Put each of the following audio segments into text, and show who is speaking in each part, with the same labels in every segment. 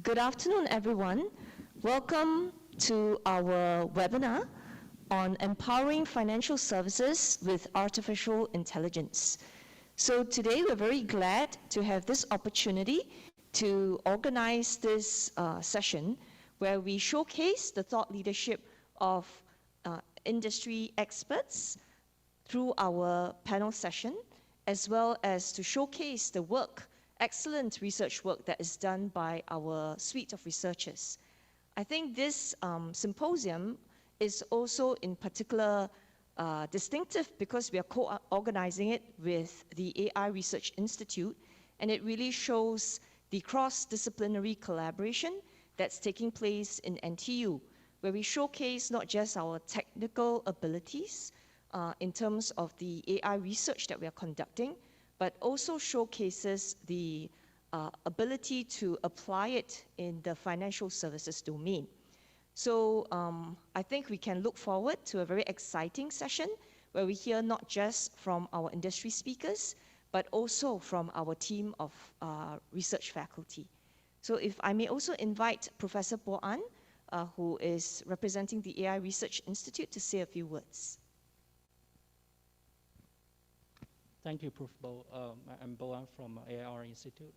Speaker 1: Good afternoon, everyone. Welcome to our webinar on empowering financial services with artificial intelligence. So today we're very glad to have this opportunity to organize this session where we showcase the thought leadership of industry experts through our panel session, as well as to showcase the excellent research work that is done by our suite of researchers. I think this symposium is also in particular distinctive because we are co-organizing it with the AI Research Institute, and it really shows the cross-disciplinary collaboration that's taking place in NTU, where we showcase not just our technical abilities in terms of the AI research that we are conducting, but also showcases the ability to apply it in the financial services domain. So I think we can look forward to a very exciting session where we hear not just from our industry speakers, but also from our team of research faculty. So if I may also invite Professor Po An, who is representing the AI Research Institute, to say a few words.
Speaker 2: Thank you, Prof. Bo. I'm Bo An from AI.R Institute.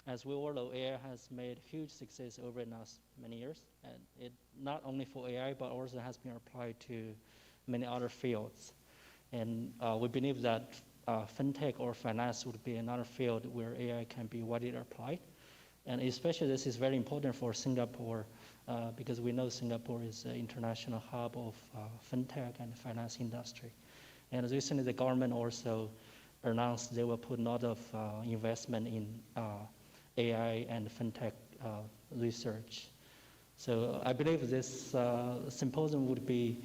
Speaker 2: As we all know, AI has made huge success over the last many years, and it not only for AI, but also has been applied to many other fields. And we believe that Fintech or finance would be another field where AI can be widely applied. And especially this is very important for Singapore because we know Singapore is an international hub of Fintech and finance industry. And recently the government also announced they will put a lot of investment in AI and Fintech research. So I believe this symposium would be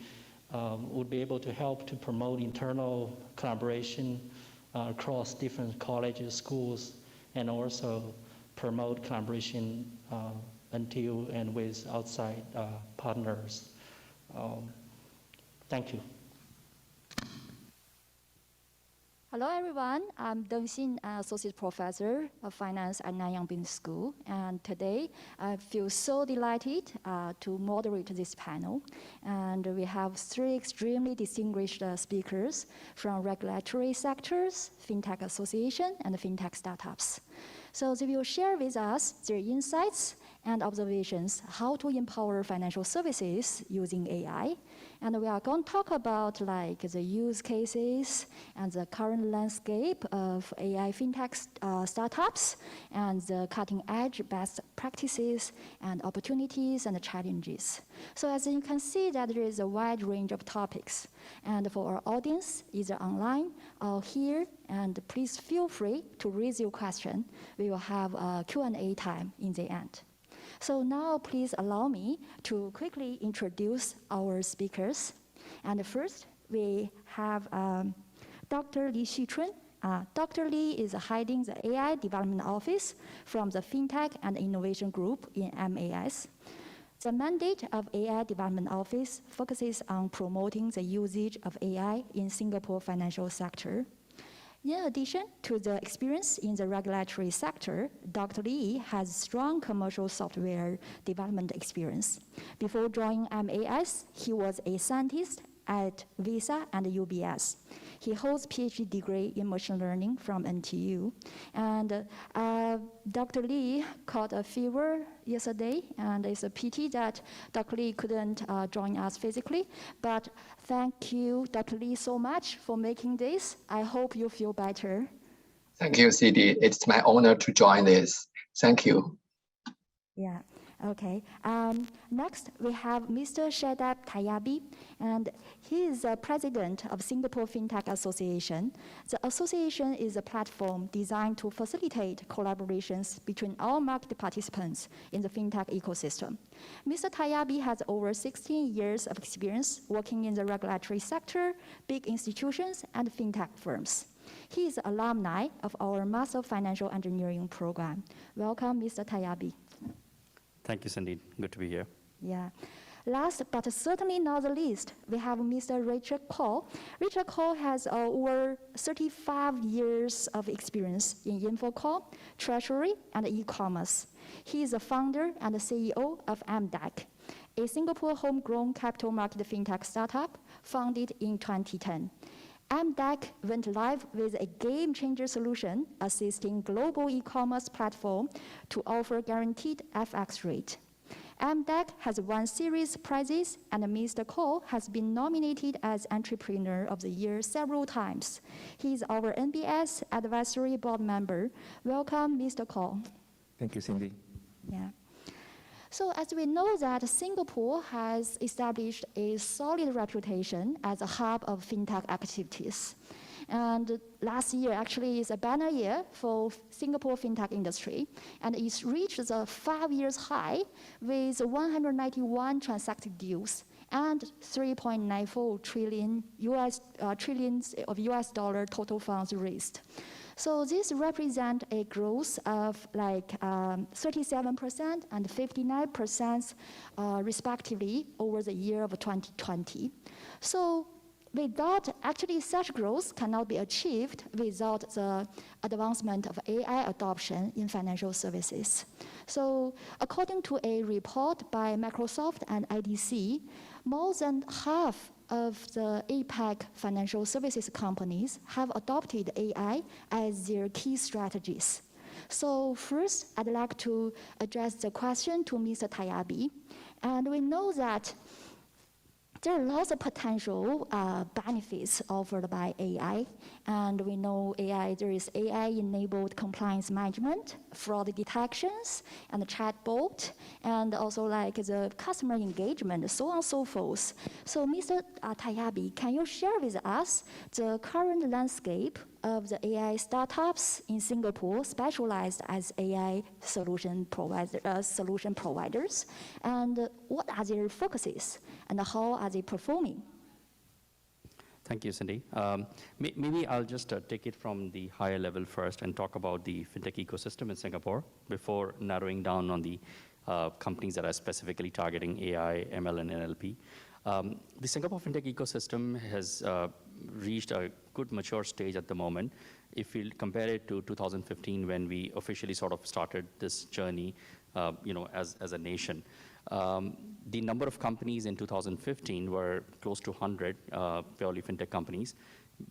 Speaker 2: able to help to promote internal collaboration across different colleges, schools, and also promote collaboration NTU and with outside partners. Thank you.
Speaker 3: Hello, everyone. I'm Deng Xin, Associate Professor of Finance at Nanyang Business School. And today, I feel so delighted to moderate this panel. And we have three extremely distinguished speakers from regulatory sectors, Fintech Association, and Fintech startups. So they will share with us their insights and observations how to empower financial services using AI. And we are going to talk about like the use cases and the current landscape of AI fintech startups and the cutting edge best practices and opportunities and challenges. So as you can see that there is a wide range of topics. And for our audience, either online or here, and please feel free to raise your question. We will have a Q&A time in the end. So now please allow me to quickly introduce our speakers. And first, we have Dr. Li Xuchun. Dr. Li is heading the AI Development Office from the Fintech and Innovation Group in MAS. The mandate of AI Development Office focuses on promoting the usage of AI in Singapore financial sector. In addition to the experience in the regulatory sector, Dr. Li has strong commercial software development experience. Before joining MAS, he was a scientist at Visa and UBS. He holds PhD degree in machine learning from NTU. And Dr. Li caught a fever yesterday, and it's a pity that Dr. Li couldn't join us physically. But thank you, Dr. Li, so much for making this. I hope you feel better.
Speaker 4: Thank you, CD. It's my honor to join this. Thank you.
Speaker 3: Yeah. Okay. Next, we have Mr. Shadab Tayabi, and he is the president of Singapore Fintech Association. The association is a platform designed to facilitate collaborations between all market participants in the fintech ecosystem. Mr. Tayabi has over 16 years of experience working in the regulatory sector, big institutions, and fintech firms. He is an alumni of our Master of Financial Engineering program. Welcome, Mr. Tayabi.
Speaker 5: Thank you, Cindy. Good to be here.
Speaker 3: Yeah. Last but certainly not the least, we have Mr. Richard Cole. Richard Cole has over 35 years of experience in InfoCall, treasury, and e-commerce. He is the founder and the CEO of MDAC, a Singapore homegrown capital market fintech startup founded in 2010. MDAC went live with a game-changer solution assisting global e-commerce platform to offer guaranteed FX rate. MDAC has won series prizes, and Mr. Cole has been nominated as Entrepreneur of the Year several times. He is our NBS advisory board member. Welcome, Mr. Cole.
Speaker 5: Thank you, Cindy.
Speaker 3: Yeah. So as we know that Singapore has established a solid reputation as a hub of fintech activities. And last year actually is a banner year for Singapore fintech industry, and it's reached the 5 years high with 191 transacted deals and 3.94 trillions of US dollar total funds raised. So this represents a growth of like 37% and 59% respectively over the year of 2020. So without actually such growth cannot be achieved without the advancement of AI adoption in financial services. So according to a report by Microsoft and IDC, more than half of the APAC financial services companies have adopted AI as their key strategies. So first, I'd like to address the question to Mr. Tayabi. And we know that there are lots of potential benefits offered by AI. And we know there is AI-enabled compliance management, fraud detections, and the chatbot, and also like the customer engagement, so on and so forth. So Mr. Tayabi, can you share with us the current landscape of the AI startups in Singapore specialized as AI solution providers, and what are their focuses, and how are they performing?
Speaker 5: Thank you, Cindy. Maybe I'll just take it from the higher level first and talk about the fintech ecosystem in Singapore before narrowing down on the companies that are specifically targeting AI, ML, and NLP. The Singapore fintech ecosystem has reached a good mature stage at the moment. If we compare it to 2015, when we officially sort of started this journey, as a nation. The number of companies in 2015 were close to 100 purely fintech companies.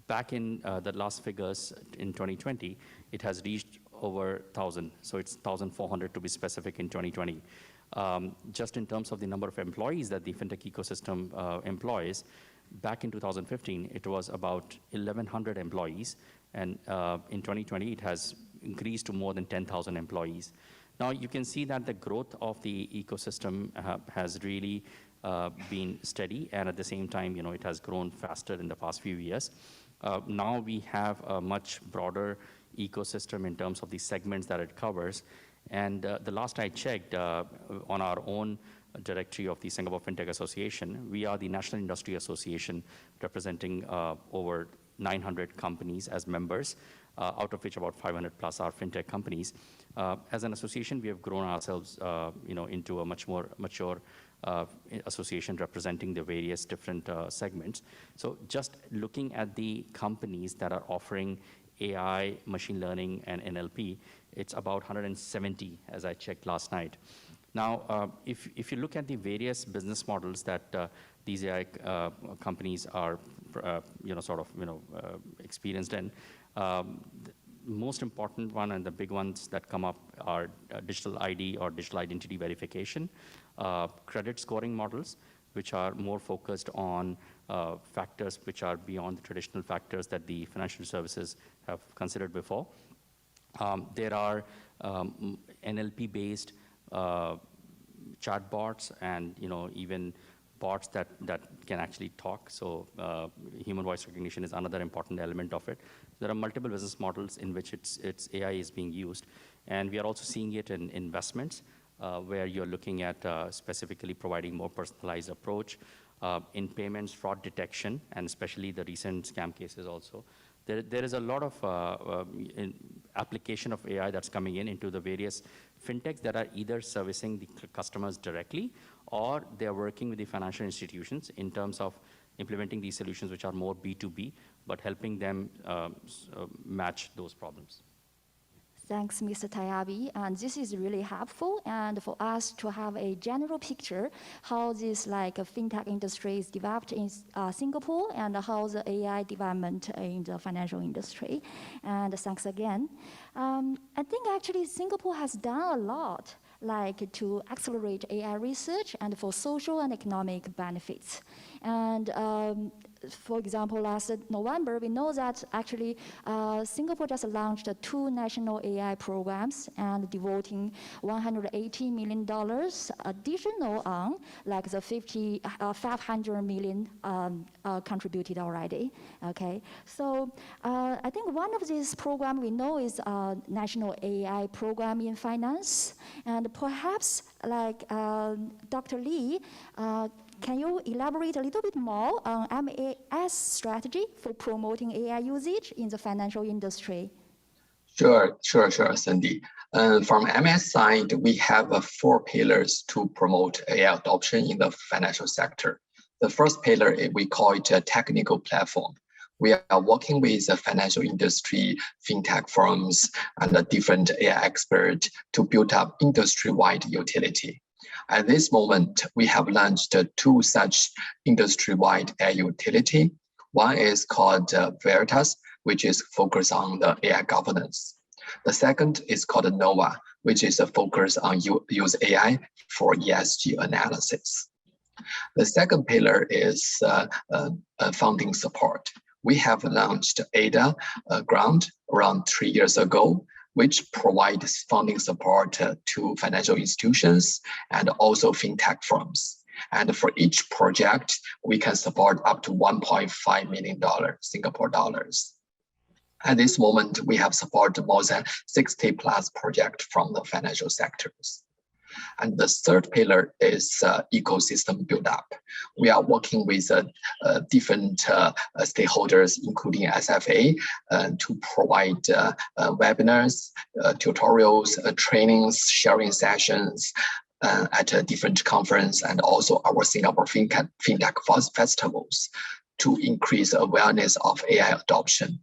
Speaker 5: Back in the last figures in 2020, it has reached over 1,000. So it's 1,400 to be specific in 2020. Just in terms of the number of employees that the fintech ecosystem employs, back in 2015, it was about 1,100 employees. And in 2020, it has increased to more than 10,000 employees. Now, you can see that the growth of the ecosystem has really been steady, and at the same time, it has grown faster in the past few years. Now we have a much broader ecosystem in terms of the segments that it covers. And the last I checked on our own directory of the Singapore Fintech Association, we are the National Industry Association representing over 900 companies as members, out of which about 500 plus are fintech companies. As an association, we have grown ourselves into a much more mature association representing the various different segments. So just looking at the companies that are offering AI, machine learning, and NLP, it's about 170 as I checked last night. Now, if you look at the various business models that these AI companies are experienced in, the most important one and the big ones that come up are digital ID or digital identity verification, credit scoring models, which are more focused on factors which are beyond the traditional factors that the financial services have considered before. There are NLP-based chatbots and even bots that can actually talk. So human voice recognition is another important element of it. There are multiple business models in which its AI is being used. And we are also seeing it in investments where you're looking at specifically providing more personalized approach in payments, fraud detection, and especially the recent scam cases also. there is a lot of application of AI that's coming into the various fintechs that are either servicing the customers directly, or they're working with the financial institutions in terms of implementing these solutions which are more B2B, but helping them match those problems.
Speaker 3: Thanks, Mr. Tayabi. And this is really helpful, and for us to have a general picture how this fintech industry is developed in Singapore and how the AI development in the financial industry. And thanks again. I think actually Singapore has done a lot to accelerate AI research and for social and economic benefits. And for example, last November, we know that actually Singapore just launched 2 national AI programs and devoting $180 million additional on the 500 million contributed already. Okay, so I think one of these programs we know is National AI Program in Finance, and perhaps Dr. Lee, can you elaborate a little bit more on MAS strategy for promoting AI usage in the financial industry?
Speaker 4: Sure, Cindy. From MS side, we have 4 pillars to promote AI adoption in the financial sector. The first pillar, we call it a technical platform. We are working with the financial industry, fintech firms, and different AI experts to build up industry-wide utility. At this moment, we have launched 2 such industry-wide AI utility. One is called Veritas, which is focused on the AI governance. The second is called Nova, which is focused on use AI for ESG analysis. The second pillar is funding support. We have launched ADA grant around 3 years ago, which provides funding support to financial institutions and also fintech firms. And for each project, we can support up to $1.5 million Singapore dollars. At this moment, we have supported more than 60 plus projects from the financial sectors. And the third pillar is ecosystem build-up. We are working with different stakeholders, including SFA, to provide webinars, tutorials, trainings, sharing sessions at a different conference, and also our Singapore Fintech festivals to increase awareness of AI adoption.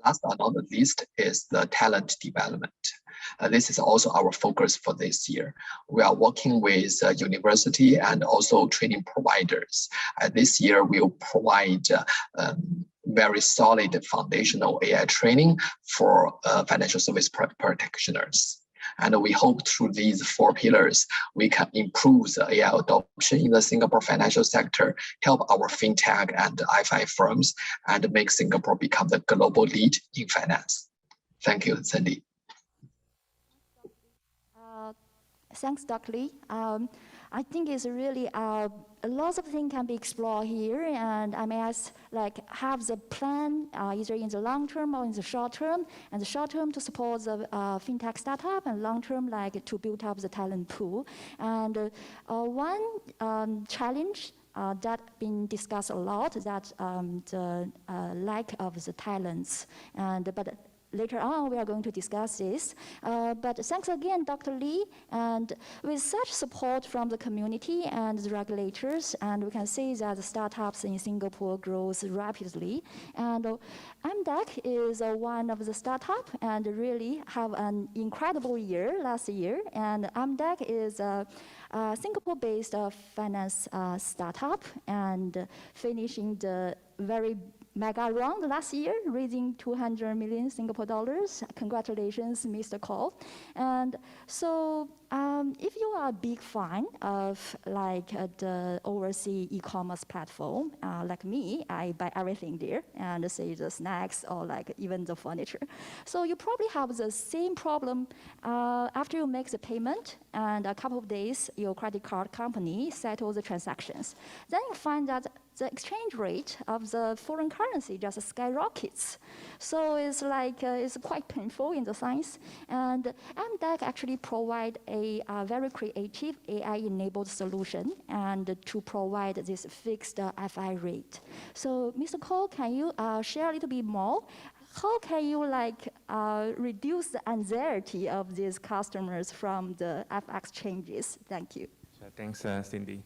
Speaker 4: Last but not least is the talent development. This is also our focus for this year. We are working with university and also training providers. This year, we will provide very solid foundational AI training for financial service practitioners. And we hope through these 4 pillars, we can improve the AI adoption in the Singapore financial sector, help our fintech and IFI firms, and make Singapore become the global lead in finance. Thank you, Cindy.
Speaker 3: Thanks, Dr. Lee. I think it's really lots of things can be explored here, and MAS have the plan either in the long term or in the short term. And the short term to support the fintech startup, and long term to build up the talent pool. And one challenge that been discussed a lot that the lack of the talents, but later on, we are going to discuss this. But thanks again, Dr. Lee. And with such support from the community and the regulators, and we can see that the startups in Singapore grows rapidly. And MDEC is one of the startups and really have an incredible year last year. And MDEC is a Singapore-based finance startup and finishing the very mega round last year, raising 200 million Singapore dollars. Congratulations, Mr. Cole. And so if you are a big fan of the overseas e-commerce platform, like me, I buy everything there, and say the snacks or even the furniture. So you probably have the same problem after you make the payment, and a couple of days, your credit card company settles the transactions. Then you find that the exchange rate of the foreign currency just skyrockets. So it's like, it's quite painful in the science. And MDEC actually provide a very creative AI-enabled solution and to provide this fixed FI rate. So Mr. Cole, can you share a little bit more? How can you reduce the anxiety of these customers from the FX changes? Thank you.
Speaker 6: Sure. Thanks, Cindy.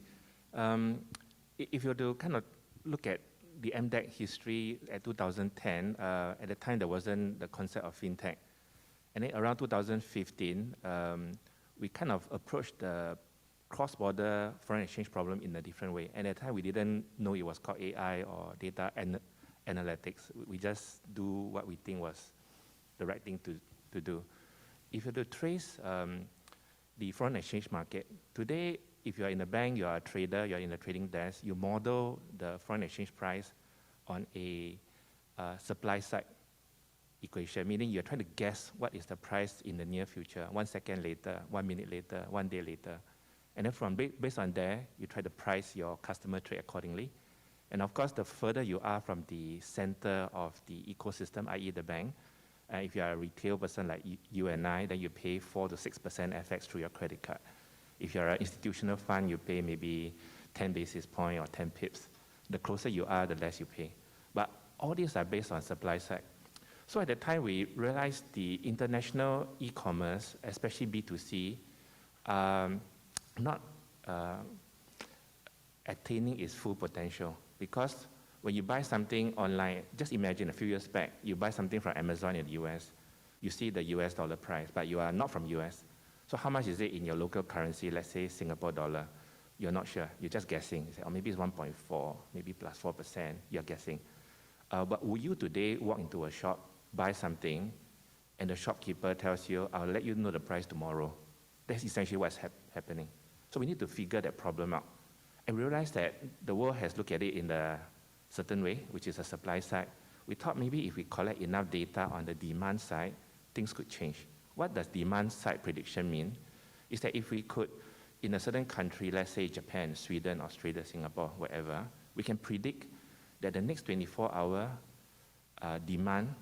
Speaker 6: If you were to kind of look at the MDEC history at 2010, at the time there wasn't the concept of Fintech. And then around 2015, we kind of approached the cross-border foreign exchange problem in a different way. And at the time, we didn't know it was called AI or data analytics. We just do what we think was the right thing to do. If you were to trace the foreign exchange market, today, if you're in a bank, you're a trader, you're in a trading desk, you model the foreign exchange price on a supply side equation, meaning you're trying to guess what is the price in the near future, 1 second later, 1 minute later, 1 day later. And then based on there, you try to price your customer trade accordingly. And of course, the further you are from the center of the ecosystem, i.e. the bank, if you are a retail person like you and I, then you pay 4 to 6% FX through your credit card. If you're an institutional fund, you pay maybe 10 basis points or 10 pips. The closer you are, the less you pay. But all these are based on supply side. So at the time, we realized the international e-commerce, especially B2C, not attaining its full potential. Because when you buy something online, just imagine a few years back, you buy something from Amazon in the US, you see the US dollar price, but you are not from US. So how much is it in your local currency, let's say Singapore dollar? You're not sure, you're just guessing. You say, oh, maybe it's 1.4, maybe plus 4%, you're guessing. But would you today walk into a shop, buy something, and the shopkeeper tells you, I'll let you know the price tomorrow? That's essentially what's happening. So we need to figure that problem out. And we realized that the world has looked at it in a certain way, which is a supply side. We thought maybe if we collect enough data on the demand side, things could change. What does demand side prediction mean? Is that if we could, in a certain country, let's say Japan, Sweden, Australia, Singapore, wherever, we can predict that the next 24-hour demand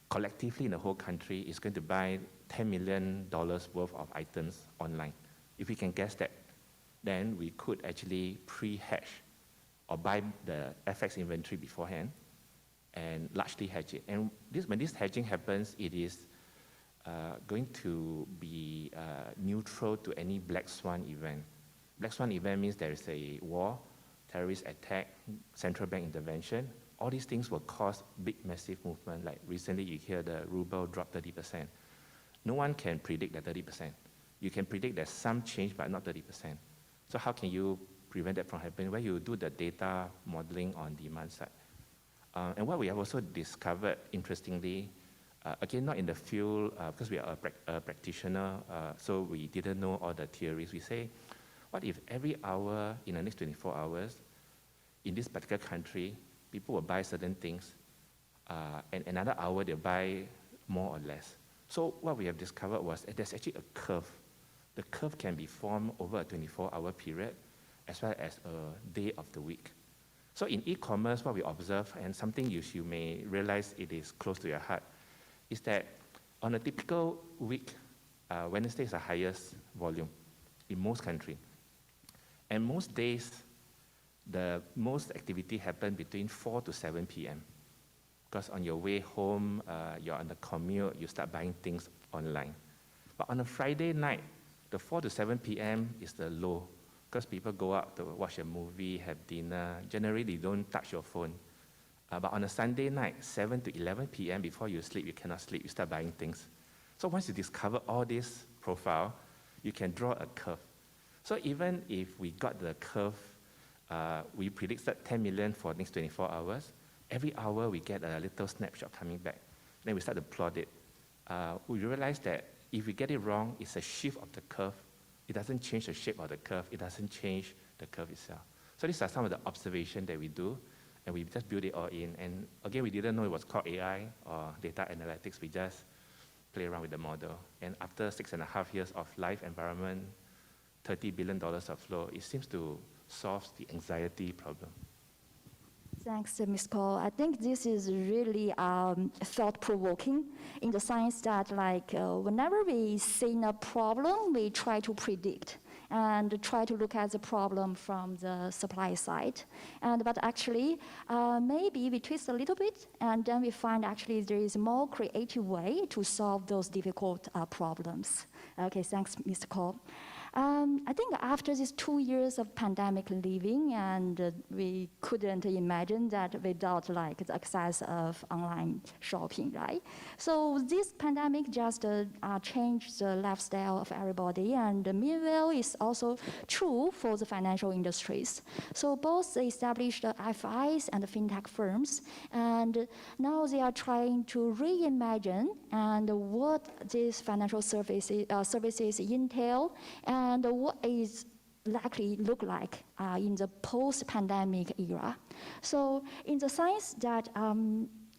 Speaker 6: collectively in the whole country is going to buy $10 million worth of items online. If we can guess that, then we could actually pre-hedge or buy the FX inventory beforehand and largely hedge it. And when this hedging happens, it is going to be neutral to any black swan event. Black swan event means there is a war, terrorist attack, central bank intervention. All these things will cause big, massive movement. Like recently, you hear the ruble drop 30%. No one can predict that 30%. You can predict there's some change, but not 30%. So how can you prevent that from happening? Where you do the data modeling on demand side. And what we have also discovered, interestingly, again, not in the field, because we are a practitioner, so we didn't know all the theories. We say, what if every hour in the next 24 hours, in this particular country, people will buy certain things, and another hour they'll buy more or less. So what we have discovered was that there's actually a curve. The curve can be formed over a 24-hour period, as well as a day of the week. So in e-commerce, what we observe, and something you may realize it is close to your heart, is that on a typical week, Wednesday is the highest volume in most countries. And most days, the most activity happens between 4 to 7 p.m. Because on your way home, you're on the commute, you start buying things online. But on a Friday night, the 4 to 7 p.m. is the low, because people go out to watch a movie, have dinner. Generally, they don't touch your phone. But on a Sunday night, 7 to 11 p.m., before you sleep, you cannot sleep, you start buying things. So once you discover all this profile, you can draw a curve. So even if we got the curve, we predicted 10 million for the next 24 hours, every hour we get a little snapshot coming back. Then we start to plot it. We realize that if we get it wrong, it's a shift of the curve. It doesn't change the shape of the curve. It doesn't change the curve itself. So these are some of the observations that we do, and we just build it all in. And again, we didn't know it was called AI or data analytics. We just play around with the model. And after 6.5 years of live environment $30 billion of flow, it seems to solve the anxiety problem.
Speaker 3: Thanks, Ms. Cole. I think this is really thought-provoking in the sense that, like, whenever we see a problem, we try to predict and try to look at the problem from the supply side. But actually, maybe we twist a little bit, and then we find actually there is a more creative way to solve those difficult problems. Okay, thanks, Mr. Cole. I think after these 2 years of pandemic living, and we couldn't imagine that without like the access of online shopping, right? So this pandemic just changed the lifestyle of everybody, and meanwhile it's also true for the financial industries. So both established FIs and Fintech firms, and now they are trying to reimagine and what these financial services entail, and what is likely look like in the post-pandemic era. So in the sense that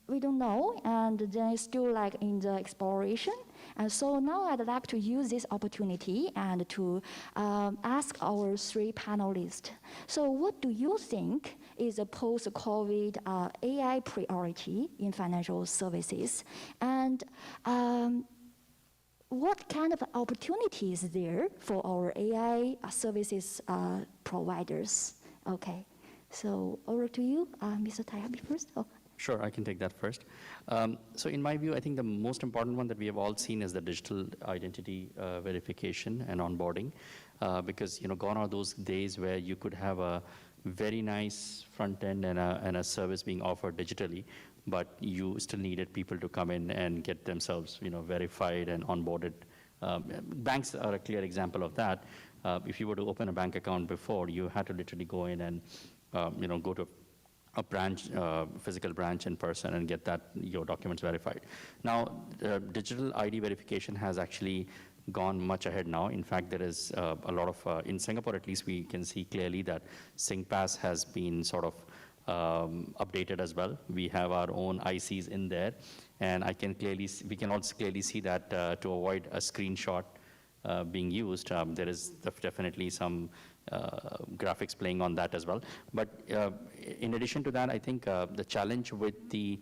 Speaker 3: we don't know, and then it's still like in the exploration. And so now I'd like to use this opportunity and to ask our 3 panelists. So what do you think is a post-COVID AI priority in financial services? And what kind of opportunities there for our AI services providers? Okay, so over to you, Mr. Tayabi first. Oh.
Speaker 5: Sure, I can take that first. So in my view, I think the most important one that we have all seen is the digital identity verification and onboarding, because gone are those days where you could have a very nice front end and a service being offered digitally, but you still needed people to come in and get themselves verified and onboarded. Banks are a clear example of that. If you were to open a bank account before, you had to literally go in and go to a branch, physical branch in person, and get your documents verified. Now, digital ID verification has actually gone much ahead now. In fact, there is a lot of, in Singapore at least, we can see clearly that SingPass has been sort of updated as well. We have our own ICs in there, and we can also clearly see that to avoid a screenshot being used, there is definitely some graphics playing on that as well. But in addition to that, I think the challenge with the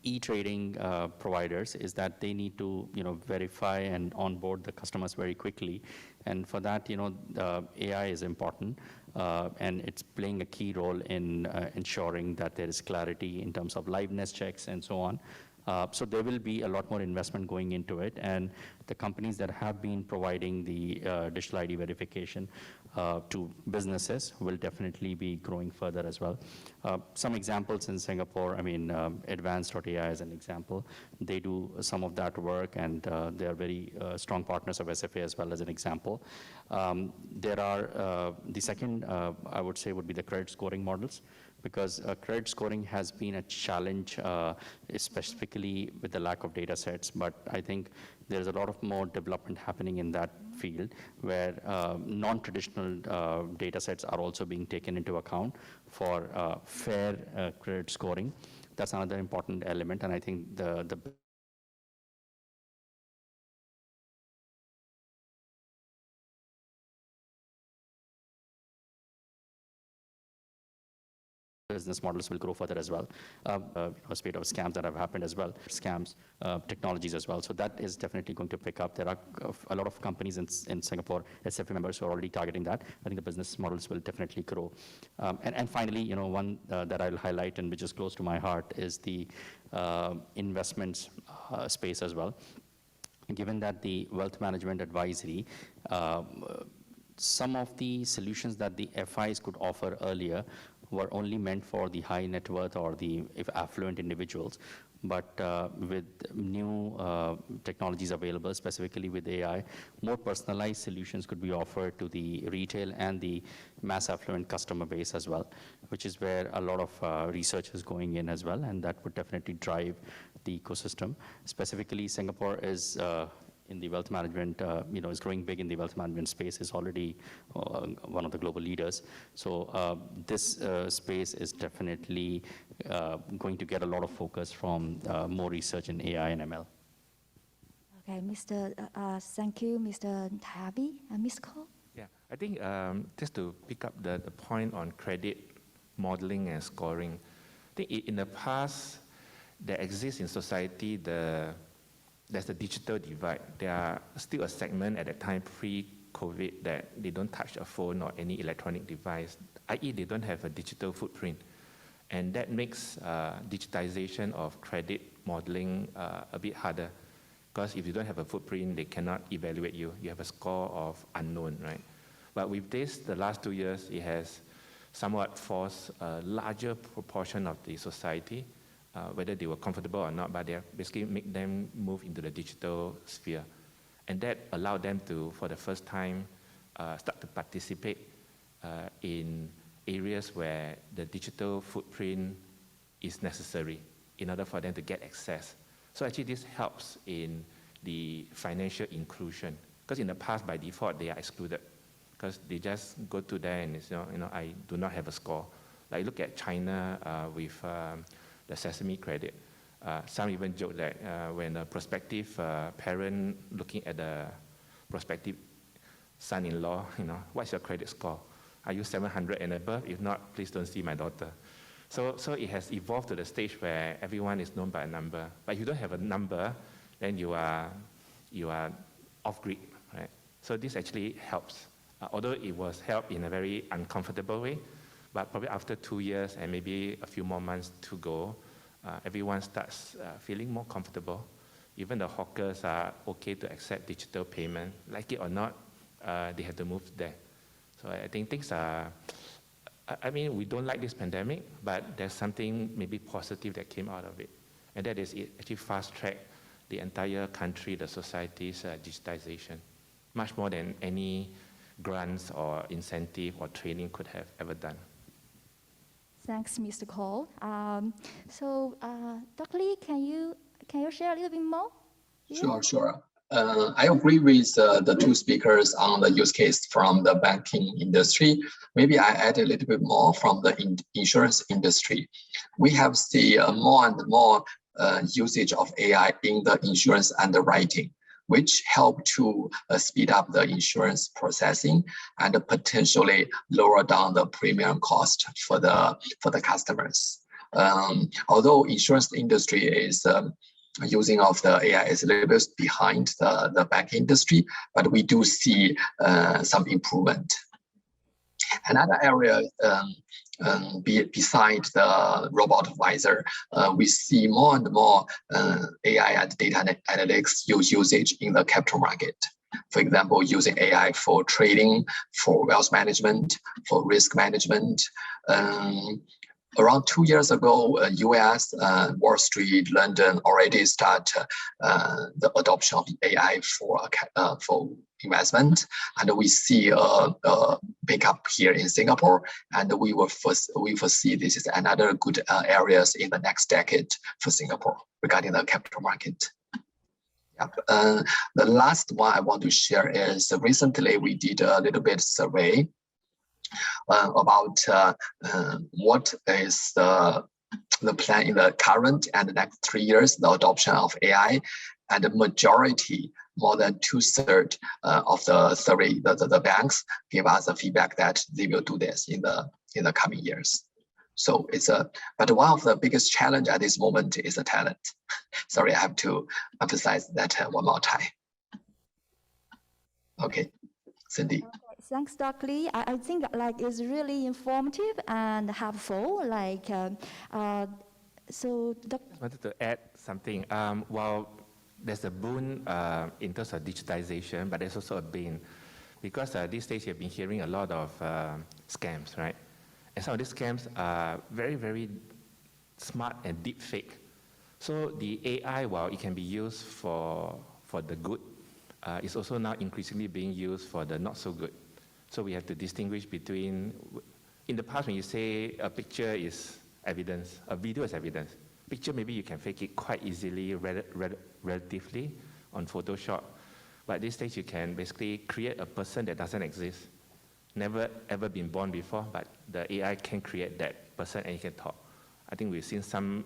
Speaker 5: e-trading providers is that they need to verify and onboard the customers very quickly, and for that AI is important, and it's playing a key role in ensuring that there is clarity in terms of liveness checks and so on. So there will be a lot more investment going into it, and the companies that have been providing the digital ID verification to businesses will definitely be growing further as well. Some examples in Singapore, Advanced.ai is an example. They do some of that work, and they are very strong partners of SFA as well as an example. There are, the second, I would say, would be the credit scoring models, because credit scoring has been a challenge, specifically with the lack of data sets. But I think there's a lot of more development happening in that field, where non-traditional data sets are also being taken into account for fair credit scoring. That's another important element, and I think the business models will grow further as well. A spate of scams that have happened as well, scams, technologies as well. So that is definitely going to pick up. There are a lot of companies in Singapore, SFA members, who are already targeting that. I think the business models will definitely grow. And finally, one that I'll highlight and which is close to my heart is the investments space as well. Given that the wealth management advisory, some of the solutions that the FIs could offer earlier were only meant for the high net worth or the affluent individuals. But with new technologies available, specifically with AI, more personalized solutions could be offered to the retail and the mass affluent customer base as well, which is where a lot of research is going in as well, and that would definitely drive the ecosystem. Specifically, Singapore is in the wealth management, is growing big in the wealth management space, is already one of the global leaders. So this space is definitely going to get a lot of focus from more research in AI and ML.
Speaker 3: Okay, thank you, Mr. Tabi and Ms. Cole.
Speaker 6: Yeah, I think just to pick up the point on credit modeling and scoring, I think in the past, there exists in society there's a digital divide. There are still a segment at that time pre-COVID that they don't touch a phone or any electronic device, i.e. they don't have a digital footprint. And that makes digitization of credit modeling a bit harder, because if you don't have a footprint, they cannot evaluate you. You have a score of unknown, right? But with this, the last 2 years, it has somewhat forced a larger proportion of the society, whether they were comfortable or not, but they basically make them move into the digital sphere. And that allowed them to, for the first time, start to participate in areas where the digital footprint is necessary in order for them to get access. So actually this helps in the financial inclusion, because in the past, by default, they are excluded, because they just go to there and it's, I do not have a score. Like look at China with the Sesame credit. Some even joke that when a prospective parent looking at the prospective son-in-law, what's your credit score? Are you 700 and above? If not, please don't see my daughter. So it has evolved to the stage where everyone is known by a number. But if you don't have a number, then you are off-grid, right? So this actually helps. Although it was helped in a very uncomfortable way, but probably after 2 years and maybe a few more months to go, everyone starts feeling more comfortable. Even the hawkers are okay to accept digital payment. Like it or not, they have to move there. So I think things are, we don't like this pandemic, but there's something maybe positive that came out of it. And that is it actually fast-tracked the entire country, the society's digitization, much more than any grants or incentive or training could have ever done.
Speaker 3: Thanks, Mr. Cole. Dr. Lee, can you share a little bit more?
Speaker 4: Sure. I agree with the two speakers on the use case from the banking industry. Maybe I add a little bit more from the insurance industry. We have seen more and more usage of AI in the insurance underwriting, which help to speed up the insurance processing and potentially lower down the premium cost for the customers. Although insurance industry is using of the AI is a little bit behind the bank industry, but we do see some improvement. Another area beside the Roboadvisor, we see more and more AI and data analytics usage in the capital market. For example, using AI for trading, for wealth management, for risk management. Around 2 years ago, US, Wall Street, London already start the adoption of AI for investment, and we see a pickup here in Singapore, and we foresee this is another good areas in the next decade for Singapore regarding the capital market. The last one I want to share is recently we did a little bit survey about what is the plan in the current and the next 3 years, the adoption of AI, and the majority, more than 2/3 of the survey, the banks give us a feedback that they will do this in the coming years. So but one of the biggest challenge at this moment is the talent. Sorry, I have to emphasize that one more time. Okay, Cindy.
Speaker 3: Thanks, Dr. Lee. I think it's really informative and helpful.
Speaker 6: I wanted to add something. While there's a boon in terms of digitization, but there's also a bane, because these days you've been hearing a lot of scams, right? And some of these scams are very, very smart and deep fake. So the AI, while it can be used for the good, is also now increasingly being used for the not so good. So we have to distinguish between, in the past when you say a picture is evidence, a video is evidence. Picture, maybe you can fake it quite easily, relatively on Photoshop. But these days you can basically create a person that doesn't exist, never ever been born before, but the AI can create that person and he can talk. I think we've seen some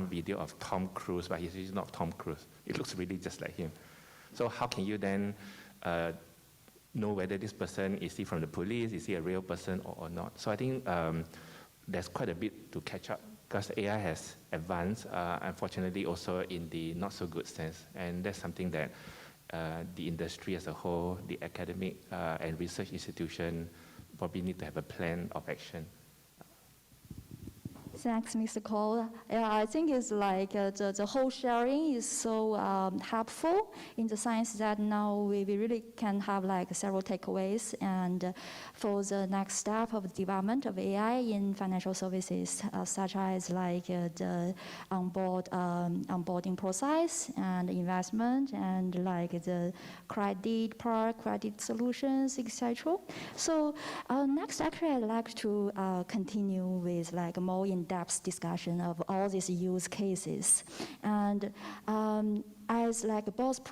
Speaker 6: video of Tom Cruise, but he's not Tom Cruise. It looks really just like him. So how can you then know whether this person is he from the police, is he a real person or not? So I think there's quite a bit to catch up because AI has advanced, unfortunately also in the not so good sense. And that's something that the industry as a whole, the academic and research institution probably need to have a plan of action.
Speaker 3: Thanks, Mr. Cole. Yeah, I think it's like the whole sharing is so helpful in the sense that now we really can have like several takeaways and for the next step of the development of AI in financial services, such as like the onboarding process and investment and like the credit part, credit solutions, etc. So next, actually, I'd like to continue with like more in-depth discussion of all these use cases. And as like both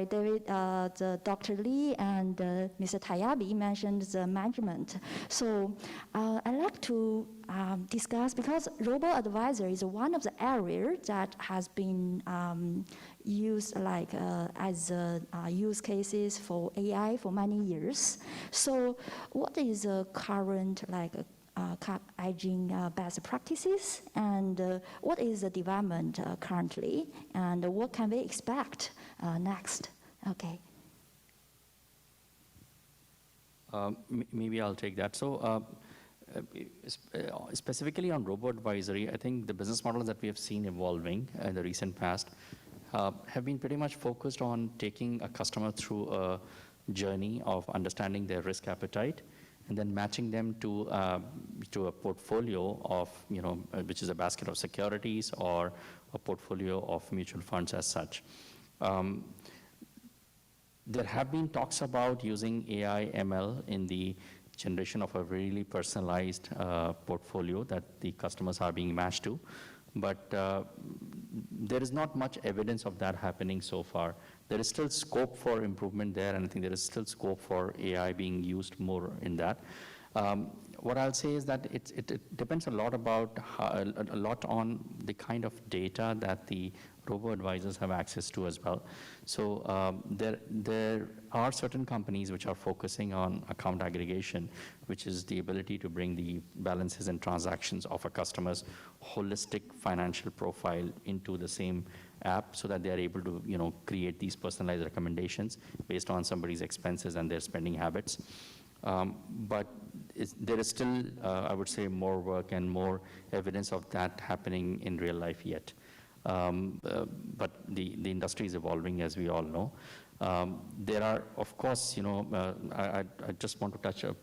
Speaker 3: David, Dr. Lee and Mr. Tayabi mentioned the management. So I'd like to discuss, because Roboadvisor is one of the areas that has been used like as use cases for AI for many years. So what is the current like cutting best practices, and what is the development currently, and what can we expect next? Okay.
Speaker 5: Maybe I'll take that. So specifically on robo-advisory, I think the business models that we have seen evolving in the recent past have been pretty much focused on taking a customer through a journey of understanding their risk appetite, and then matching them to a portfolio of, which is a basket of securities or a portfolio of mutual funds as such. There have been talks about using AI ML in the generation of a really personalized portfolio that the customers are being matched to, but there is not much evidence of that happening so far. There is still scope for improvement there, and I think there is still scope for AI being used more in that. What I'll say is that it depends a lot on the kind of data that the robo-advisors have access to as well. So there are certain companies which are focusing on account aggregation, which is the ability to bring the balances and transactions of a customer's holistic financial profile into the same app, so that they are able to create these personalized recommendations based on somebody's expenses and their spending habits. But there is still, I would say, more work and more evidence of that happening in real life yet. But the industry is evolving, as we all know. There are, of course, I just want to touch a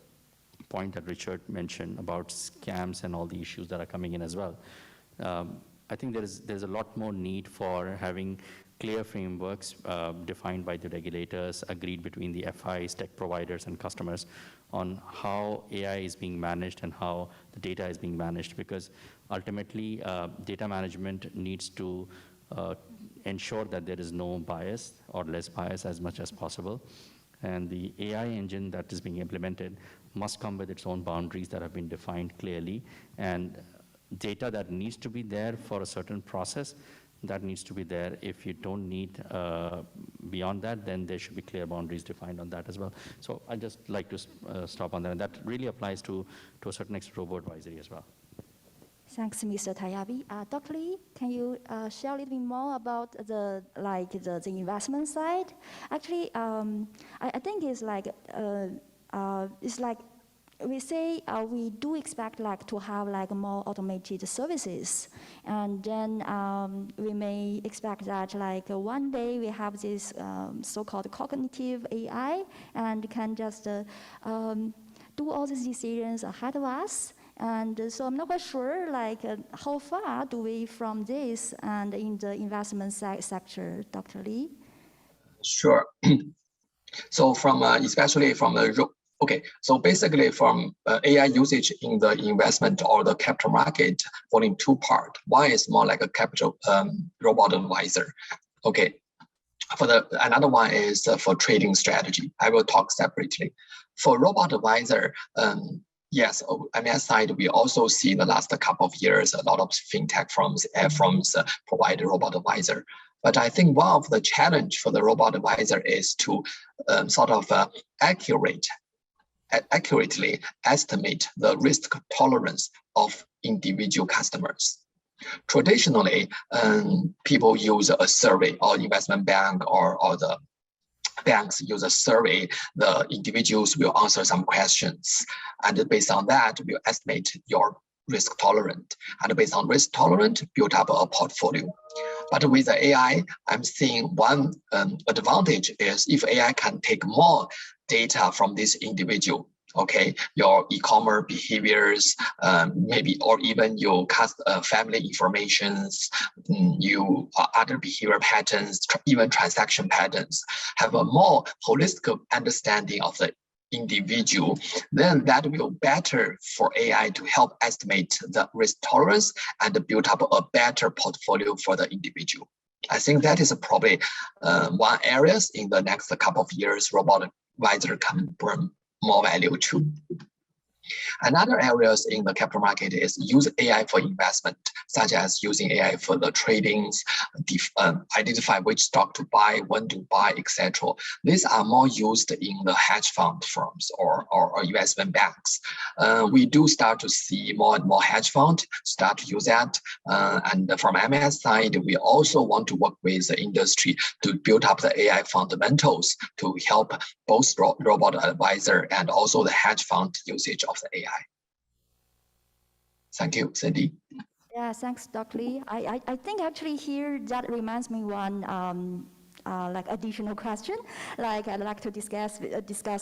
Speaker 5: point that Richard mentioned about scams and all the issues that are coming in as well. I think there's a lot more need for having clear frameworks defined by the regulators, agreed between the FIs, tech providers, and customers on how AI is being managed and how the data is being managed, because ultimately data management needs to ensure that there is no bias or less bias as much as possible. And the AI engine that is being implemented must come with its own boundaries that have been defined clearly, and data that needs to be there for a certain process, that needs to be there. If you don't need beyond that, then there should be clear boundaries defined on that as well. So I'd just like to stop on that. And that really applies to a certain extent robo-advisory as well.
Speaker 3: Thanks, Mr. Tayabi. Dr. Lee, can you share a little bit more about the investment side? Actually, I think it's like we say we do expect to have more automated services, and then we may expect that one day we have this so-called cognitive AI and can just do all these decisions ahead of us. And so I'm not quite sure how far do we from this and in the investment sector, Dr. Lee?
Speaker 4: Sure. So especially from the so basically from AI usage in the investment or the capital market fall in two parts. One is more like a capital robot advisor. Okay. Another one is for trading strategy. I will talk separately. For robot advisor, yes, on that side, we also see in the last couple of years, a lot of fintech firms provide robot advisor. But I think one of the challenge for the Roboadvisor is to accurately estimate the risk tolerance of individual customers. Traditionally, people use a survey, or investment bank or the banks use a survey. The individuals will answer some questions, and based on that, we'll estimate your risk tolerant. And based on risk tolerant, build up a portfolio. But with the AI, I'm seeing one advantage is if AI can take more data from this individual, okay, your e-commerce behaviors, maybe, or even your family informations, you other behavior patterns, even transaction patterns, have a more holistic understanding of the individual, then that will better for AI to help estimate the risk tolerance and build up a better portfolio for the individual. I think that is probably one areas in the next couple of years Roboadvisor can bring more value to. Another areas in the capital market is use AI for investment, such as using AI for the tradings, identify which stock to buy, when to buy, etc. These are more used in the hedge fund firms or investment banks. We do start to see more and more hedge funds start to use that. And from MS side, we also want to work with the industry to build up the AI fundamentals to help both Roboadvisor and also the hedge fund usage of the AI. Thank you, Cindy.
Speaker 3: Yeah, thanks, Dr. Lee. I think actually here that reminds me one like additional question, like I'd like to discuss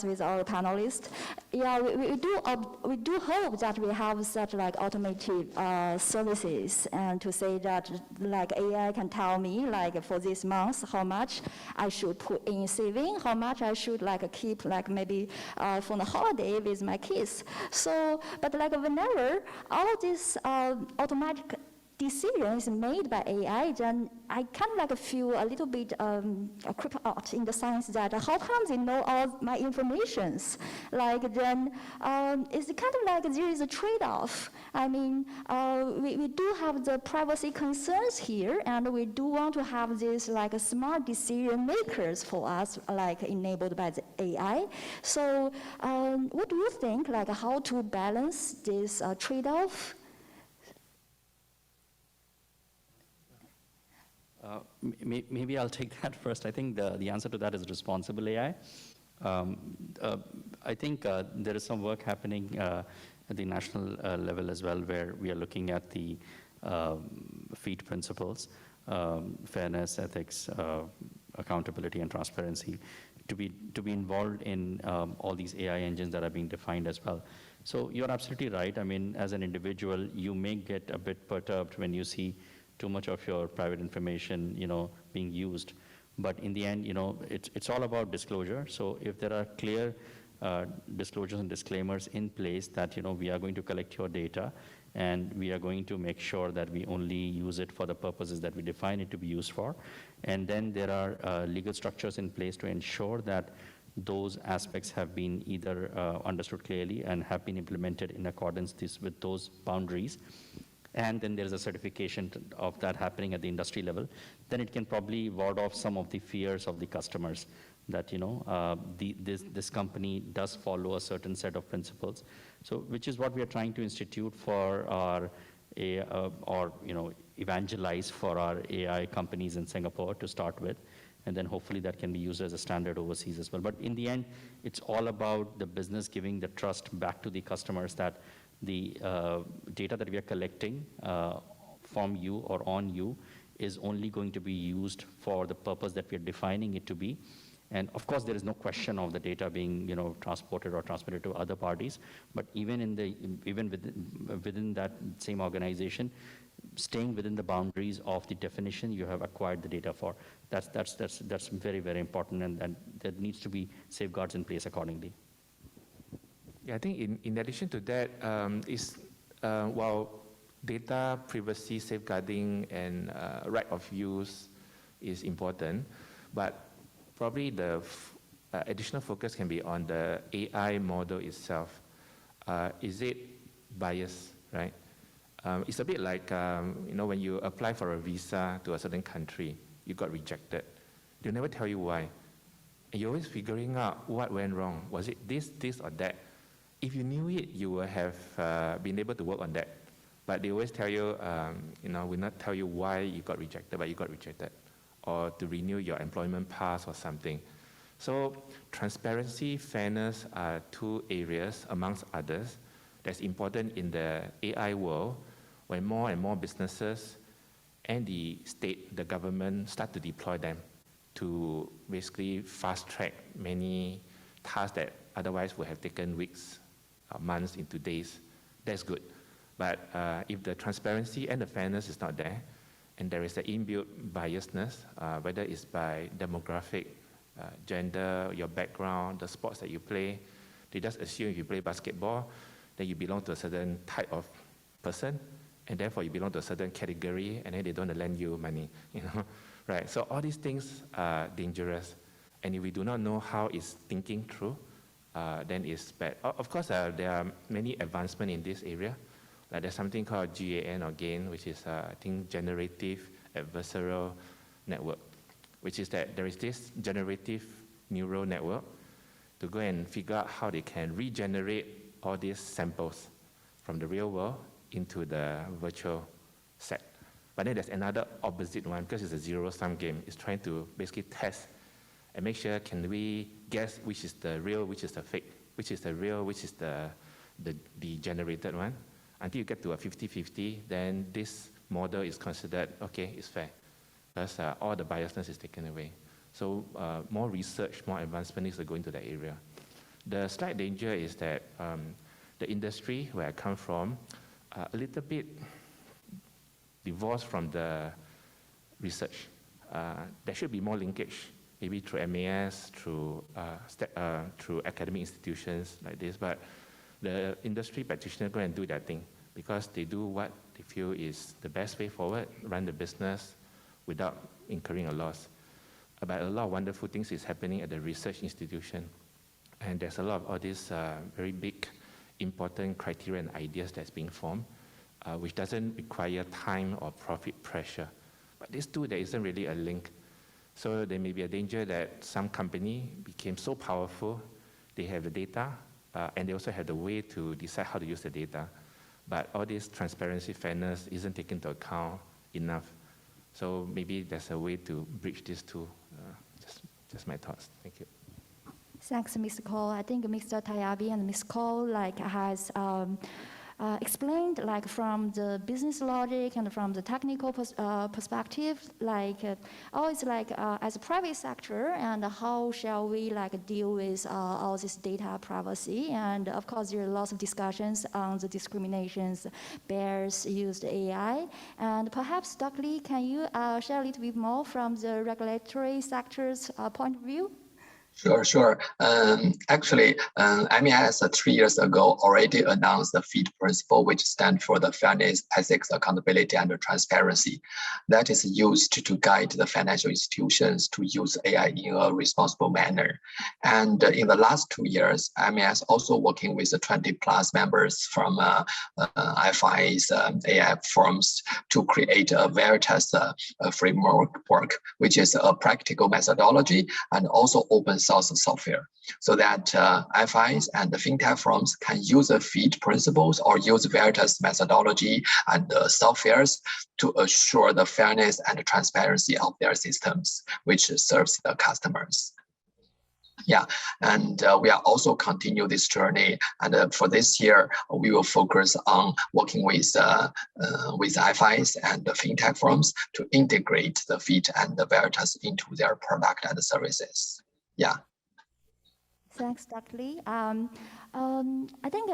Speaker 3: with our panelists. Yeah, we do hope that we have such like automated services, and to say that like AI can tell me like for this month how much I should put in saving, how much I should like keep like maybe for the holiday with my kids. So, but like whenever all this automatic decisions made by AI, then I kind of like feel a little bit creeped out in the sense that how come they know all my informations? Like then it's kind of like there is a trade-off. I mean, we do have the privacy concerns here, and we do want to have this like smart decision makers for us, like enabled by the AI. So what do you think, like how to balance this trade-off?
Speaker 5: Maybe I'll take that first. I think the answer to that is responsible AI. I think there is some work happening at the national level as well, where we are looking at the FEET principles, fairness, ethics, accountability, and transparency, to be involved in all these AI engines that are being defined as well. So you're absolutely right. I mean, as an individual, you may get a bit perturbed when you see too much of your private information, being used. But in the end, it's all about disclosure. So if there are clear disclosures and disclaimers in place that, we are going to collect your data, and we are going to make sure that we only use it for the purposes that we define it to be used for. And then there are legal structures in place to ensure that those aspects have been either understood clearly and have been implemented in accordance with those boundaries. And then there's a certification of that happening at the industry level, then it can probably ward off some of the fears of the customers that, this company does follow a certain set of principles. So, which is what we are trying to institute for our, evangelize for our AI companies in Singapore to start with. And then hopefully that can be used as a standard overseas as well. But in the end, it's all about the business giving the trust back to the customers that the data that we are collecting from you or on you is only going to be used for the purpose that we are defining it to be. And of course, there is no question of the data being, transported or transmitted to other parties. But even within that same organization, staying within the boundaries of the definition you have acquired the data for, that's very, very important, and there needs to be safeguards in place accordingly.
Speaker 6: Yeah, I think in addition to that, while data privacy safeguarding and right of use is important, but probably the additional focus can be on the AI model itself. Is it biased, right? It's a bit like, when you apply for a visa to a certain country, you got rejected. They'll never tell you why. And you're always figuring out what went wrong. Was it this, or that? If you knew it, you would have been able to work on that. But they always tell you, will not tell you why you got rejected, but you got rejected, or to renew your employment pass or something. So transparency, fairness are two areas, amongst others, that's important in the AI world, when more and more businesses and the state, the government, start to deploy them to basically fast-track many tasks that otherwise would have taken weeks, months into days. That's good. But if the transparency and the fairness is not there, and there is an inbuilt biasness, whether it's by demographic, gender, your background, the sports that you play, they just assume if you play basketball, then you belong to a certain type of person, and therefore you belong to a certain category, and then they don't lend you money, right? So all these things are dangerous, and if we do not know how it's thinking through, then it's bad. Of course, there are many advancements in this area. There's something called GAN or GAIN, which is, I think, Generative Adversarial Network, which is that there is this generative neural network to go and figure out how they can regenerate all these samples from the real world into the virtual set. But then there's another opposite one, because it's a zero-sum game. It's trying to basically test and make sure, can we guess which is the real, which is the fake, which is the real, which is the generated one. Until you get to a 50-50, then this model is considered, okay, it's fair, because all the biasness is taken away. So more research, more advancement needs to go into that area. The slight danger is that the industry where I come from, a little bit divorced from the research. There should be more linkage, maybe through MAS, through academic institutions like this, but the industry practitioners go and do their thing because they do what they feel is the best way forward, run the business without incurring a loss. But a lot of wonderful things is happening at the research institution. And there's a lot of all these very big, important criteria and ideas that's being formed, which doesn't require time or profit pressure. But these two, there isn't really a link. So there may be a danger that some company became so powerful, they have the data, and they also have the way to decide how to use the data. But all this transparency, fairness isn't taken into account enough. So maybe there's a way to bridge these two. Just my thoughts. Thank you.
Speaker 3: Thanks, Mr. Cole. I think Mr. Tayabi and Ms. Cole has explained from the business logic and from the technical perspective, always as a private sector, and how shall we deal with all this data privacy. And of course, there are lots of discussions on the discriminations bears used AI. And perhaps, Dr. Lee, can you share a little bit more from the regulatory sector's point of view?
Speaker 4: Sure. Actually, MES 3 years ago already announced the FEED principle, which stands for the fairness, ethics, accountability, and transparency. That is used to guide the financial institutions to use AI in a responsible manner. And in the last 2 years, MES also working with 20+ members from FIs, AI firms to create a Veritas framework, which is a practical methodology and also open source software, so that FIs and the fintech firms can use the FEED principles or use Veritas methodology and softwares to assure the fairness and transparency of their systems, which serves the customers. Yeah, and we are also continue this journey. And for this year, we will focus on working with FIs and the fintech firms to integrate the FEED and the Veritas into their product and services. Yeah.
Speaker 3: Thanks, Dr. Lee. I think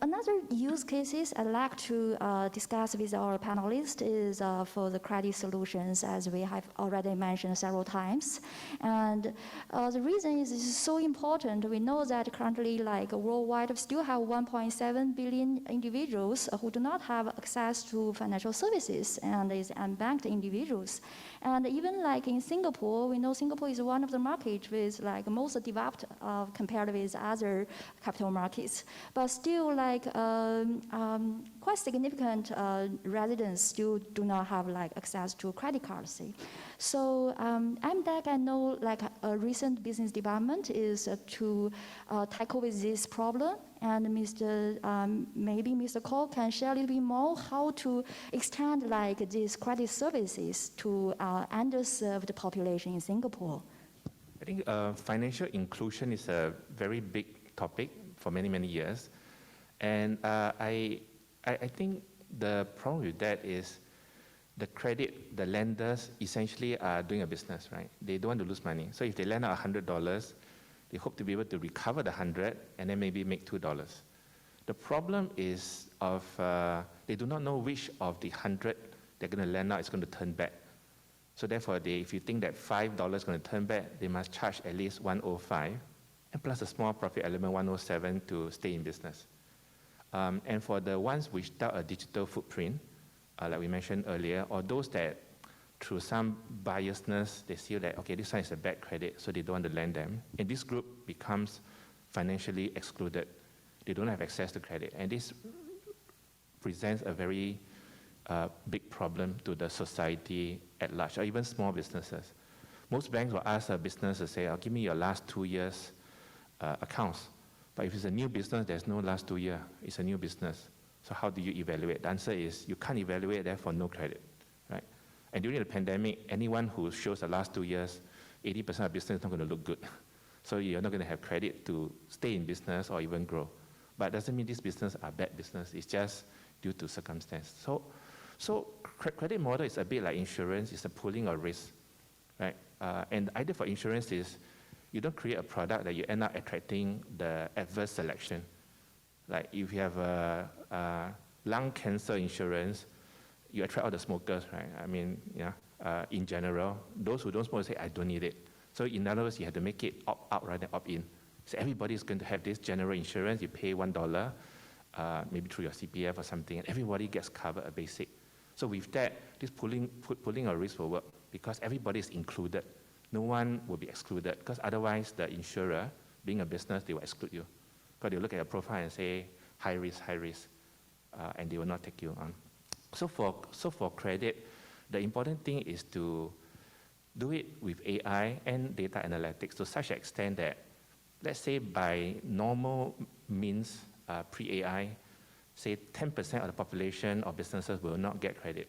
Speaker 3: another use cases I'd like to discuss with our panelists is for the credit solutions, as we have already mentioned several times. And the reason is this is so important. We know that currently, worldwide, we still have 1.7 billion individuals who do not have access to financial services, and is unbanked individuals. And even in Singapore, we know Singapore is one of the markets with most developed compared with other capital markets. But still, still like quite significant residents still do not have like access to credit cards. See. So MDEC, I know like a recent business development is to tackle with this problem. And maybe Mr. Cole can share a little bit more how to extend like these credit services to underserved population in Singapore.
Speaker 6: I think financial inclusion is a very big topic for many, many years. And I think the problem with that is the lenders essentially are doing a business, right? They don't want to lose money. So if they lend out $100, they hope to be able to recover the 100 and then maybe make $2. The problem is they do not know which of the 100 they're going to lend out is going to turn back. So therefore, if you think that $5 is going to turn back, they must charge at least 105, and plus a small profit element 107 to stay in business. And for the ones without a digital footprint, like we mentioned earlier, or those that through some biasness, they feel that, okay, this one is a bad credit, so they don't want to lend them. And this group becomes financially excluded. They don't have access to credit. And this presents a very big problem to the society at large, or even small businesses. Most banks will ask a business to say, give me your last 2 years accounts. But if it's a new business, there's no last 2 years. It's a new business. So how do you evaluate? The answer is you can't evaluate, therefore no credit, right? And during the pandemic, anyone who shows the last 2 years, 80% of business is not going to look good. So you're not going to have credit to stay in business or even grow. But it doesn't mean these businesses are bad business. It's just due to circumstance. So credit model is a bit like insurance. It's a pooling of risk, right? And the idea for insurance is you don't create a product that you end up attracting the adverse selection. Like if you have a lung cancer insurance, you attract all the smokers, right? I mean, in general, those who don't smoke say, I don't need it. So in other words, you have to make it opt-out rather than opt-in. So everybody is going to have this general insurance. You pay $1, maybe through your CPF or something, and everybody gets covered a basic. So with that, this pooling of risk will work because everybody is included. No one will be excluded because otherwise the insurer, being a business, they will exclude you. Because they will look at your profile and say, high risk, and they will not take you on. So for credit, the important thing is to do it with AI and data analytics to such an extent that, let's say by normal means, pre-AI, say 10% of the population or businesses will not get credit.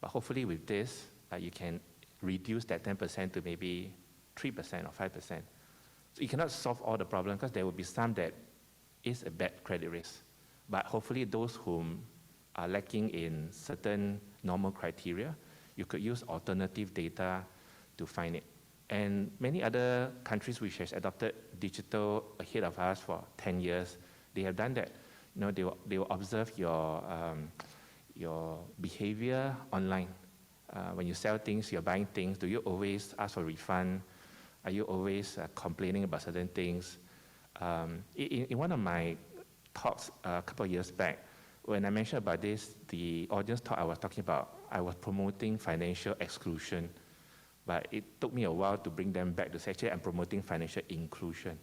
Speaker 6: But hopefully with this, you can reduce that 10% to maybe 3% or 5%. So you cannot solve all the problems because there will be some that is a bad credit risk. But hopefully those whom are lacking in certain normal criteria, you could use alternative data to find it. And many other countries which has adopted digital ahead of us for 10 years, they have done that. They will observe your behavior online. When you sell things, you're buying things, do you always ask for a refund? Are you always complaining about certain things? In one of my talks a couple of years back, when I mentioned about this, the audience thought I was promoting financial exclusion. But it took me a while to bring them back to say, actually, I'm promoting financial inclusion.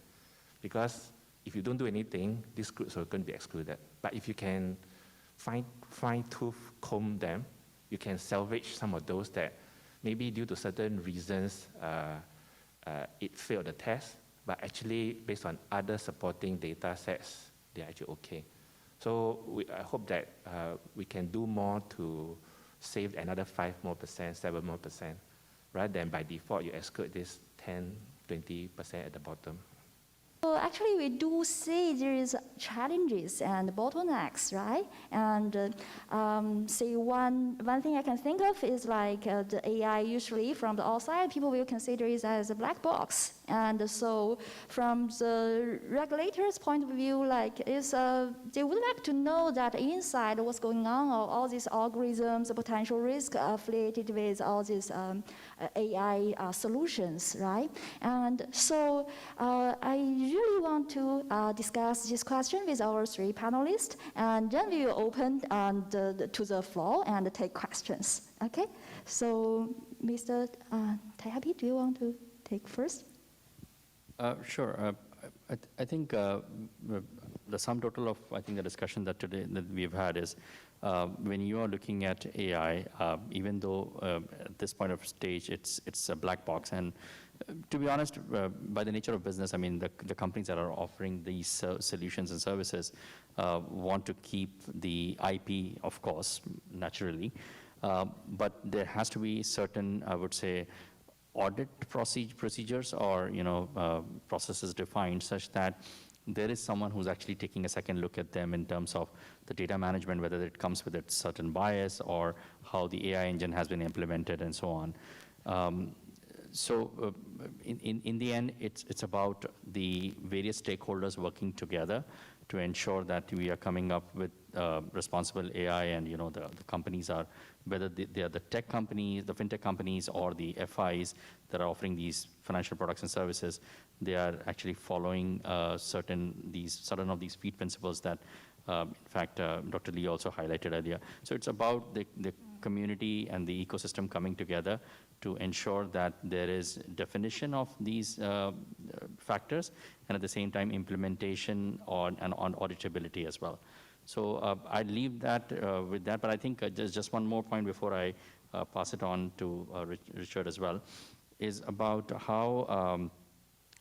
Speaker 6: Because if you don't do anything, these groups are going to be excluded. But if you can fine-tooth comb them, you can salvage some of those that maybe due to certain reasons it failed the test, but actually based on other supporting data sets, they're actually okay. So I hope that we can do more to save another 5% more, 7% more, rather than by default you exclude this 10, 20% at the bottom.
Speaker 3: So actually, we do see there is challenges and bottlenecks, right? And say one thing I can think of is like the AI usually from the outside, people will consider it as a black box. And so from the regulators' point of view, like they would like to know that inside what's going on, all these algorithms, the potential risk affiliated with all these AI solutions, right? And so I really want to discuss this question with our three panelists, and then we will open to the floor and take questions. Okay? So, Mr. Tayapi, do you want to take first?
Speaker 5: Sure. I think the sum total of, I think, the discussion that today that we've had is when you are looking at AI, even though at this point of stage it's a black box, and to be honest, by the nature of business, I mean, the companies that are offering these solutions and services want to keep the IP, of course, naturally, but there has to be certain, I would say, audit procedures or processes defined such that there is someone who's actually taking a second look at them in terms of the data management, whether it comes with a certain bias or how the AI engine has been implemented and so on. So in the end, it's about the various stakeholders working together to ensure that we are coming up with responsible AI, and the companies are, whether they are the tech companies, the fintech companies, or the FIs that are offering these financial products and services, they are actually following certain of these feed principles that, in fact, Dr. Lee also highlighted earlier. So it's about the community and the ecosystem coming together to ensure that there is definition of these factors, and at the same time implementation on auditability as well. So I'd leave that with that, but I think just one more point before I pass it on to Richard as well, is about how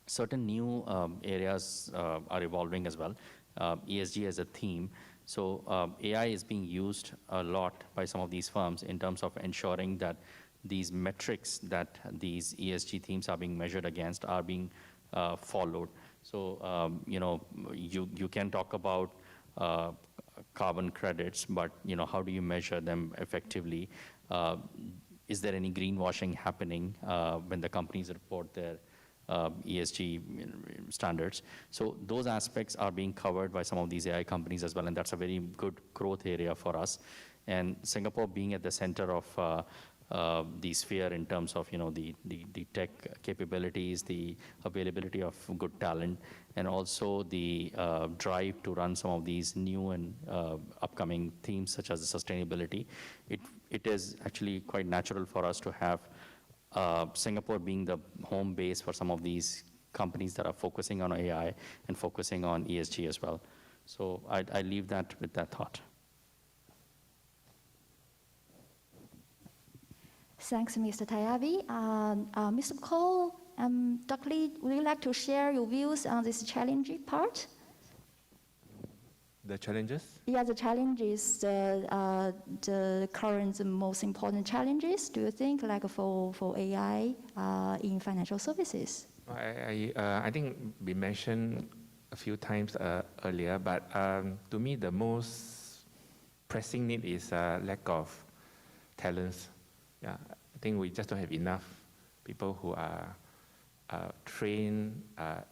Speaker 5: certain new areas are evolving as well, ESG as a theme. So AI is being used a lot by some of these firms in terms of ensuring that these metrics that these ESG themes are being measured against are being followed. So you can talk about carbon credits, but how do you measure them effectively? Is there any greenwashing happening when the companies report their ESG standards? So those aspects are being covered by some of these AI companies as well, and that's a very good growth area for us. And Singapore being at the center of the sphere in terms of the tech capabilities, the availability of good talent, and also the drive to run some of these new and upcoming themes such as the sustainability, it is actually quite natural for us to have Singapore being the home base for some of these companies that are focusing on AI and focusing on ESG as well. So I leave that with that thought.
Speaker 3: Thanks, Mr. Tayabi. Mr. Cole, Dr. Lee, would you like to share your views on this challenging part?
Speaker 6: The challenges?
Speaker 3: Yeah, the challenges, the current most important challenges, do you think, like for AI in financial services?
Speaker 6: I think we mentioned a few times earlier, but to me the most pressing need is lack of talents. Yeah, I think we just don't have enough people who are trained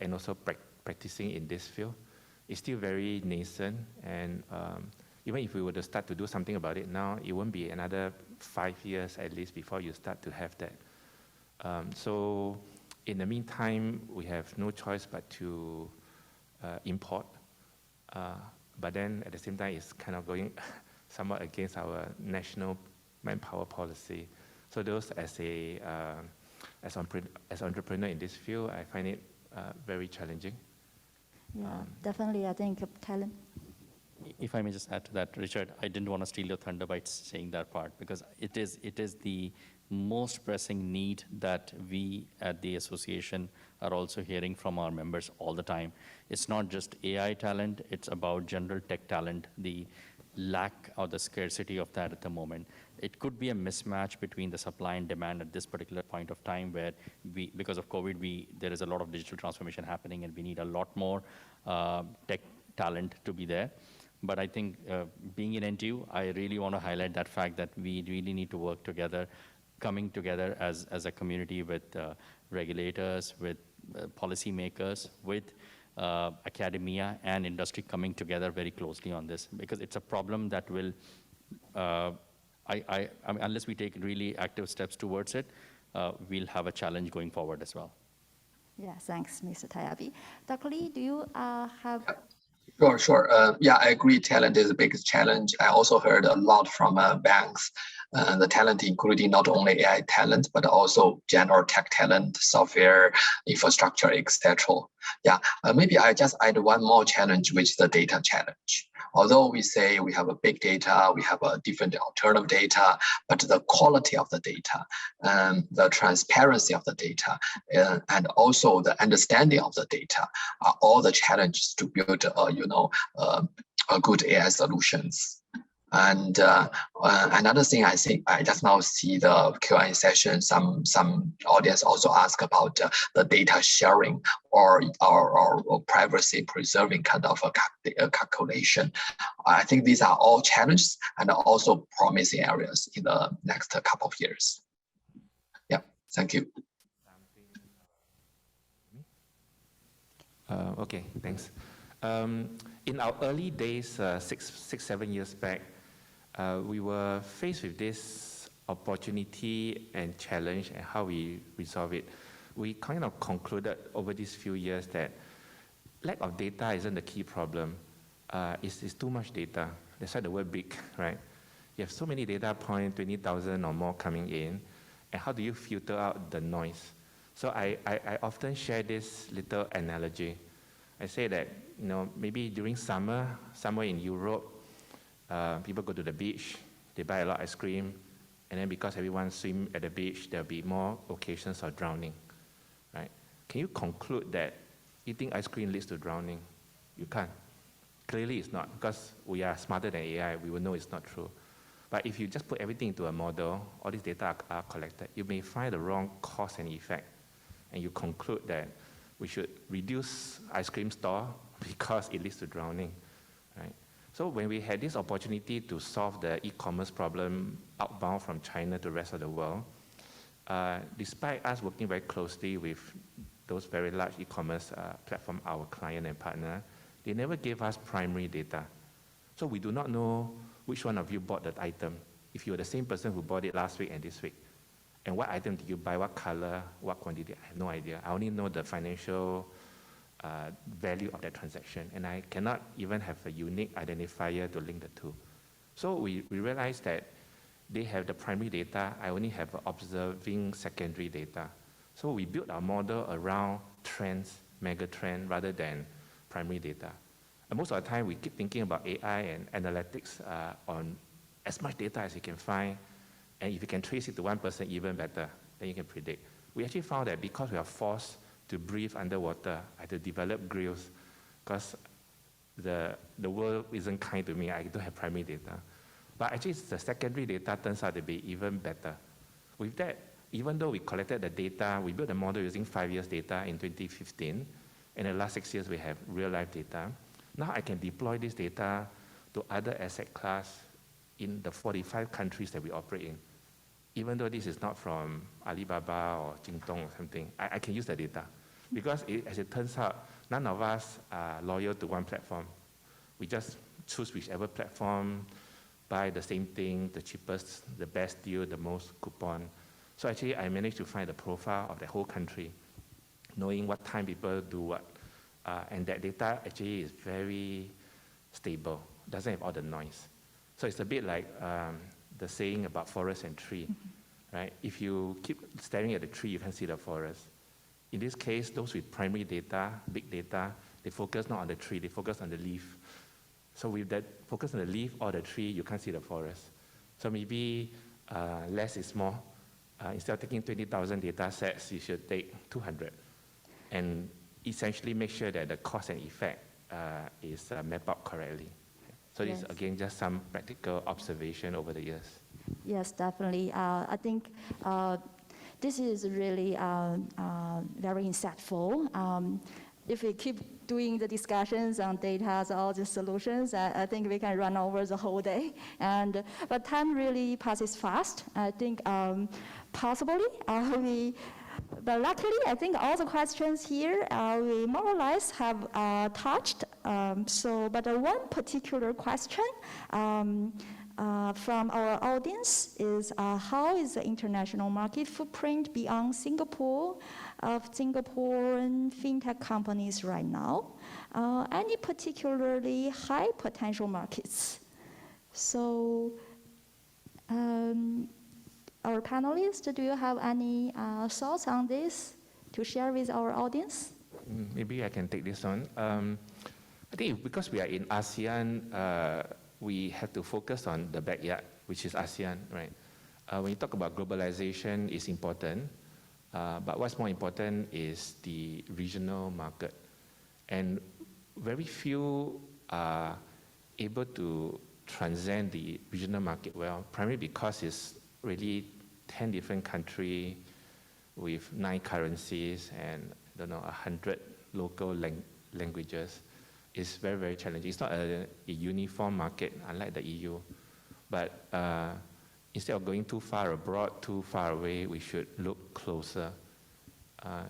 Speaker 6: and also practicing in this field. It's still very nascent, and even if we were to start to do something about it now, it won't be another 5 years at least before you start to have that. So in the meantime, we have no choice but to import. But then at the same time, it's kind of going somewhat against our national manpower policy. So those as entrepreneur in this field, I find it very challenging.
Speaker 3: Yeah, definitely, I think talent.
Speaker 5: If I may just add to that, Richard, I didn't want to steal your thunder by saying that part, because it is the most pressing need that we at the association are also hearing from our members all the time. It's not just AI talent, it's about general tech talent, the lack or the scarcity of that at the moment. It could be a mismatch between the supply and demand at this particular point of time, where because of COVID, there is a lot of digital transformation happening, and we need a lot more tech talent to be there. But I think being in NTU, I really want to highlight that fact that we really need to work together, coming together as a community with regulators, with policymakers, with academia and industry coming together very closely on this, because it's a problem that will, I mean, unless we take really active steps towards it, we'll have a challenge going forward as well.
Speaker 3: Yeah, thanks, Mr. Tayabi. Dr. Lee, do you have?
Speaker 4: Sure. Yeah, I agree. Talent is the biggest challenge. I also heard a lot from banks. The talent, including not only AI talent, but also general tech talent, software, infrastructure, etc. Yeah, maybe I just add one more challenge, which is the data challenge. Although we say we have a big data, we have a different alternative data, but the quality of the data, the transparency of the data, and also the understanding of the data are all the challenges to build, a good AI solutions. And another thing, I think I just now see the Q&A session. Some audience also ask about the data sharing or privacy preserving kind of a calculation. I think these are all challenges and also promising areas in the next couple of years. Yeah, thank you.
Speaker 6: Okay, thanks. In our early days, 7 years back, we were faced with this opportunity and challenge and how we resolve it. We kind of concluded over these few years that lack of data isn't the key problem. It's too much data. That's why the word big, right? You have so many data points, 20,000 or more coming in, and how do you filter out the noise? So I often share this little analogy. I say that, maybe during summer, somewhere in Europe, people go to the beach, they buy a lot of ice cream, and then because everyone swims at the beach, there'll be more occasions of drowning, right? Can you conclude that eating ice cream leads to drowning? You can't. Clearly it's not, because we are smarter than AI, we will know it's not true. But if you just put everything into a model, all these data are collected, you may find the wrong cause and effect, and you conclude that we should reduce ice cream store because it leads to drowning, right? So when we had this opportunity to solve the e-commerce problem outbound from China to the rest of the world, despite us working very closely with those very large e-commerce platform, our client and partner, they never gave us primary data. So we do not know which one of you bought that item, if you're the same person who bought it last week and this week. And what item did you buy, what color, what quantity, I have no idea. I only know the financial value of that transaction, and I cannot even have a unique identifier to link the two. So we realized that they have the primary data, I only have observing secondary data. So we built our model around trends, mega trend, rather than primary data. And most of the time, we keep thinking about AI and analytics on as much data as you can find, and if you can trace it to one person, even better, then you can predict. We actually found that because we are forced to breathe underwater, I had to develop grills, because the world isn't kind to me, I don't have primary data. But actually, the secondary data turns out to be even better. With that, even though we collected the data, we built a model using 5 years data in 2015, and in the last 6 years, we have real-life data. Now I can deploy this data to other asset class in the 45 countries that we operate in. Even though this is not from Alibaba or Jingdong or something, I can use the data. Because as it turns out, none of us are loyal to one platform. We just choose whichever platform, buy the same thing, the cheapest, the best deal, the most coupon. So actually, I managed to find the profile of the whole country, knowing what time people do what. And that data actually is very stable, doesn't have all the noise. So it's a bit like the saying about forest and tree, right? If you keep staring at the tree, you can see the forest. In this case, those with primary data, big data, they focus not on the tree, they focus on the leaf. So with that focus on the leaf or the tree, you can't see the forest. So maybe less is more. Instead of taking 20,000 data sets, you should take 200. And essentially make sure that the cause and effect is mapped out correctly. So this is, again, just some practical observation over the years.
Speaker 3: Yes, definitely. I think this is really very insightful. If we keep doing the discussions on data, all the solutions, I think we can run over the whole day. But time really passes fast. I think possibly but luckily, I think all the questions here we more or less have touched. But one particular question from our audience is how is the international market footprint beyond Singapore? of Singaporean fintech companies right now? Any particularly high potential markets? So, our panelists, do you have any thoughts on this to share with our audience?
Speaker 6: Maybe I can take this on. I think because we are in ASEAN, we have to focus on the backyard, which is ASEAN, right? When you talk about globalization, it's important, but what's more important is the regional market. And very few are able to transcend the regional market well, primarily because it's really 10 different countries with 9 currencies and, I don't know, 100 local languages. It's very, very challenging. It's not a uniform market, unlike the EU. But instead of going too far abroad, too far away, we should look closer.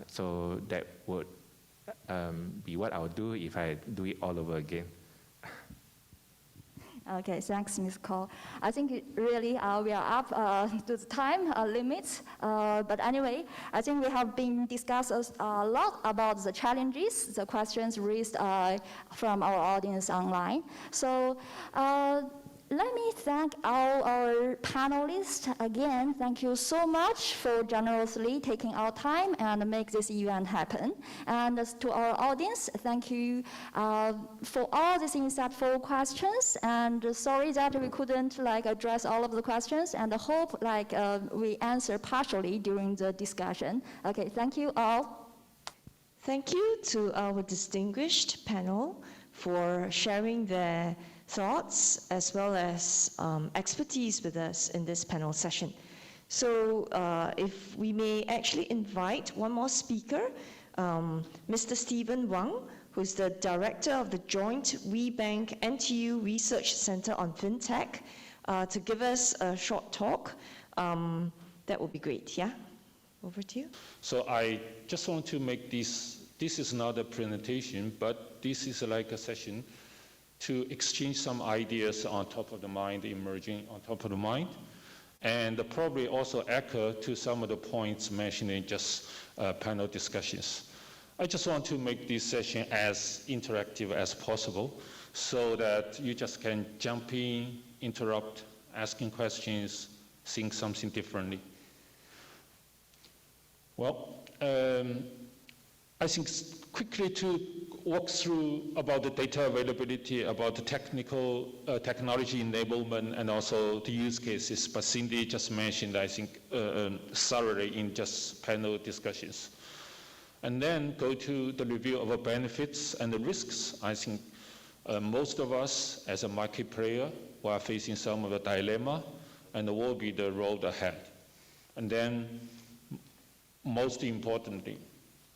Speaker 6: So that would be what I would do if I do it all over again.
Speaker 3: Okay, thanks, Ms. Cole. I think really we are up to the time limits. But anyway, I think we have been discussed a lot about the challenges, the questions raised from our audience online. So let me thank all our panelists again. Thank you so much for generously taking our time and make this event happen. And to our audience, thank you for all these insightful questions. And sorry that we couldn't address all of the questions, and I hope we answer partially during the discussion. Okay, thank you all.
Speaker 1: Thank you to our distinguished panel for sharing their thoughts as well as expertise with us in this panel session. So if we may actually invite one more speaker, Mr. Stephen Wang, who's the director of the joint WeBank NTU Research Center on Fintech, to give us a short talk. That would be great, yeah? Over to you.
Speaker 7: So I just want to make this is not a presentation, but this is like a session to exchange some ideas on top of the mind, emerging on top of the mind, and probably also echo to some of the points mentioned in just panel discussions. I just want to make this session as interactive as possible so that you just can jump in, interrupt, asking questions, think something differently. Well, I think quickly to walk through about the data availability, about the technology enablement, and also the use cases. But Cindy just mentioned, I think, thoroughly in just panel discussions. And then go to the review of the benefits and the risks. I think most of us, as a market player, we are facing some of the dilemma, and what will be the road ahead. And then, most importantly,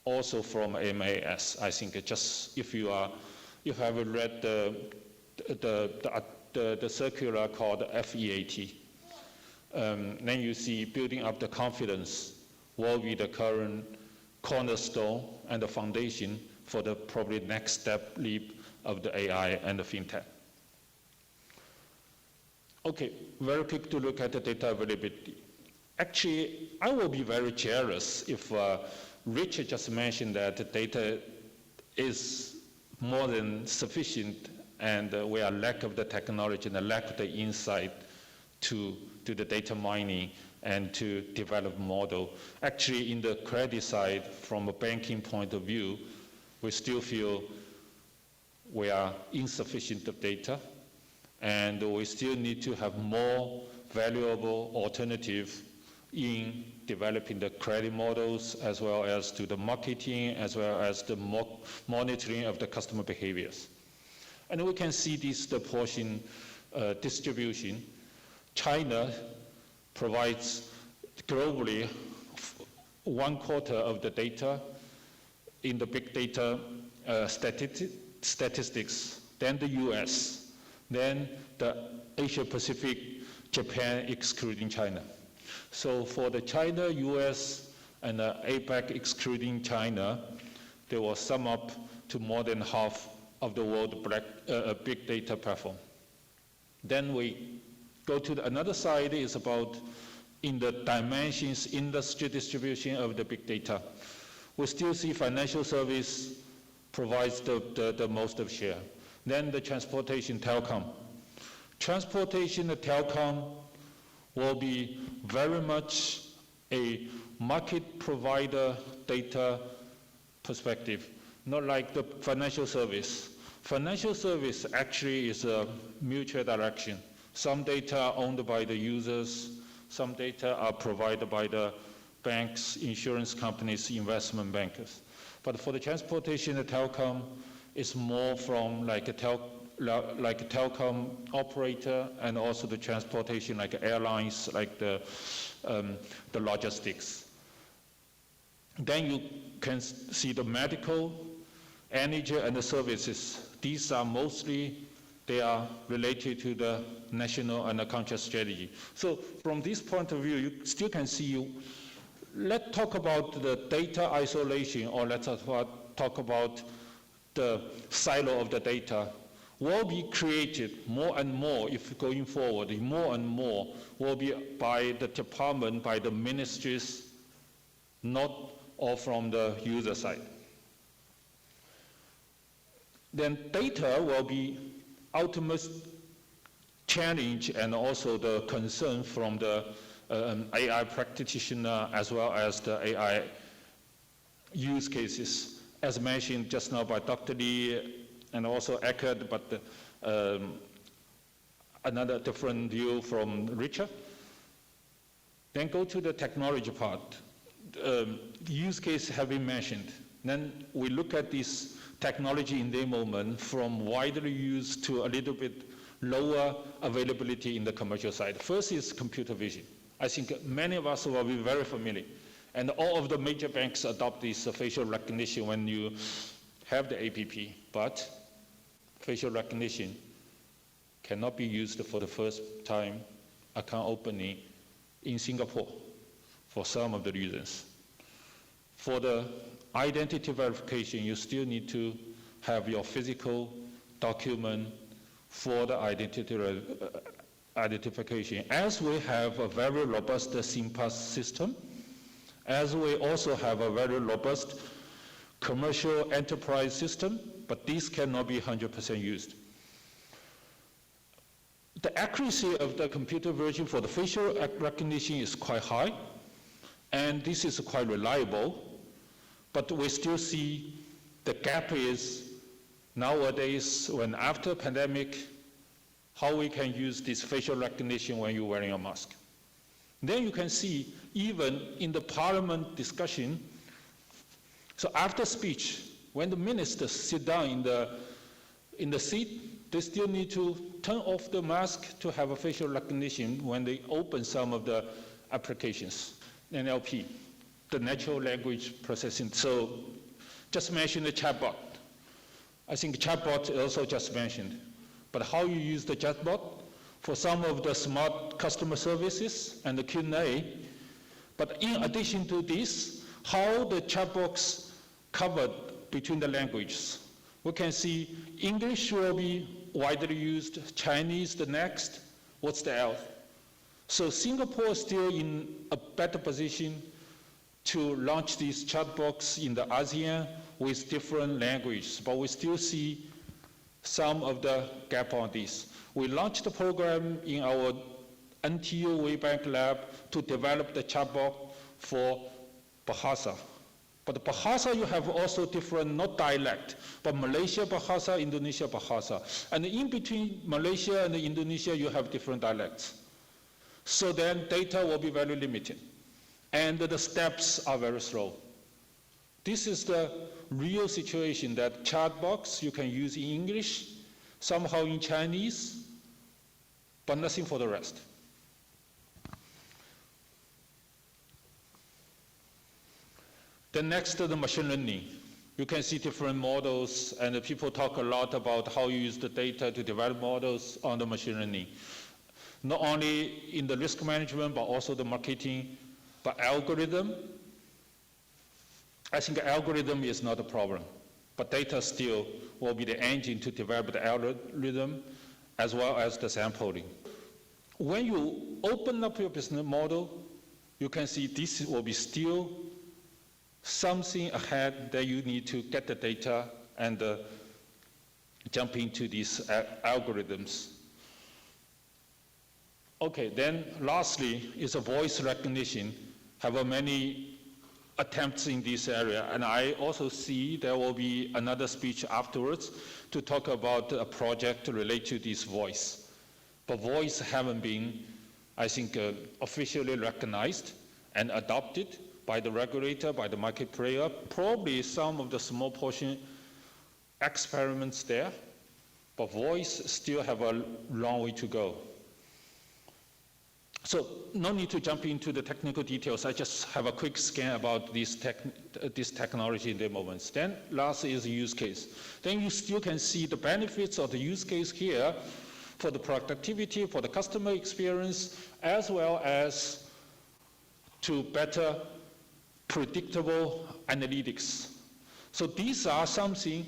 Speaker 7: also from MAS, I think just if you have read the circular called FEAT, then you see building up the confidence will be the current cornerstone and the foundation for the probably next step leap of the AI and the fintech. Okay, very quick to look at the data availability. Actually, I will be very jealous if Richard just mentioned that the data is more than sufficient, and we are lack of the technology and the lack of the insight to do the data mining and to develop model. Actually, in the credit side, from a banking point of view, we still feel we are insufficient of data, and we still need to have more valuable alternative in developing the credit models, as well as to the marketing, as well as the monitoring of the customer behaviors. And we can see this, the portion distribution. China provides globally 1/4 of the data in the big data statistics, then the US, then the Asia Pacific, Japan excluding China. So for the China, US, and APAC excluding China, they will sum up to more than half of the world big data platform. Then we go to another side is about in the dimensions industry distribution of the big data. we still see financial service provides the most of share. Then the transportation, telecom. Transportation and telecom will be very much a market provider data perspective, not like the financial service. Financial service actually is a mutual direction. Some data are owned by the users, some data are provided by the banks, insurance companies, investment bankers. But for the transportation and telecom, it's more from like a telecom operator and also the transportation like airlines, like the logistics. Then you can see the medical, energy, and the services. These are mostly, they are related to the national and the country strategy. So from this point of view, you still can see, let's talk about the data isolation, or let's talk about the silo of the data will be created more and more if going forward, more and more will be by the department, by the ministries, not all from the user side. Then data will be ultimate challenge and also the concern from the AI practitioner as well as the AI use cases, as mentioned just now by Dr. Lee and also echoed, but another different view from Richard. Then go to the technology part. Use case have been mentioned. Then we look at this technology enablement from widely used to a little bit lower availability in the commercial side. First is computer vision. I think many of us will be very familiar. And all of the major banks adopt this facial recognition when you have the APP, but facial recognition cannot be used for the first time account opening in Singapore for some of the reasons. For the identity verification, you still need to have your physical document for the identification. As we have a very robust SIM-pass system, as we also have a very robust commercial enterprise system, but these cannot be 100% used. The accuracy of the computer version for the facial recognition is quite high, and this is quite reliable, but we still see the gap is nowadays, when after pandemic, how we can use this facial recognition when you're wearing a mask. Then you can see, even in the parliament discussion, so after speech, when the ministers sit down in the seat, they still need to turn off the mask to have a facial recognition when they open some of the applications, NLP, the natural language processing. So just mention the chatbot. I think chatbot also just mentioned. But how you use the chatbot for some of the smart customer services and the Q&A. But in addition to this, how the chatbots covered between the languages. We can see English will be widely used, Chinese the next, what's the else? So Singapore is still in a better position to launch these chatbots in the ASEAN with different languages, but we still see some of the gap on this. We launched the program in our NTU Waybank lab to develop the chatbot for Bahasa. But Bahasa, you have also different, not dialect, but Malaysia Bahasa, Indonesia Bahasa. And in between Malaysia and Indonesia, you have different dialects. So then data will be very limited. And the steps are very slow. This is the real situation that chatbots you can use in English, somehow in Chinese, but nothing for the rest. Then next, the machine learning. You can see different models, and people talk a lot about how you use the data to develop models on the machine learning. Not only in the risk management, but also the marketing, but algorithm. I think algorithm is not a problem, but data still will be the engine to develop the algorithm as well as the sampling. When you open up your business model, you can see this will be still something ahead that you need to get the data and jump into these algorithms. Okay, then lastly is a voice recognition. Have many attempts in this area, and I also see there will be another speech afterwards to talk about a project related to this voice. But voice haven't been, I think, officially recognized and adopted by the regulator, by the market player. Probably some of the small portion experiments there, but voice still have a long way to go. So no need to jump into the technical details. I just have a quick scan about this technology in the moments. Then last is the use case. Then you still can see the benefits of the use case here for the productivity, for the customer experience, as well as to better predictable analytics. So these are something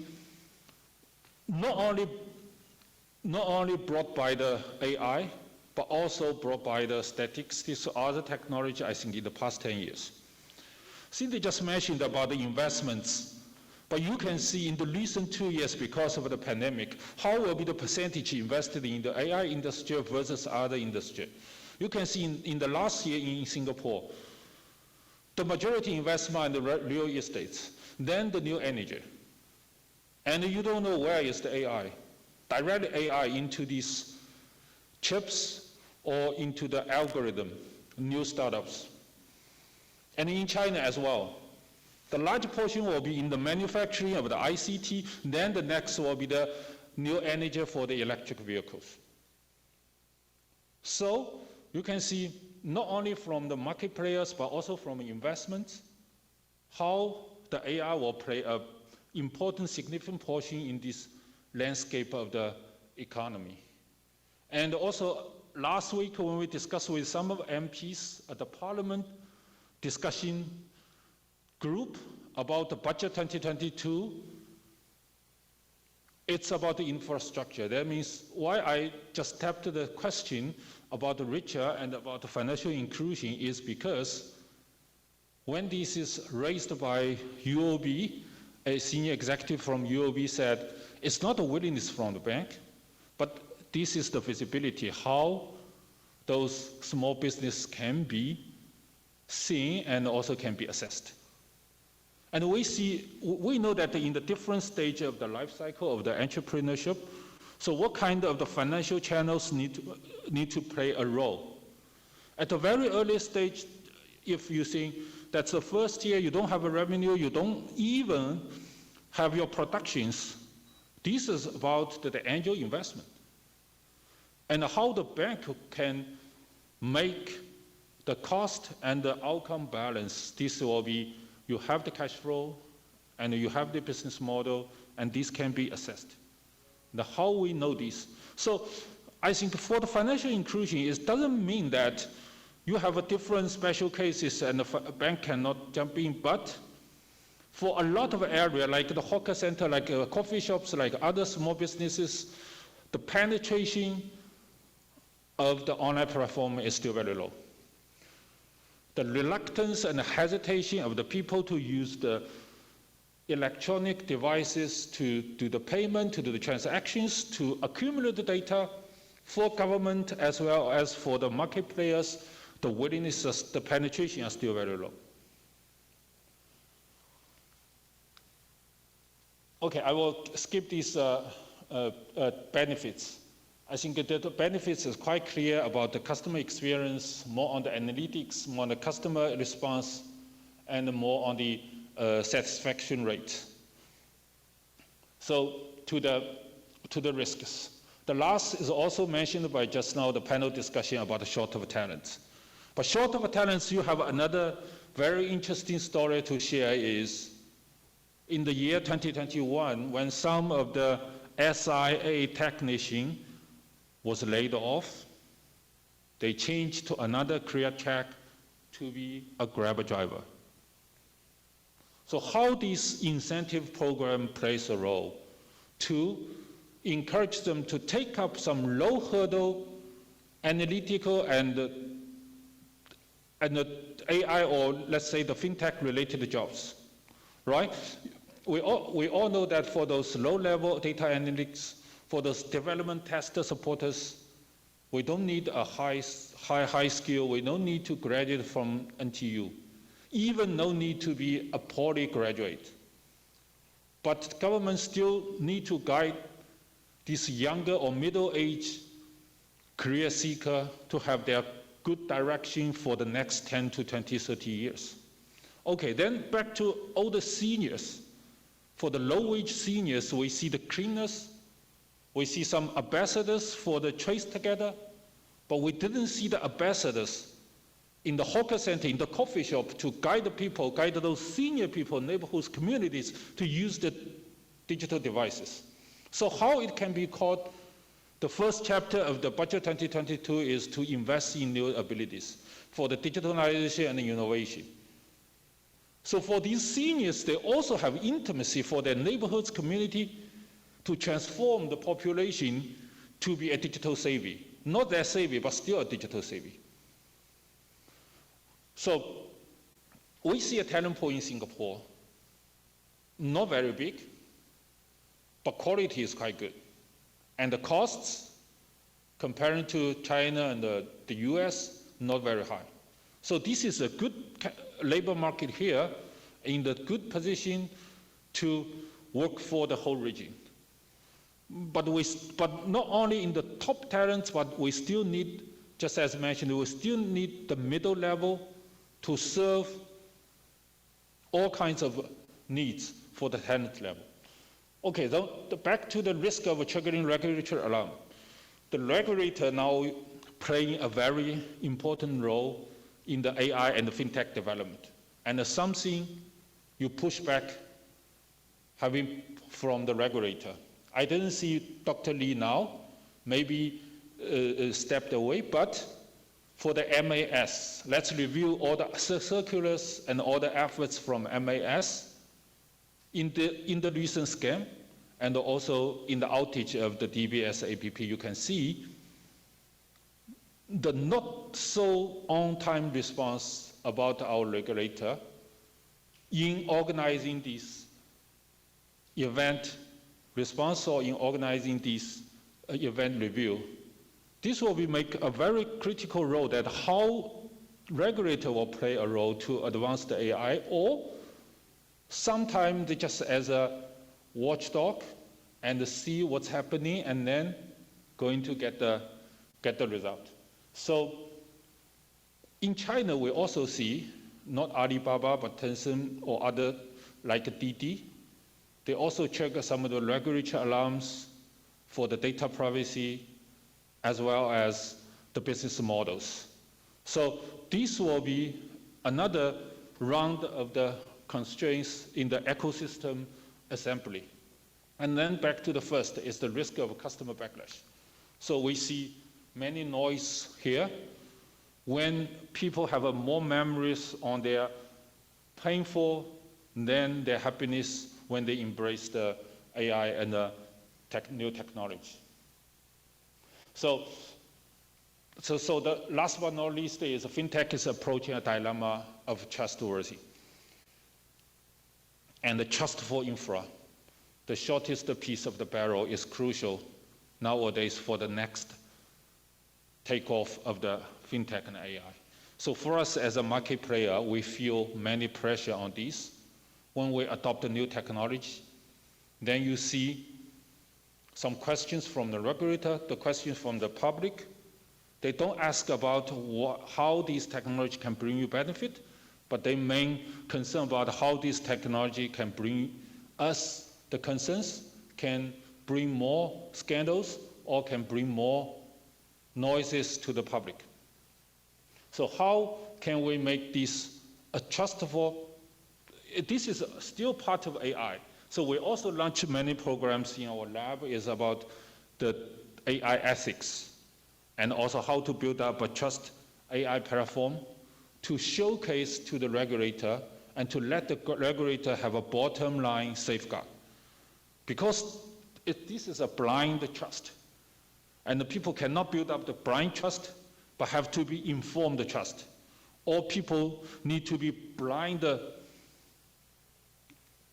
Speaker 7: not only brought by the AI, but also brought by the statistics. These are the technology, I think, in the past 10 years. Cindy just mentioned about the investments, but you can see in the recent 2 years, because of the pandemic, how will be the percentage invested in the AI industry versus other industry. You can see in the last year in Singapore, the majority investment in the real estate, then the new energy. And you don't know where is the AI. Direct AI into these chips or into the algorithm, new startups. And in China as well. The large portion will be in the manufacturing of the ICT, then the next will be the new energy for the electric vehicles. So you can see not only from the market players, but also from investments, how the AI will play an important, significant portion in this landscape of the economy. And also, last week when we discussed with some of MPs at the Parliament discussion group about the budget 2022, it's about the infrastructure. That means why I just tapped the question about the richer and about the financial inclusion is because when this is raised by UOB, a senior executive from UOB said, it's not a willingness from the bank, but this is the visibility, how those small businesses can be seen and also can be assessed. And we know that in the different stage of the life cycle of the entrepreneurship, so what kind of the financial channels need to play a role? At the very early stage, if you think that's the first year, you don't have a revenue, you don't even have your productions, this is about the angel investment. And how the bank can make the cost and the outcome balance. This will be, you have the cash flow, and you have the business model, and this can be assessed. Now, how we know this? So I think for the financial inclusion, it doesn't mean that you have a different special cases and the bank cannot jump in, but for a lot of areas, like the hawker center, like coffee shops, like other small businesses, the penetration of the online platform is still very low. The reluctance and the hesitation of the people to use the electronic devices to do the payment, to do the transactions, to accumulate the data for government as well as for the market players, the willingness, the penetration are still very low. Okay, I will skip these benefits. I think the benefits is quite clear about the customer experience, more on the analytics, more on the customer response, and more on the satisfaction rate. So to the risks. The last is also mentioned by just now the panel discussion about the shortage of talent. But shortage of talents, you have another very interesting story to share is in the year 2021, when some of the SIA technicians was laid off, they changed to another career track to be a Grab driver. So how this incentive program plays a role to encourage them to take up some low hurdle analytical and the AI or let's say the fintech related jobs. right? We all know that for those low-level data analytics, for those development tester supporters, we don't need a high skill. We don't need to graduate from NTU. Even no need to be a poly graduate. But government still need to guide this younger or middle-aged career seeker to have their good direction for the next 10 to 20, 30 years. Okay, then back to all the seniors. For the low-wage seniors, we see the cleaners, we see some ambassadors for the Trace Together, but we didn't see the ambassadors in the hawker center, in the coffee shop, to guide the people, guide those senior people, neighborhoods, communities, to use the digital devices. So how it can be called the first chapter of the budget 2022 is to invest in new abilities for the digitalization and innovation. So for these seniors, they also have intimacy for their neighborhoods, community, to transform the population to be a digital savvy. Not that savvy, but still a digital savvy. So we see a talent pool in Singapore, not very big, but quality is quite good. And the costs, comparing to China and the US, not very high. So this is a good labor market here, in the good position to work for the whole region. But not only in the top talents, but we still need, just as mentioned, we still need the middle level to serve all kinds of needs for the talent level. Okay, back to the risk of triggering regulatory alarm. The regulator now playing a very important role in the AI and the fintech development. And something you push back having from the regulator. I didn't see Dr. Lee now, maybe stepped away, but for the MAS, let's review all the circulars and all the efforts from MAS in the recent scam, and also in the outage of the DBS APP. You can see the not so on-time response about our regulator in organizing this event response or in organizing this event review. This will make a very critical role that how regulator will play a role to advance the AI, or sometimes they just as a watchdog and see what's happening and then going to get the result. So in China, we also see not Alibaba, but Tencent or other like Didi. They also check some of the regulatory alarms for the data privacy as well as the business models. So this will be another round of the constraints in the ecosystem assembly. And then back to the first is the risk of customer backlash. So we see many noise here. When people have more memories on their painful than their happiness when they embrace the AI and the new technology. So the last but not least is fintech is approaching a dilemma of trustworthy. And the trustful infra, the shortest piece of the barrel, is crucial nowadays for the next takeoff of the fintech and AI. So for us as a market player, we feel many pressure on this. When we adopt a new technology, then you see some questions from the regulator, the questions from the public. They don't ask about how this technology can bring you benefit, but they main concern about how this technology can bring us the concerns, can bring more scandals, or can bring more noises to the public. So how can we make this a trustful? This is still part of AI. So we also launched many programs in our lab is about the AI ethics and also how to build up a trust AI platform to showcase to the regulator and to let the regulator have a bottom line safeguard. Because this is a blind trust. And the people cannot build up the blind trust, but have to be informed trust. All people need to be blind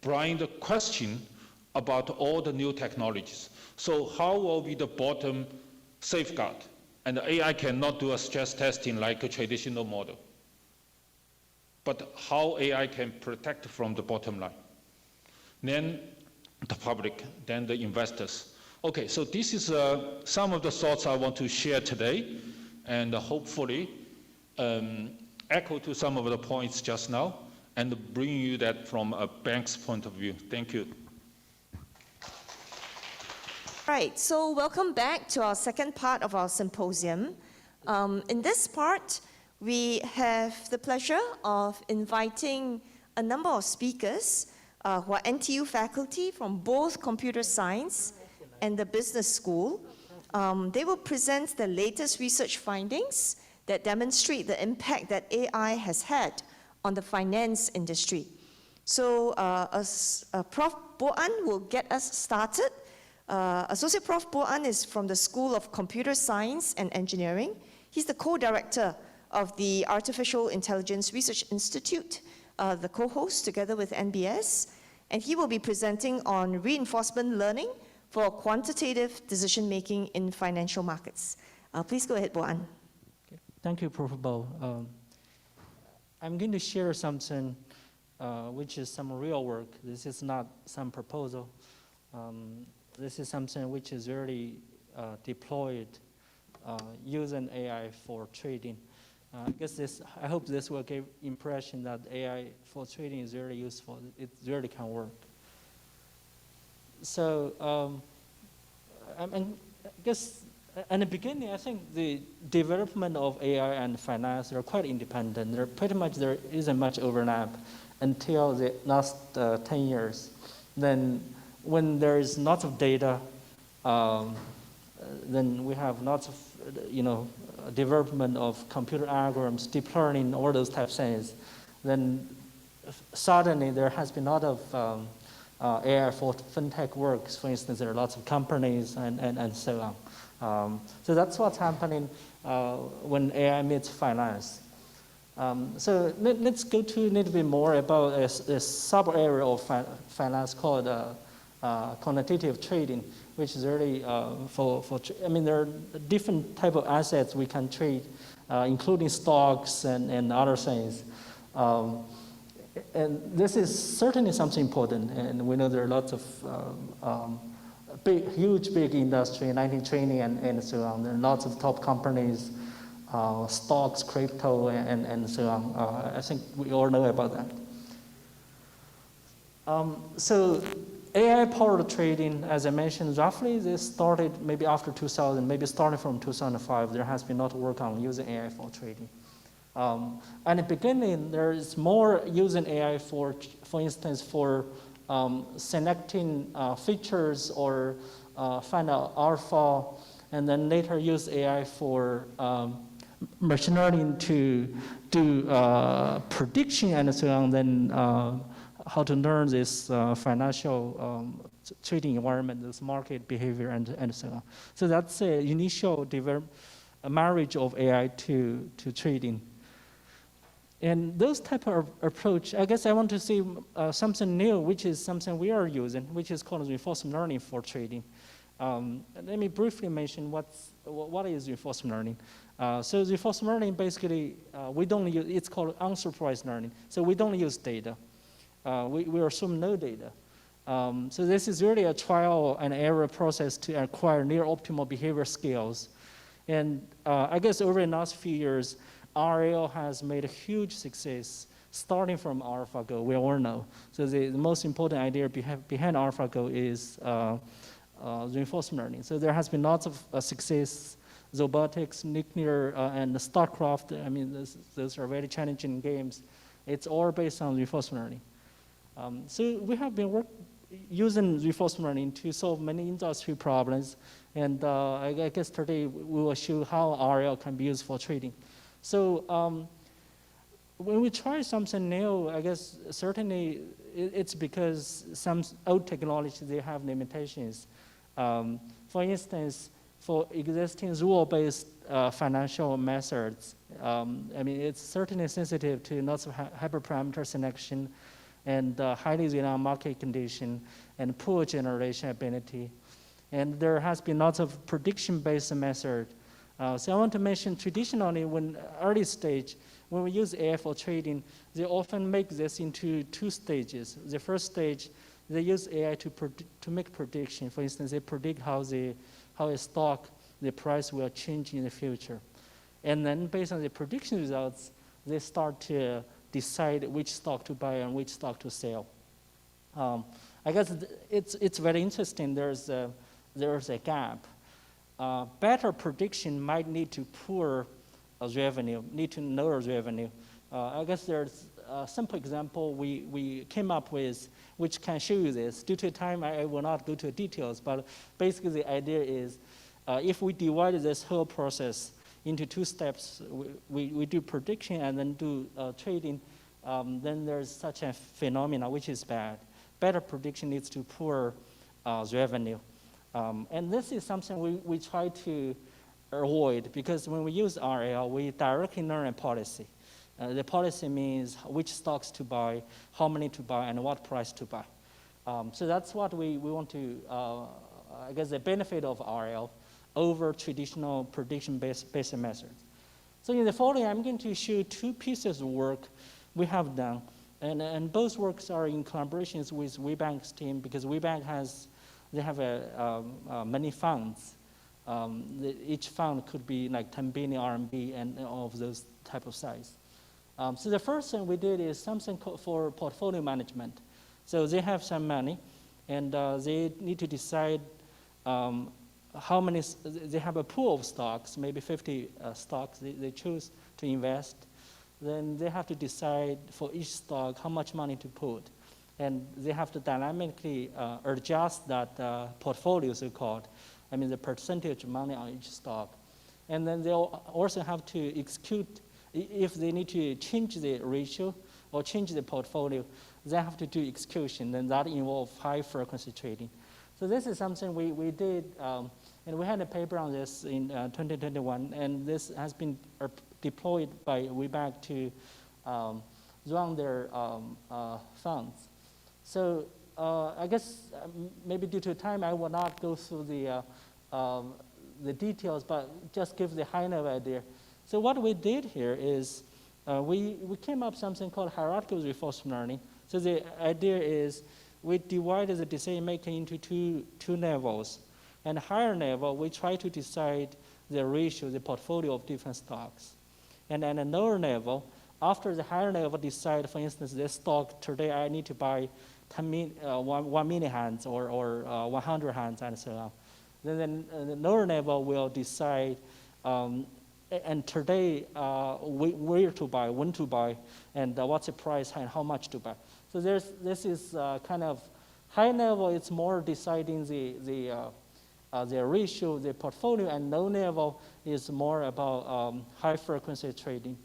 Speaker 7: blind question about all the new technologies. So how will be the bottom safeguard? And the AI cannot do a stress testing like a traditional model. But how AI can protect from the bottom line? Then the public, then the investors. Okay, so this is some of the thoughts I want to share today, and hopefully echo to some of the points just now, and bring you that from a bank's point of view. Thank you.
Speaker 1: Right, so welcome back to our second part of our symposium. In this part, we have the pleasure of inviting a number of speakers who are NTU faculty from both computer science and the business school. They will present the latest research findings that demonstrate the impact that AI has had on the finance industry. So Prof. Boan will get us started. Associate Prof. Boan is from the School of Computer Science and Engineering. He's the co-director of the Artificial Intelligence Research Institute, the co-host together with NBS, and he will be presenting on reinforcement learning for quantitative decision-making in financial markets. Please go ahead, Boan.
Speaker 2: Okay. Thank you, Prof. Bo. I'm going to share something which is some real work. This is not some proposal. This is something which is already deployed using AI for trading. I hope this will give impression that AI for trading is very useful. It really can work. So I guess in the beginning, I think the development of AI and finance are quite independent. There isn't much overlap until the last 10 years. Then when there is lots of data, then we have lots of, development of computer algorithms, deep learning, all those types of things. Then suddenly there has been a lot of AI for Fintech works. For instance, there are lots of companies and so on. So that's what's happening when AI meets finance. So let's go to a little bit more about a sub-area of finance called quantitative trading, which is really there are different type of assets we can trade, including stocks and other things. And this is certainly something important, and we know there are lots of huge industry, 19 training and so on. There are lots of top companies, stocks, crypto, and so on. I think we all know about that. So AI-powered trading, as I mentioned, roughly this started maybe after 2000, maybe starting from 2005. There has been a lot of work on using AI for trading. In the beginning, there is more using AI for instance, for selecting features or find out alpha, and then later use AI for machine learning to do prediction and so on, then how to learn this financial trading environment, this market behavior, and so on. So that's the initial marriage of AI to trading. And those type of approach, I guess I want to see something new, which is something we are using, which is called reinforcement learning for trading. Let me briefly mention what is reinforcement learning. So reinforcement learning, basically, we don't use, it's called unsupervised learning. So we don't use data. We assume no data. So this is really a trial and error process to acquire near optimal behavior skills. And I guess over the last few years, RL has made a huge success starting from AlphaGo, we all know. So the most important idea behind AlphaGo is reinforcement learning. So there has been lots of success, robotics, nuclear, and StarCraft. I mean, those are very challenging games. It's all based on reinforcement learning. So we have been using reinforcement learning to solve many industry problems. And I guess today we will show how RL can be used for trading. So when we try something new, I guess certainly it's because some old technology, they have limitations. For instance, for existing rule-based financial methods, I mean, it's certainly sensitive to lots of hyperparameter selection, and highly reliant market condition, and poor generation ability. And there has been lots of prediction-based method. So I want to mention traditionally, when early stage, when we use AI for trading, they often make this into 2 stages. The first stage, they use AI to make prediction. For instance, they predict how a stock, the price will change in the future. And then based on the prediction results, they start to decide which stock to buy and which stock to sell. I guess it's very interesting. There's a gap. Better prediction might lead to poor revenue, need to lower revenue. I guess there's a simple example we came up with, which can show you this. Due to time, I will not go to details, but basically the idea is, if we divide this whole process into 2 steps, we do prediction and then do trading, then there's such a phenomena, which is bad. Better prediction leads to poor revenue. And this is something we try to avoid, because when we use RL, we directly learn a policy. The policy means which stocks to buy, how many to buy, and what price to buy. So that's what we want to, I guess the benefit of RL over traditional prediction-based methods. So in the following, I'm going to show 2 pieces of work we have done. And both works are in collaborations with WeBank's team, because WeBank they have many funds. Each fund could be like 10 billion RMB and of those type of size. So the first thing we did is something for portfolio management. So they have some money, and they need to decide how many, they have a pool of stocks, maybe 50 stocks they choose to invest. Then they have to decide for each stock how much money to put. And they have to dynamically adjust that portfolio, so-called. I mean, the percentage of money on each stock. And then they'll also have to execute, if they need to change the ratio or change the portfolio, they have to do execution. Then that involves high-frequency trading. So this is something we did, and we had a paper on this in 2021, and this has been deployed by WeBank to run their funds. So I guess maybe due to time, I will not go through the details, but just give the high-level idea. So what we did here is we came up with something called hierarchical reinforcement learning. So the idea is we divided the decision making into two levels. And higher level, we try to decide the ratio, the portfolio of different stocks. And at a lower level, after the higher level decide, for instance, this stock today I need to buy 1 million hands or 100 hands and so on. Then the lower level will decide, and today where to buy, when to buy, and what's the price and how much to buy. So this is kind of high level. It's more deciding the ratio, the portfolio, and low level is more about high frequency trading.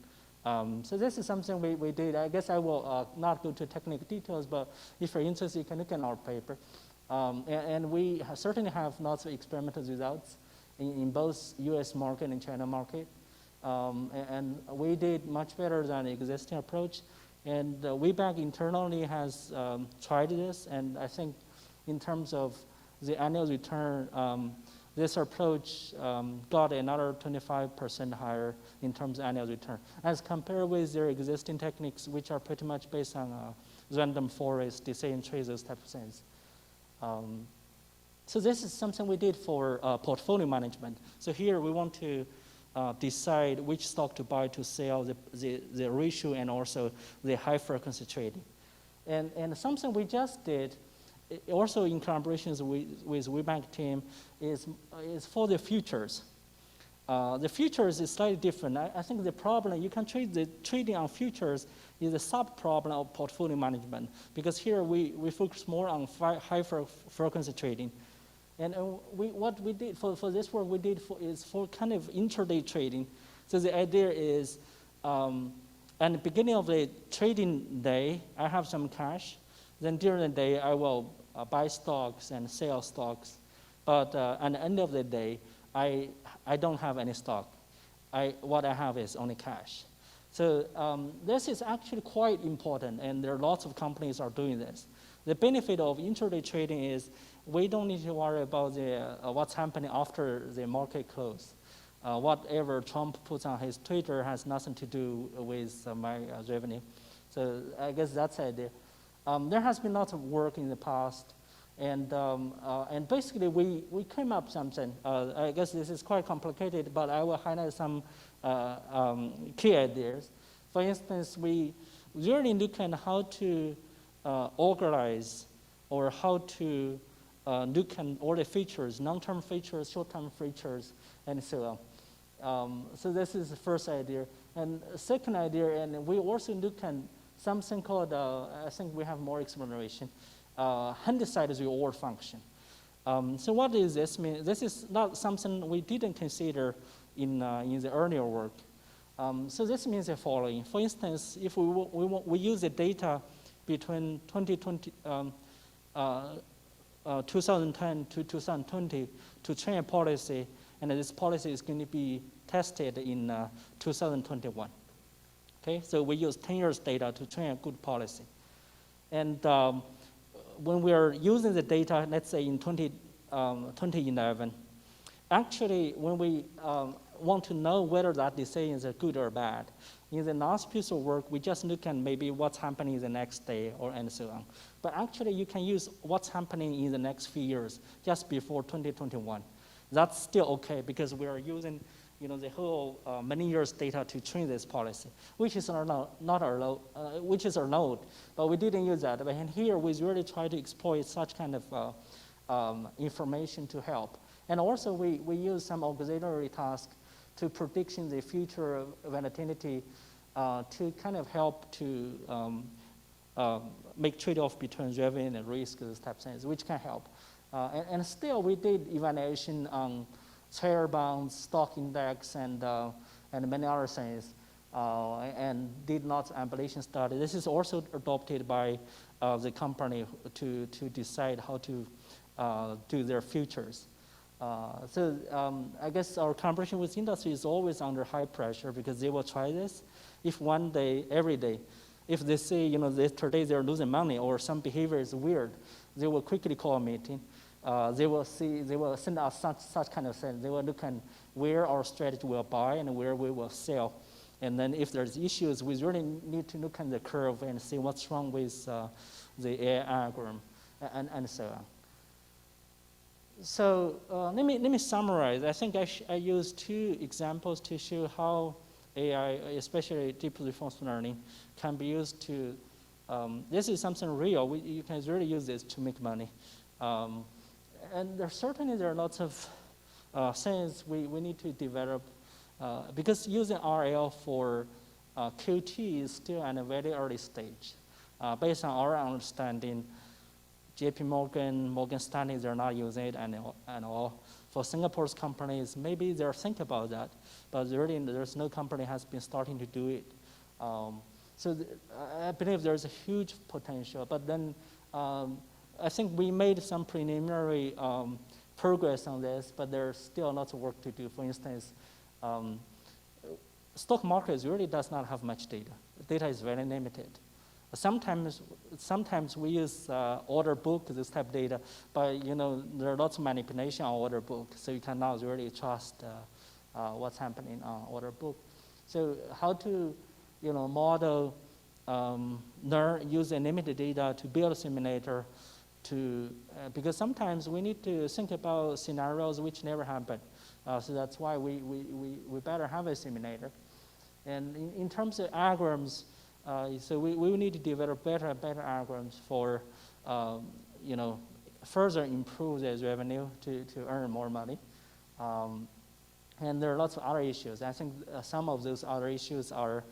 Speaker 2: So this is something we did. I guess I will not go to technical details, but if you're interested, you can look at our paper. And we certainly have lots of experimental results in both US market and China market. And we did much better than the existing approach. And WeBank internally has tried this, and I think in terms of the annual return, this approach got another 25% higher in terms of annual return, as compared with their existing techniques, which are pretty much based on random forest, decision trees, those type of things. So this is something we did for portfolio management. So here we want to decide which stock to buy, to sell, the ratio, and also the high frequency trading. And something we just did, also in collaborations with WeBank team, is for the futures. The futures is slightly different. I think the problem, you can trade the trading on futures is a sub-problem of portfolio management, because here we focus more on high frequency trading. And what we did for this work, is for kind of intraday trading. So the idea is, at the beginning of the trading day, I have some cash. Then during the day, I will buy stocks and sell stocks. But at the end of the day, I don't have any stock. What I have is only cash. So this is actually quite important, and there are lots of companies are doing this. The benefit of intraday trading is we don't need to worry about what's happening after the market close. Whatever Trump puts on his Twitter has nothing to do with my revenue. So I guess that's the idea. There has been lots of work in the past, and basically we came up something. I guess this is quite complicated, but I will highlight some key ideas. For instance, we really look at how to organize or how to look at all the features, long-term features, short-term features, and so on. So this is the first idea. And second idea, and we also look at something called, I think we have more exploration, hand-decided reward function. So what does this mean? This is not something we didn't consider in the earlier work. So this means the following. For instance, if we use the data between 2010 to 2020 to train a policy, and this policy is going to be tested in 2021. Okay, so we use 10 years data to train a good policy. And when we are using the data, let's say in 2011, actually when we want to know whether that decision is good or bad, in the last piece of work, we just look at maybe what's happening the next day and so on. But actually, you can use what's happening in the next few years, just before 2021. That's still okay because we are using, the whole many years data to train this policy, which is which is our node, but we didn't use that. But here, we really try to exploit such kind of information to help. And also, we use some auxiliary tasks to prediction the future volatility to kind of help to make trade-off between revenue and risk, those type of things, which can help. And still, we did evaluation on share bonds, stock index, and many other things, and did lots of ablation study. This is also adopted by the company to decide how to do their futures. So I guess our collaboration with industry is always under high pressure because they will try this. If one day, every day, if they say, today they're losing money or some behavior is weird, they will quickly call a meeting. They will send us such kind of thing. They will look at where our strategy will buy and where we will sell. And then if there's issues, we really need to look at the curve and see what's wrong with the AI algorithm and so on. So let me summarize. I think I used two examples to show how AI, especially deep reinforcement learning, can be used to, this is something real. You can really use this to make money. And there are lots of things we need to develop because using RL for QT is still at a very early stage. Based on our understanding, JP Morgan Stanley, they're not using it at all. For Singapore's companies, maybe they're thinking about that, but really there's no company has been starting to do it. So I believe there's a huge potential, but then I think we made some preliminary progress on this, but there's still lots of work to do. For instance, stock markets really does not have much data. The data is very limited. Sometimes we use order book, this type of data, but there are lots of manipulation on order book, so you cannot really trust what's happening on order book. So how to model, use limited data to build a simulator because sometimes we need to think about scenarios which never happen. So that's why we better have a simulator. And in terms of algorithms, so we need to develop better and better algorithms for, further improve their revenue to earn more money. And there are lots of other issues. I think some of those other issues are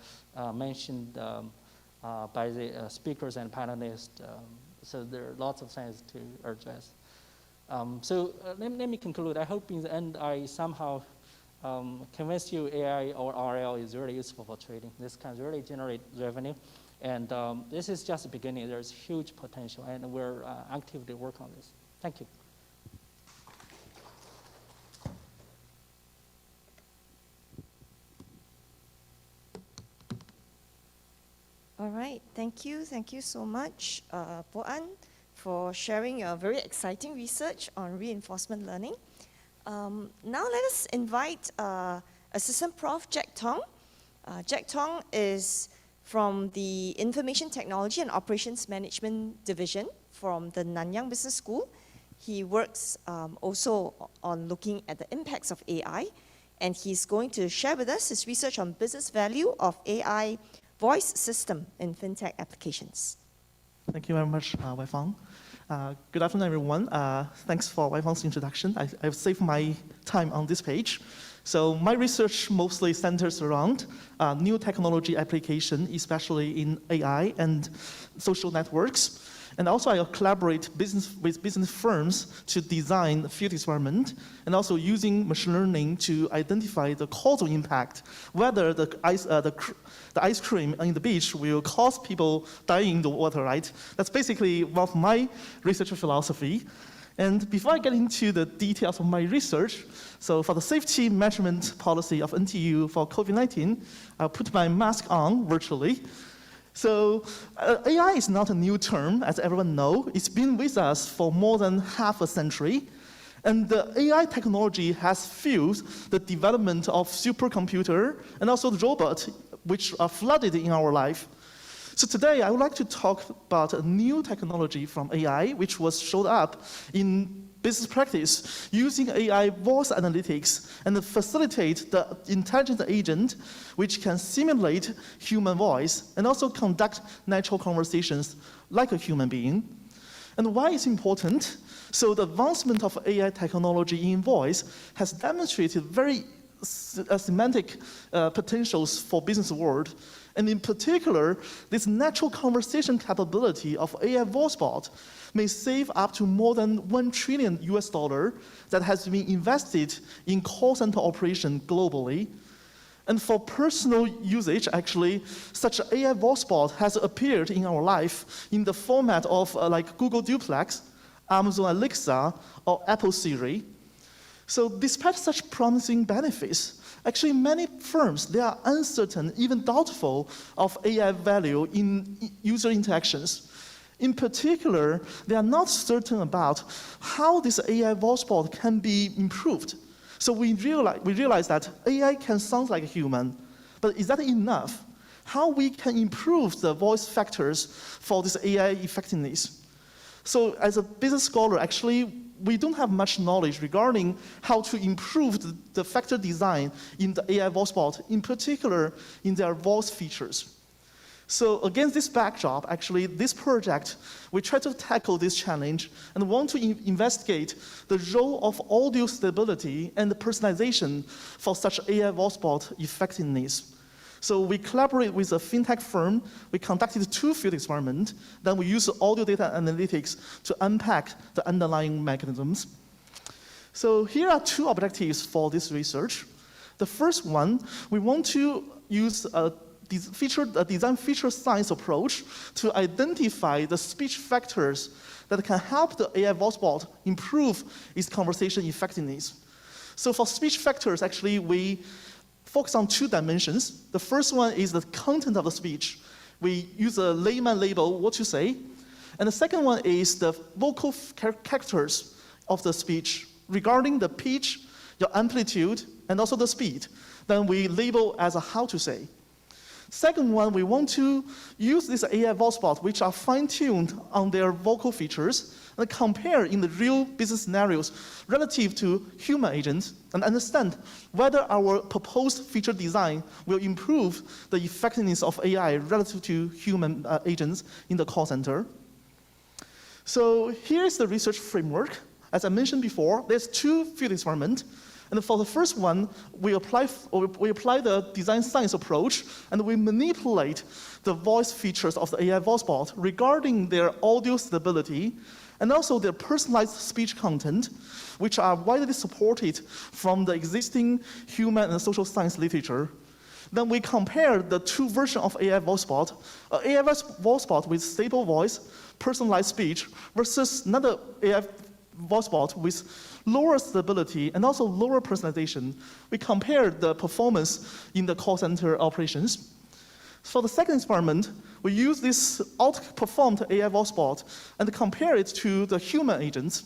Speaker 2: mentioned by the speakers and panelists. So there are lots of things to address. So let me conclude. I hope in the end I somehow convince you AI or RL is really useful for trading. This can really generate revenue. And this is just the beginning. There's huge potential, and we're actively working on this. Thank you.
Speaker 8: All right, thank you so much, Bo An, for sharing your very exciting research on reinforcement learning. Now let us invite Assistant Prof. Jack Tong. Jack Tong is from the Information Technology and Operations Management Division from the Nanyang Business School. He works also on looking at the impacts of AI, and he's going to share with us his research on business value of AI voice system in fintech applications.
Speaker 9: Thank you very much, Wei Fang. Good afternoon, everyone. Thanks for Wei Fang's introduction. I've saved my time on this page. So my research mostly centers around new technology application, especially in AI and social networks. And also I collaborate with business firms to design field experiment, and also using machine learning to identify the causal impact, whether the ice cream on the beach will cause people dying in the water, right? That's basically one of my research philosophy. And before I get into the details of my research, so for the safety measurement policy of NTU for COVID-19, I'll put my mask on virtually. So AI is not a new term, as everyone knows. It's been with us for more than half a century. And the AI technology has fueled the development of supercomputer and also the robot, which are flooded in our life. So today, I would like to talk about a new technology from AI, which was showed up in business practice using AI voice analytics and facilitate the intelligent agent, which can simulate human voice and also conduct natural conversations like a human being. And why it's important? So the advancement of AI technology in voice has demonstrated very semantic potentials for business world. And in particular, this natural conversation capability of AI voice bot may save up to more than $1 trillion that has been invested in call center operation globally. And for personal usage, actually, such AI voice bot has appeared in our life in the format of like Google Duplex, Amazon Alexa, or Apple Siri. So despite such promising benefits, actually many firms, they are uncertain, even doubtful of AI value in user interactions. In particular, they are not certain about how this AI voice bot can be improved. So we realize that AI can sound like a human, but is that enough? How we can improve the voice factors for this AI effectiveness? So as a business scholar, actually, we don't have much knowledge regarding how to improve the factor design in the AI voice bot, in particular in their voice features. So against this backdrop, actually, this project, we try to tackle this challenge and want to investigate the role of audio stability and the personalization for such AI voice bot effectiveness. So we collaborate with a fintech firm. We conducted 2 field experiments. Then we use audio data analytics to unpack the underlying mechanisms. So here are 2 objectives for this research. The first one, we want to use a design feature science approach to identify the speech factors that can help the AI voice bot improve its conversation effectiveness. So for speech factors, actually, we focus on 2 dimensions. The first one is the content of the speech. We use a layman label, what you say. And the second one is the vocal characters of the speech regarding the pitch, your amplitude, and also the speed. Then we label as a how to say. Second one, we want to use this AI voice bot, which are fine-tuned on their vocal features, and compare in the real business scenarios relative to human agents, and understand whether our proposed feature design will improve the effectiveness of AI relative to human agents in the call center. So here's the research framework. As I mentioned before, there's 2 field experiments. And for the first one, we apply the design science approach, and we manipulate the voice features of the AI voice bot regarding their audio stability and also their personalized speech content, which are widely supported from the existing human and social science literature. Then we compare the 2 versions of AI voice bot, AI voice bot with stable voice, personalized speech, versus another AI voice bot with lower stability and also lower personalization. We compare the performance in the call center operations. For the second experiment, we use this outperformed AI voice bot and compare it to the human agents.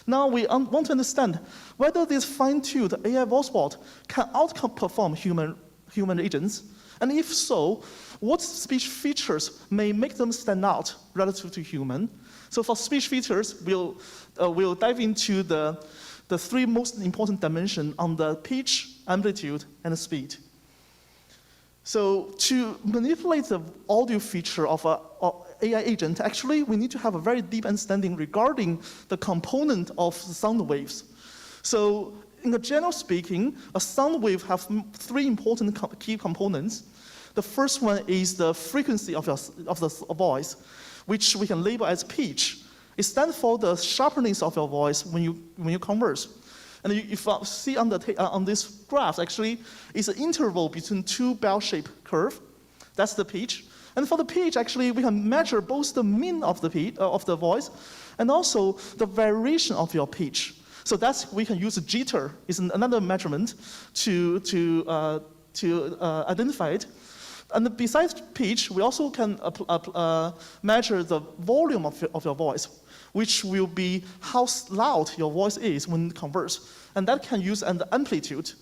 Speaker 9: Now we want to understand whether this fine-tuned AI voice bot can outperform human agents, and if so, what speech features may make them stand out relative to human. So for speech features, we'll dive into the three most important dimensions on the pitch, amplitude, and speed. So to manipulate the audio feature of an AI agent, actually, we need to have a very deep understanding regarding the component of the sound waves. So in a general speaking, a sound wave has three important key components. The first one is the frequency of the voice, which we can label as pitch. It stands for the sharpness of your voice when you converse. And if you see on this graph, actually, it's an interval between two bell-shaped curves. That's the pitch. And for the pitch, actually, we can measure both the mean of the voice and also the variation of your pitch. So we can use jitter. It's another measurement to identify it. And besides pitch, we also can measure the volume of your voice, which will be how loud your voice is when you converse. And that can use an amplitude.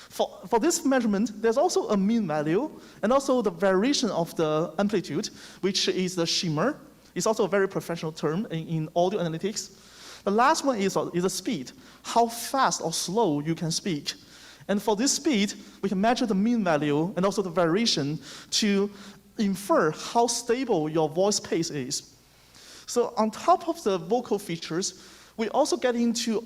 Speaker 9: For this measurement, there's also a mean value, and also the variation of the amplitude, which is the shimmer. It's also a very professional term in audio analytics. The last one is the speed, how fast or slow you can speak. And for this speed, we can measure the mean value and also the variation to infer how stable your voice pace is. So on top of the vocal features, we also get into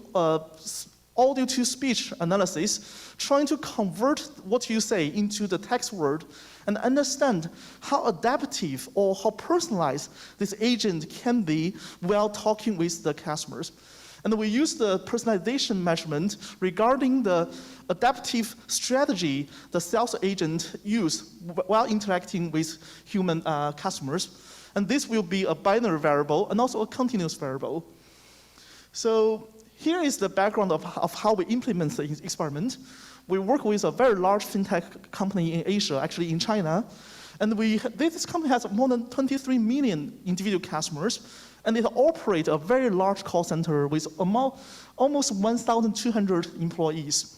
Speaker 9: audio-to-speech analysis, trying to convert what you say into the text word and understand how adaptive or how personalized this agent can be while talking with the customers. And we use the personalization measurement regarding the adaptive strategy the sales agent use while interacting with human customers. And this will be a binary variable and also a continuous variable. So here is the background of how we implement the experiment. We work with a very large fintech company in Asia, actually in China. And this company has more than 23 million individual customers. And it operates a very large call center with almost 1,200 employees.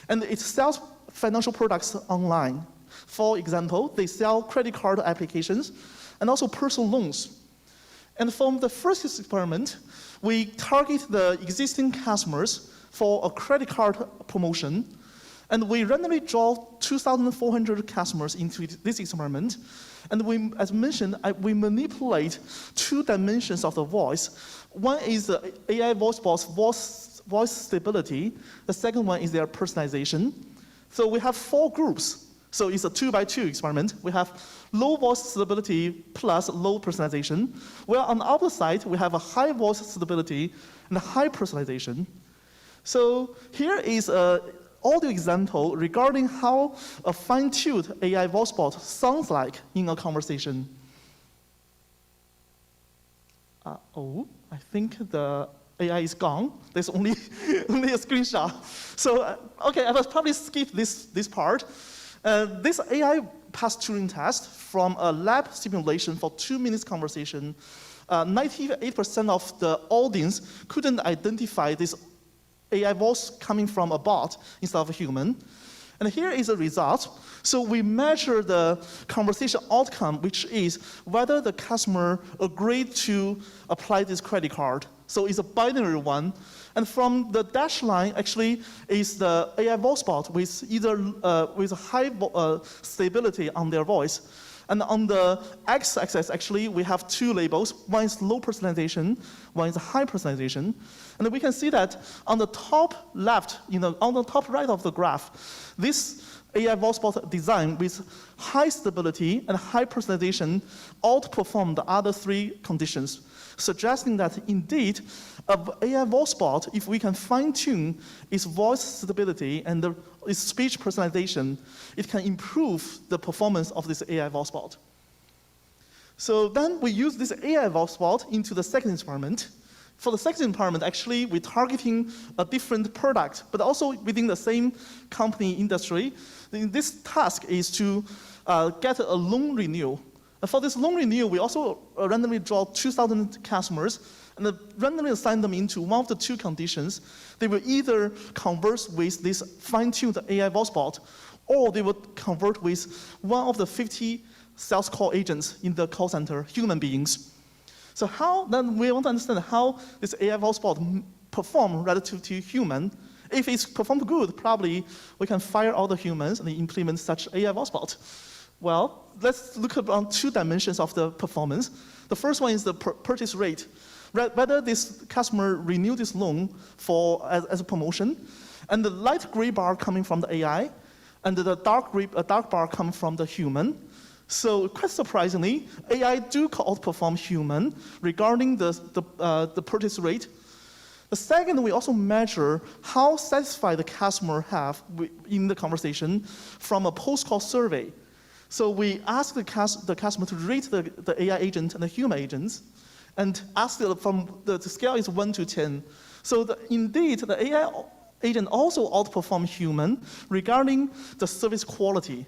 Speaker 9: And it sells financial products online. For example, they sell credit card applications and also personal loans. And from the first experiment, we target the existing customers for a credit card promotion. And we randomly draw 2,400 customers into this experiment. And as mentioned, we manipulate two dimensions of the voice. One is the AI voice bot's voice stability. The second one is their personalization. So we have 4 groups. So it's a 2-by-2 experiment. We have low voice stability plus low personalization. Where on the other side, we have a high voice stability and high personalization. So here is an audio example regarding how a fine-tuned AI voice bot sounds like in a conversation. I think the AI is gone. There's only a screenshot. So, okay, I will probably skip this part. This AI passed Turing test from a lab simulation for 2 minutes conversation. 98% of the audience couldn't identify this AI voice coming from a bot instead of a human. And here is the result. So we measure the conversation outcome, which is whether the customer agreed to apply this credit card. So it's a binary one. And from the dashed line, actually, is the AI voice bot with either with a high stability on their voice. And on the x-axis, actually, we have 2 labels. One is low personalization, one is high personalization. And we can see that on the top left, on the top right of the graph, this AI voice bot design with high stability and high personalization outperform the other 3 conditions, suggesting that indeed, an AI voice bot, if we can fine-tune its voice stability and its speech personalization, it can improve the performance of this AI voice bot. So then we use this AI voice bot into the second experiment. For the second empowerment, actually, we're targeting a different product, but also within the same company industry. This task is to get a loan renewal. And for this loan renewal, we also randomly draw 2,000 customers and randomly assign them into one of the two conditions. They will either converse with this fine-tuned AI voice bot, or they would convert with one of the 50 sales call agents in the call center, human beings. So then we want to understand how this AI voice bot perform relative to human. If it's performed good, probably we can fire all the humans and implement such AI voice bot. Well, let's look at two dimensions of the performance. The first one is the purchase rate. Whether this customer renew this loan as a promotion, and the light gray bar coming from the AI, and the dark bar coming from the human. So quite surprisingly, AI do outperform human regarding the purchase rate. The second, we also measure how satisfied the customer have in the conversation from a post-call survey. So we ask the customer to rate the AI agent and the human agents, and ask from the scale is 1 to 10. So indeed, the AI agent also outperforms human regarding the service quality.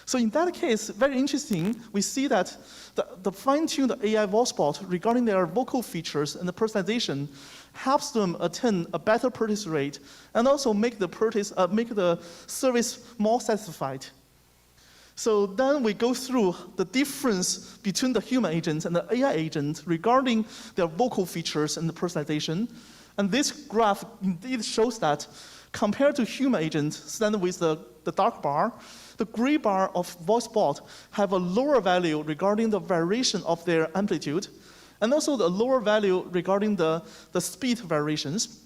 Speaker 9: So in that case, very interesting, we see that the fine-tuned AI voice bot regarding their vocal features and the personalization helps them attain a better purchase rate and also make the service more satisfied. So then we go through the difference between the human agents and the AI agent regarding their vocal features and the personalization. And this graph indeed shows that compared to human agents, standing with the dark bar, the gray bar of voice bot have a lower value regarding the variation of their amplitude, and also the lower value regarding the speed variations.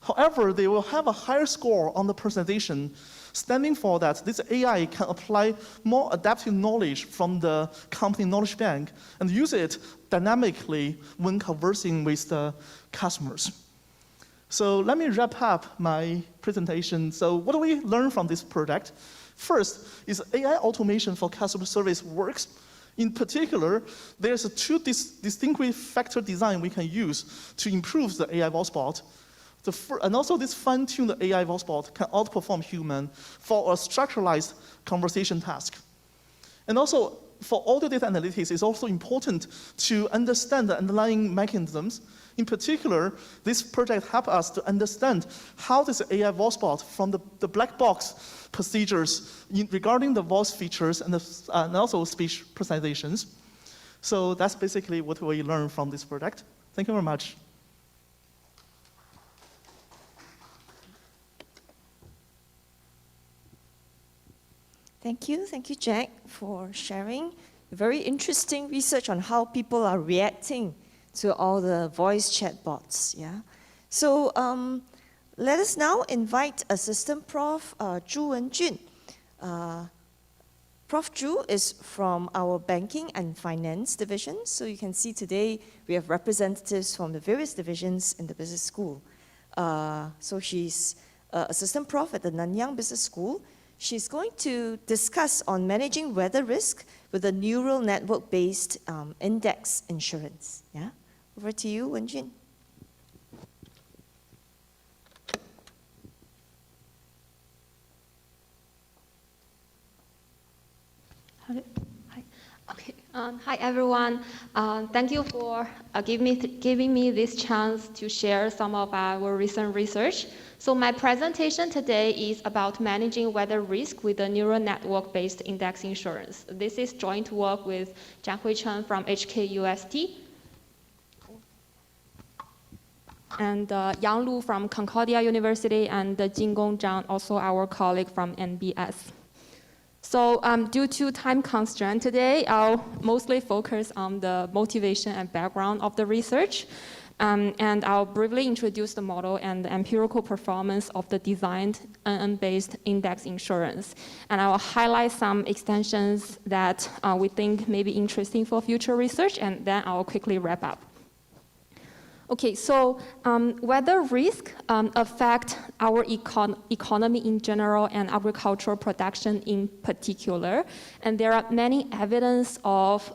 Speaker 9: However, they will have a higher score on the personalization, standing for that this AI can apply more adaptive knowledge from the company knowledge bank and use it dynamically when conversing with the customers. So let me wrap up my presentation. So what do we learn from this project? First is AI automation for customer service works. In particular, there's two distinct factor design we can use to improve the AI voice bot. And also this fine-tuned AI voice bot can outperform human for a structuralized conversation task. And also for audio data analytics, it's also important to understand the underlying mechanisms. In particular, this project helps us to understand how this AI voice bot from the black box procedures regarding the voice features and also speech personalizations. So that's basically what we learned from this project. Thank you very much.
Speaker 8: Thank you, Jack, for sharing very interesting research on how people are reacting to all the voice chatbots. Yeah. So let us now invite Assistant Prof. Zhu Wenjun. Prof. Zhu is from our Banking and Finance division. So you can see today we have representatives from the various divisions in the business school. So she's Assistant Prof. at the Nanyang Business School. She's going to discuss on managing weather risk with a neural network-based index insurance. Yeah, over to you, Wenjun.
Speaker 10: Hi. Okay. Hi everyone. Thank you for giving me this chance to share some of our recent research. So my presentation today is about managing weather risk with a neural network-based index insurance. This is joint work with Jianhui Chen from HKUST and Yang Lu from Concordia University and Jingong Zhang, also our colleague from NBS. So due to time constraint today, I'll mostly focus on the motivation and background of the research. And I'll briefly introduce the model and the empirical performance of the designed NN-based index insurance. And I will highlight some extensions that we think may be interesting for future research, and then I'll quickly wrap up. Okay, so weather risk affect our economy in general and agricultural production in particular. And there are many evidence of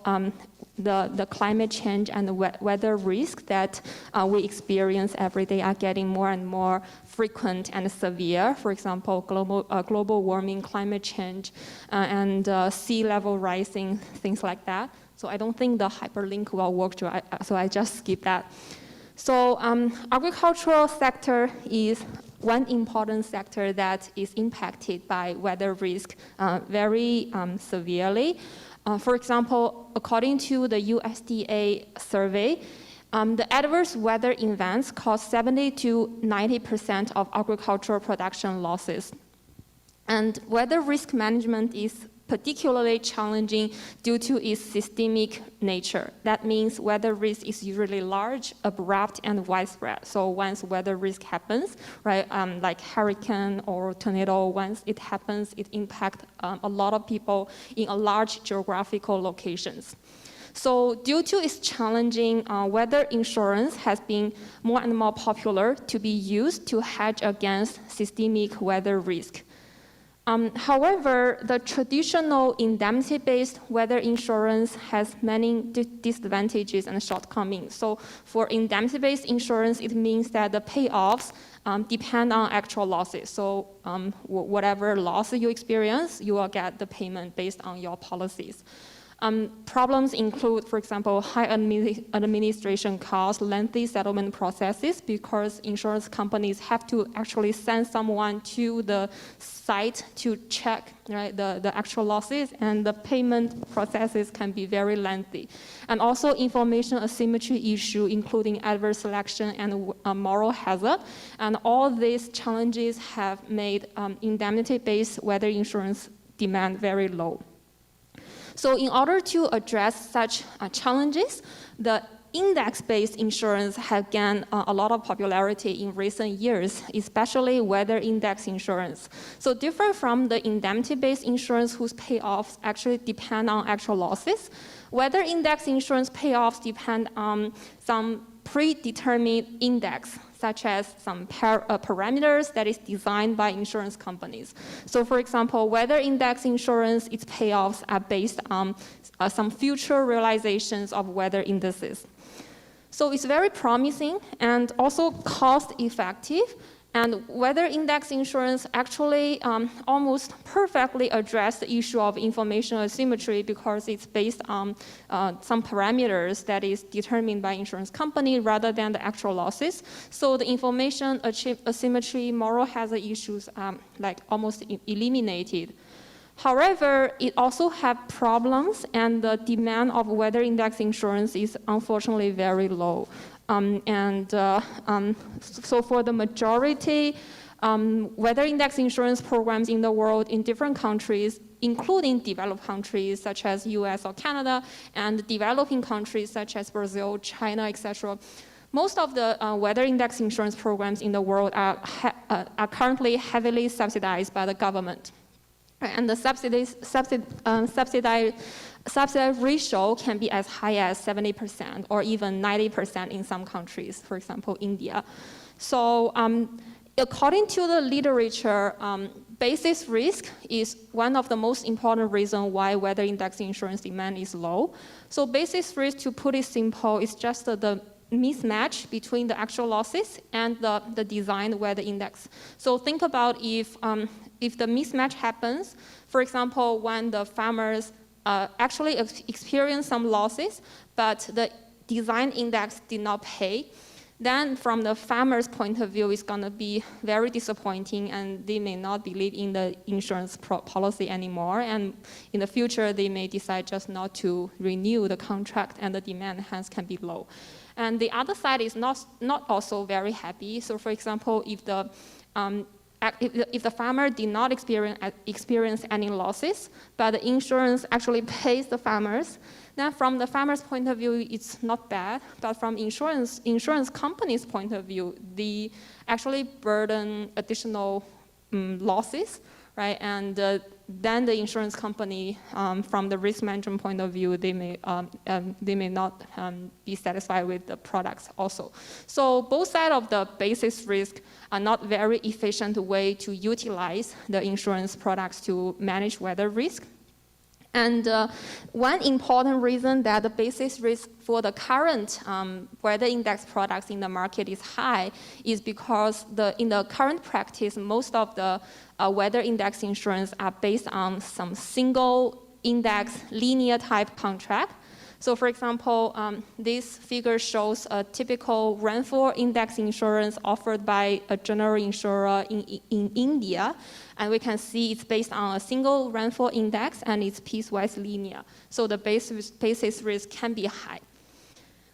Speaker 10: the climate change and the weather risk that we experience every day are getting more and more frequent and severe. For example, global warming, climate change, and sea level rising, things like that. So I don't think the hyperlink will work, so I just skip that. So agricultural sector is one important sector that is impacted by weather risk very severely. For example, according to the USDA survey, the adverse weather events cause 70 to 90% of agricultural production losses. And weather risk management is particularly challenging due to its systemic nature. That means weather risk is usually large, abrupt, and widespread. So once weather risk happens, right, like hurricane or tornado, once it happens, it impacts a lot of people in a large geographical locations. So due to its challenging, weather insurance has been more and more popular to be used to hedge against systemic weather risk. However, the traditional indemnity-based weather insurance has many disadvantages and shortcomings. So for indemnity-based insurance, it means that the payoffs depend on actual losses. So whatever loss you experience, you will get the payment based on your policies. Problems include, for example, high administration costs, lengthy settlement processes, because insurance companies have to actually send someone to the site to check, right, the actual losses, and the payment processes can be very lengthy. And also information asymmetry issue, including adverse selection and moral hazard. And all these challenges have made indemnity-based weather insurance demand very low. So in order to address such challenges, the index-based insurance has gained a lot of popularity in recent years, especially weather index insurance. So different from the indemnity-based insurance whose payoffs actually depend on actual losses, weather index insurance payoffs depend on some predetermined index, such as some parameters that is designed by insurance companies. So for example, weather index insurance, its payoffs are based on some future realizations of weather indices. So it's very promising and also cost-effective. And weather index insurance actually almost perfectly addressed the issue of information asymmetry because it's based on some parameters that is determined by insurance company rather than the actual losses. So the information asymmetry, moral hazard issues are like almost eliminated. However, it also has problems, and the demand of weather index insurance is unfortunately very low. So for the majority weather index insurance programs in the world in different countries, including developed countries such as US or Canada, and developing countries such as Brazil, China, etc., most of the weather index insurance programs in the world are currently heavily subsidized by the government. And the subsidy ratio can be as high as 70% or even 90% in some countries, for example, India. So according to the literature, basis risk is one of the most important reasons why weather index insurance demand is low. So basis risk, to put it simple, is just the mismatch between the actual losses and the designed weather index. So think about if the mismatch happens, for example, when the farmers actually experience some losses, but the design index did not pay, then from the farmer's point of view, it's going to be very disappointing, and they may not believe in the insurance policy anymore. And in the future, they may decide just not to renew the contract, and the demand hence can be low. And the other side is not also very happy. So for example, if the farmer did not experience any losses, but the insurance actually pays the farmers, then from the farmer's point of view, it's not bad. But from insurance company's point of view, they actually burden additional losses, right? And then the insurance company, from the risk management point of view, they may not be satisfied with the products also. So both sides of the basis risk are not very efficient way to utilize the insurance products to manage weather risk. And one important reason that the basis risk for the current weather index products in the market is high is because in the current practice, most of the weather index insurance are based on some single index linear type contract. So for example, this figure shows a typical rainfall index insurance offered by a general insurer in India. And we can see it's based on a single rainfall index and it's piecewise linear. So the basis risk can be high.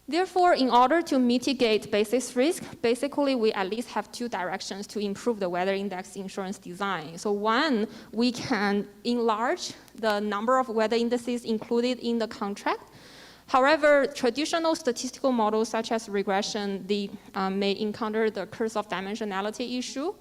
Speaker 10: Therefore, in order to mitigate basis risk, basically we at least have two directions to improve the weather index insurance design. So one, we can enlarge the number of weather indices included in the contract. However, traditional statistical models such as regression, they may encounter the curse of dimensionality issue.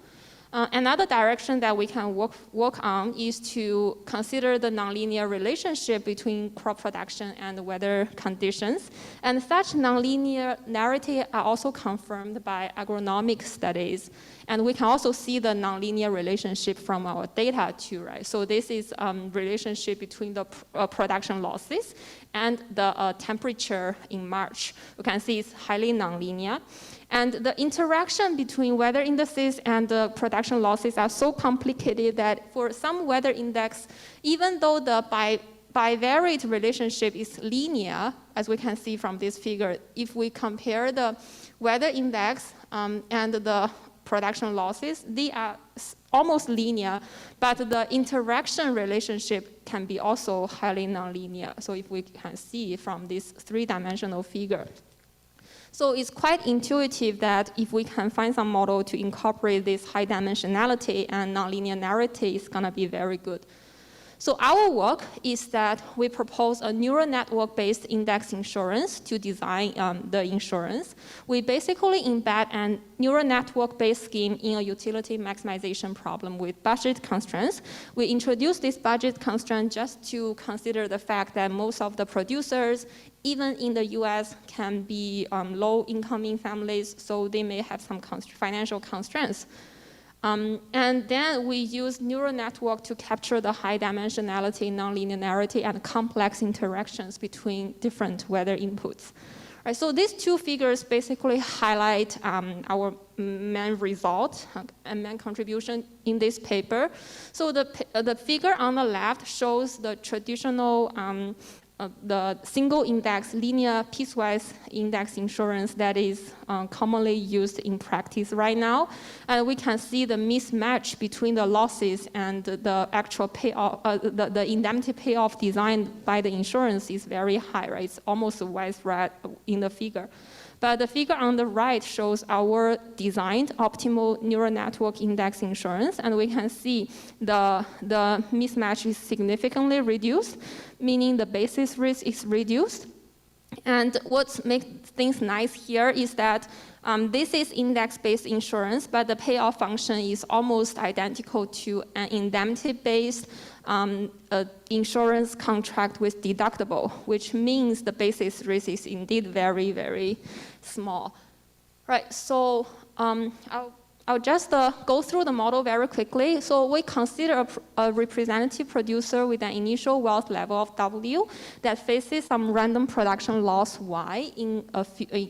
Speaker 10: Another direction that we can work on is to consider the nonlinear relationship between crop production and weather conditions. And such nonlinearity are also confirmed by agronomic studies. And we can also see the nonlinear relationship from our data too, right? So this is relationship between the production losses and the temperature in March. We can see it's highly nonlinear. And the interaction between weather indices and the production losses are so complicated that for some weather index, even though the bivariate relationship is linear, as we can see from this figure, if we compare the weather index and the production losses, they are almost linear, but the interaction relationship can be also highly nonlinear. So if we can see from this three-dimensional figure. So it's quite intuitive that if we can find some model to incorporate this high dimensionality and nonlinearity, it's gonna be very good. So our work is that we propose a neural network-based index insurance to design the insurance. We basically embed a neural network-based scheme in a utility maximization problem with budget constraints. We introduce this budget constraint just to consider the fact that most of the producers, even in the US, can be low-income families, so they may have some financial constraints. And then we use neural network to capture the high dimensionality, nonlinearity, and complex interactions between different weather inputs. Right, so these two figures basically highlight our main result and main contribution in this paper. So the figure on the left shows the traditional the single index linear piecewise index insurance that is commonly used in practice right now. And we can see the mismatch between the losses and the actual payoff, the indemnity payoff designed by the insurance is very high, right? It's almost widespread in the figure. But the figure on the right shows our designed optimal neural network index insurance, and we can see the mismatch is significantly reduced, meaning the basis risk is reduced. And what makes things nice here is that this is index-based insurance, but the payoff function is almost identical to an indemnity-based insurance contract with deductible, which means the basis risk is indeed very, very small. Right, so I'll just go through the model very quickly. So we consider a representative producer with an initial wealth level of W that faces some random production loss Y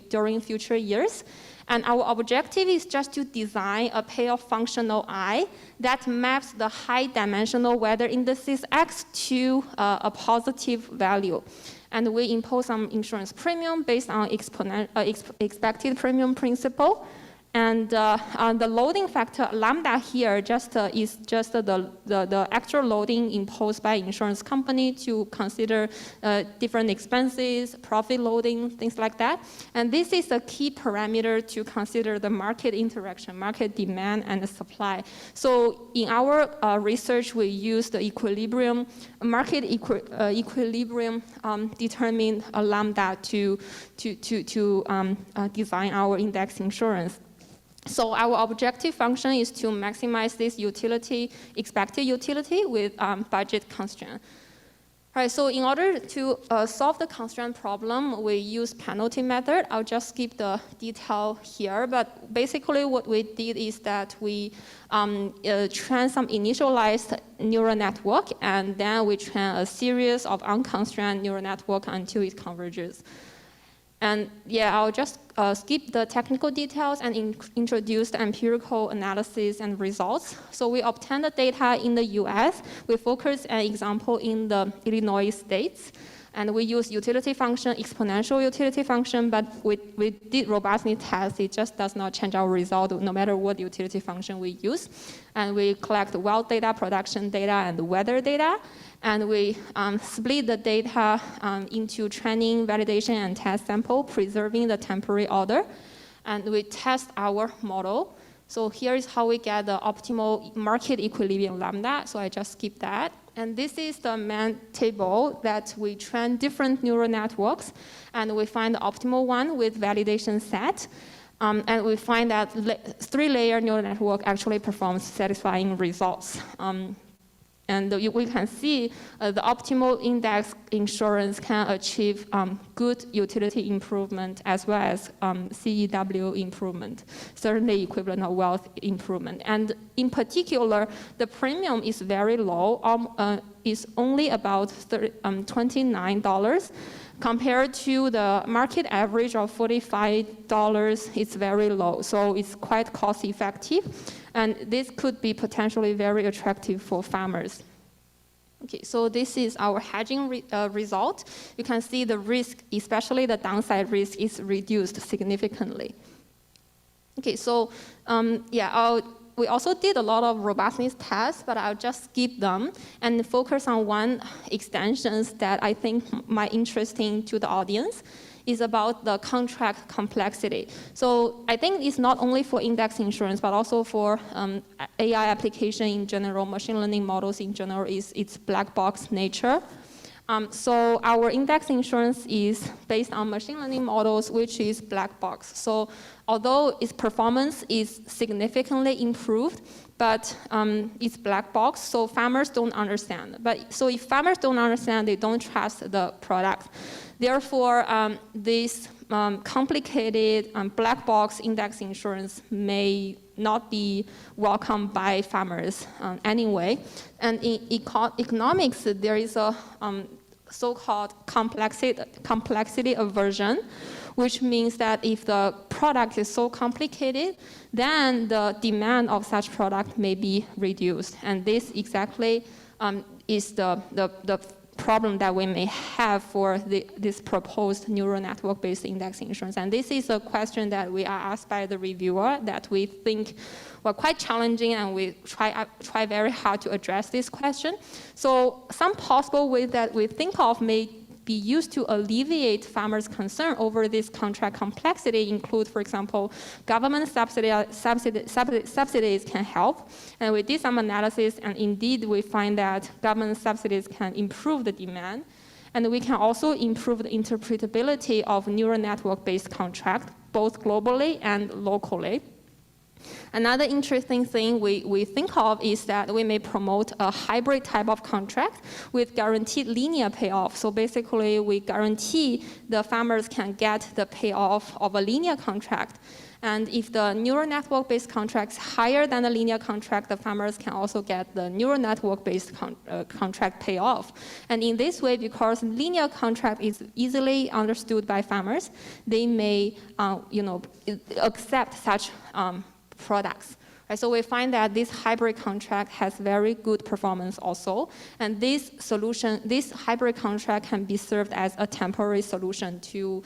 Speaker 10: during future years. And our objective is just to design a payoff functional I that maps the high dimensional weather indices X to a positive value. And we impose some insurance premium based on expected premium principle. And the loading factor lambda here is just the actual loading imposed by insurance company to consider different expenses, profit loading, things like that. And this is a key parameter to consider the market interaction, market demand and the supply. So in our research, we use the equilibrium, market equilibrium determine a lambda to design our index insurance. So our objective function is to maximize this utility, expected utility with budget constraint. Right, so in order to solve the constraint problem, we use penalty method. I'll just skip the detail here, but basically what we did is that we train some initialized neural network, and then we train a series of unconstrained neural network until it converges. And yeah, I'll just skip the technical details and introduce the empirical analysis and results. So we obtained the data in the US. We focus an example in the Illinois states. And we use utility function, exponential utility function, but we did robustness test. It just does not change our result no matter what utility function we use. And we collect wild data, production data, and weather data. And we split the data into training, validation, and test sample, preserving the temporary order. And we test our model. So here is how we get the optimal market equilibrium lambda. So I just skip that. And this is the main table that we train different neural networks. And we find the optimal one with validation set. And we find that three-layer neural network actually performs satisfying results. And we can see the optimal index insurance can achieve good utility improvement as well as CEW improvement, certainly equivalent of wealth improvement. And in particular, the premium is very low, is only about $29. Compared to the market average of $45, it's very low. So it's quite cost effective. And this could be potentially very attractive for farmers. Okay, so this is our hedging result. You can see the risk, especially the downside risk, is reduced significantly. Okay, so we also did a lot of robustness tests, but I'll just skip them and focus on one extensions that I think might interesting to the audience. Is about the contract complexity. So I think it's not only for index insurance, but also for AI application in general, machine learning models in general, is its black box nature. So our index insurance is based on machine learning models, which is black box. So although its performance is significantly improved, but it's black box, so farmers don't understand. So if farmers don't understand, they don't trust the product. Therefore, this complicated black box index insurance may not be welcomed by farmers anyway. And in economics, there is a so-called complexity aversion, which means that if the product is so complicated, then the demand of such product may be reduced. And this exactly is the problem that we may have for this proposed neural network-based index insurance. And this is a question that we are asked by the reviewer that we think were quite challenging, and we try very hard to address this question. So some possible ways that we think of may be used to alleviate farmers' concern over this contract complexity include, for example, government subsidies can help. And we did some analysis, and indeed we find that government subsidies can improve the demand. And we can also improve the interpretability of neural network-based contract, both globally and locally. Another interesting thing we think of is that we may promote a hybrid type of contract with guaranteed linear payoff. So basically, we guarantee the farmers can get the payoff of a linear contract. And if the neural network-based contract is higher than the linear contract, the farmers can also get the neural network-based contract payoff. And in this way, because linear contract is easily understood by farmers, they may accept such products. Right, so we find that this hybrid contract has very good performance also, and this hybrid contract can be served as a temporary solution to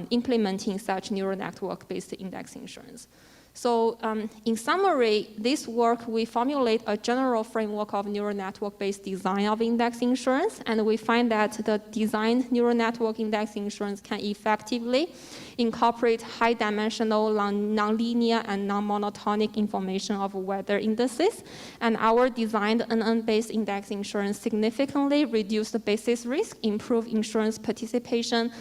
Speaker 10: implementing such neural network-based index insurance. So in summary, this work, we formulate a general framework of neural network-based design of index insurance, and we find that the designed neural network index insurance can effectively incorporate high-dimensional, nonlinear, and non-monotonic information of weather indices. And our designed NN-based index insurance significantly reduced the basis risk, improved insurance participation,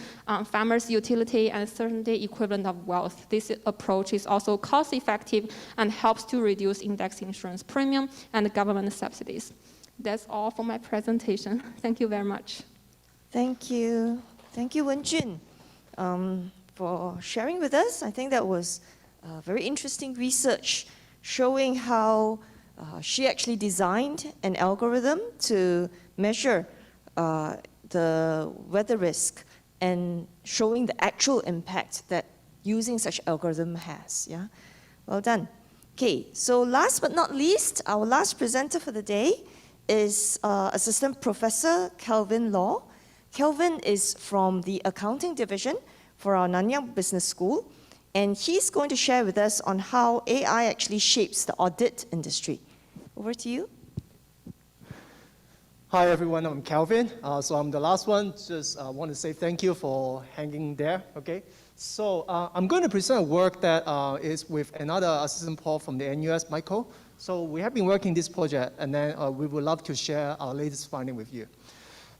Speaker 10: farmers' utility, and certainty equivalent of wealth. This approach is also cost-effective and helps to reduce index insurance premium and government subsidies. That's all for my presentation. Thank you very much.
Speaker 8: Thank you. Thank you, Wenjun, for sharing with us. I think that was very interesting research showing how she actually designed an algorithm to measure the weather risk and showing the actual impact that using such algorithm has. Yeah, well done. Okay, so last but not least, our last presenter for the day is Assistant Professor Kelvin Law. Kelvin is from the Accounting Division for our Nanyang Business School, and he's going to share with us on how AI actually shapes the audit industry. Over to you.
Speaker 11: Hi everyone, I'm Kelvin. So I'm the last one. Just want to say thank you for hanging there, okay? So I'm going to present a work that is with another assistant prof from the NUS, Michael. So we have been working this project, and then we would love to share our latest finding with you.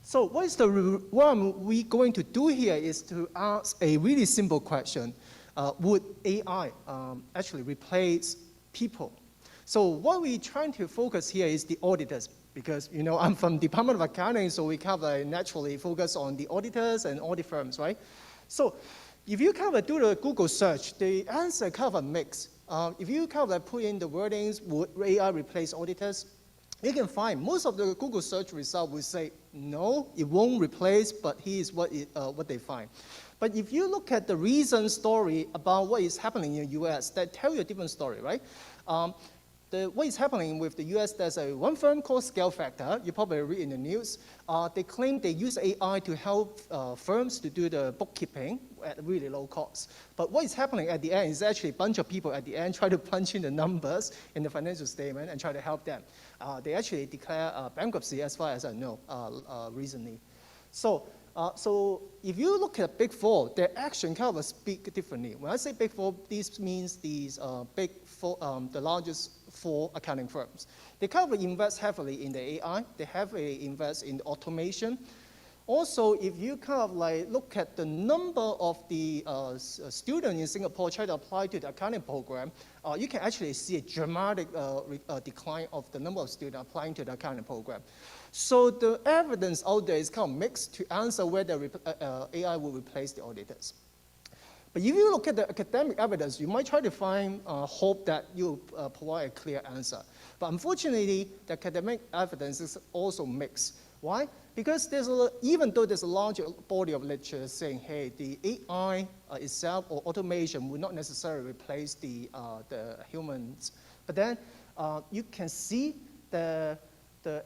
Speaker 11: So what we going to do here is to ask a really simple question. Would AI actually replace people? So what we're trying to focus here is the auditors, because I'm from Department of Accounting, so we kind of naturally focus on the auditors and audit firms, right? So if you kind of do the Google search, the answer kind of a mix. If you kind of put in the wordings, would AI replace auditors? You can find most of the Google search result will say, no, it won't replace, but here's what they find. But if you look at the recent story about what is happening in the US, that tell you a different story, right? What is happening with the US, there's one firm called Scale Factor. You probably read in the news. They claim they use AI to help firms to do the bookkeeping at really low cost. But what is happening at the end is actually a bunch of people at the end try to punch in the numbers in the financial statement and try to help them. They actually declare bankruptcy, as far as I know, recently. So if you look at Big Four, their action kind of speak differently. When I say Big Four, this means these Big Four, the largest 4 accounting firms. They kind of invest heavily in the AI. They heavily invest in automation. Also, if you kind of look at the number of the students in Singapore try to apply to the accounting program, you can actually see a dramatic decline of the number of students applying to the accounting program. So the evidence out there is kind of mixed to answer whether AI will replace the auditors. But if you look at the academic evidence, you might try to find hope that you provide a clear answer. But unfortunately, the academic evidence is also mixed. Why? Because even though there's a large body of literature saying, hey, the AI itself or automation will not necessarily replace the humans, but then you can see the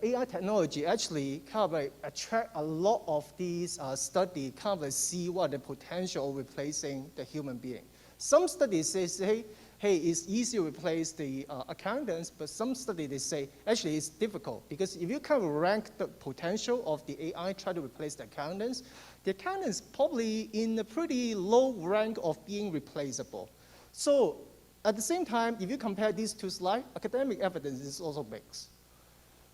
Speaker 11: AI technology actually kind of attract a lot of these studies, kind of see what the potential of replacing the human being. Some studies say, hey, it's easy to replace the accountants, but some studies they say, actually it's difficult, because if you kind of rank the potential of the AI try to replace the accountants probably in a pretty low rank of being replaceable. So at the same time, if you compare these two slides, academic evidence is also mixed.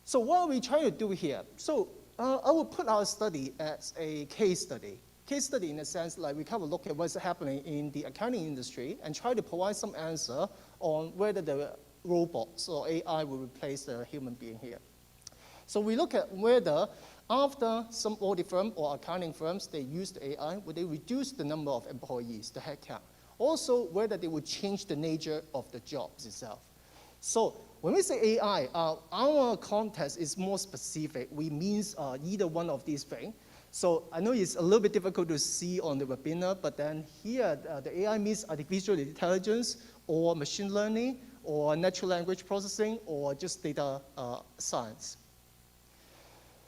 Speaker 11: So what are we trying to do here? So I will put our study as a case study. Case study in a sense, like we kind of look at what's happening in the accounting industry and try to provide some answer on whether the robots or AI will replace the human being here. So we look at whether after some audit firm or accounting firms, they use the AI, would they reduce the number of employees, the headcount? Also, whether they would change the nature of the jobs itself. So when we say AI, our context is more specific. We mean either one of these things. So I know it's a little bit difficult to see on the webinar, but then here the AI means artificial intelligence or machine learning or natural language processing or just data science.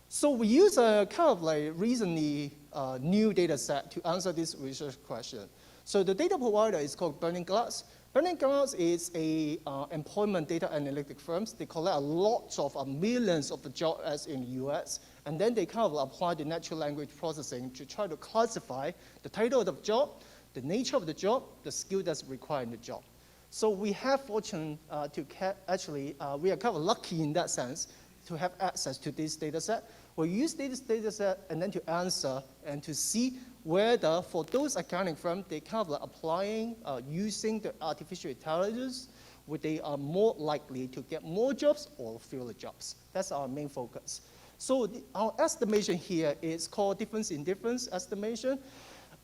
Speaker 11: So we use a kind of recently new data set to answer this research question. So the data provider is called Burning Glass. Burning Glass is a employment data analytic firm. They collect a lot of millions of the jobs in the US, and then they kind of apply the natural language processing to try to classify the title of the job, the nature of the job, the skill that's required in the job. So we have fortune to actually, we are kind of lucky in that sense to have access to this data set. We use this data set and then to answer and to see whether for those accounting firms, they kind of applying, using the artificial intelligence where they are more likely to get more jobs or fewer jobs. That's our main focus. So our estimation here is called difference in difference estimation.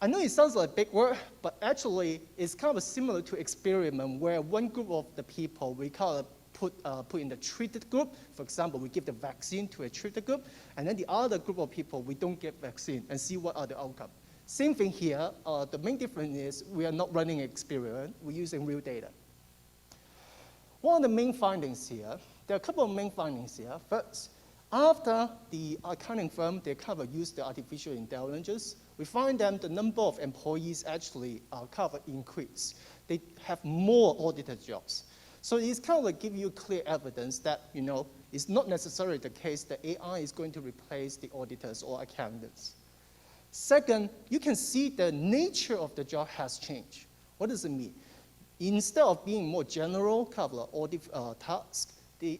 Speaker 11: I know it sounds like a big word, but actually it's kind of similar to experiment where one group of the people we kind of put in the treated group. For example, we give the vaccine to a treated group, and then the other group of people, we don't give vaccine and see what are the outcomes. Same thing here. The main difference is we are not running an experiment. We're using real data. One of the main findings here, there are a couple of main findings here. First, after the accounting firm, they kind of use the artificial intelligence, we find that the number of employees actually kind of increase. They have more audited jobs. So it's kind of like give you clear evidence that, it's not necessarily the case that AI is going to replace the auditors or accountants. Second, you can see the nature of the job has changed. What does it mean? Instead of being more general cover audit tasks,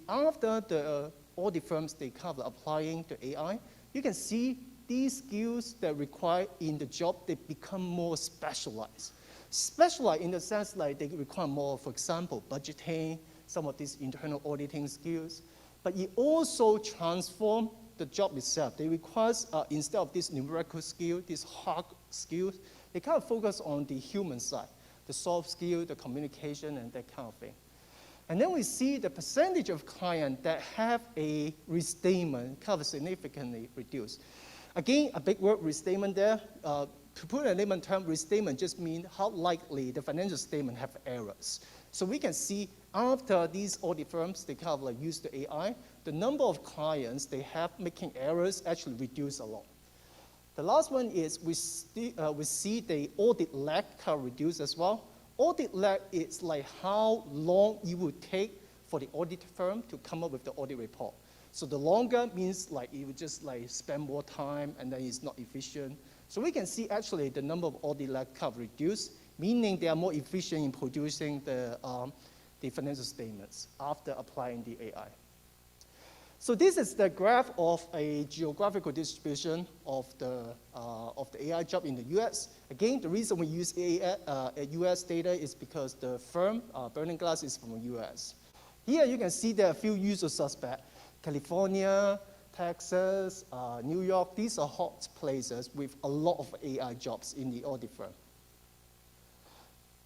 Speaker 11: after the audit firms, they cover applying the AI, you can see these skills that require in the job, they become more specialized. Specialized in the sense like they require more, for example, budgeting, some of these internal auditing skills, but it also transforms the job itself. They require, instead of this numerical skill, these hard skills, they kind of focus on the human side, the soft skill, the communication, and that kind of thing. And then we see the percentage of clients that have a restatement kind of significantly reduced. Again, a big word, restatement there. To put in a layman term, restatement just means how likely the financial statement have errors. So we can see after these audit firms, they kind of like use the AI, the number of clients they have making errors actually reduce a lot. The last one is we see the audit lag kind of reduce as well. Audit lag is like how long it would take for the audit firm to come up with the audit report. So the longer means like it would just like spend more time and then it's not efficient. So we can see actually the number of audit lag kind of reduced, meaning they are more efficient in producing the financial statements after applying the AI. So this is the graph of a geographical distribution of the AI job in the US. Again, the reason we use US data is because the firm, Burning Glass, is from the US. Here you can see there are a few usual suspects. California, Texas, New York, these are hot places with a lot of AI jobs in the audit firm.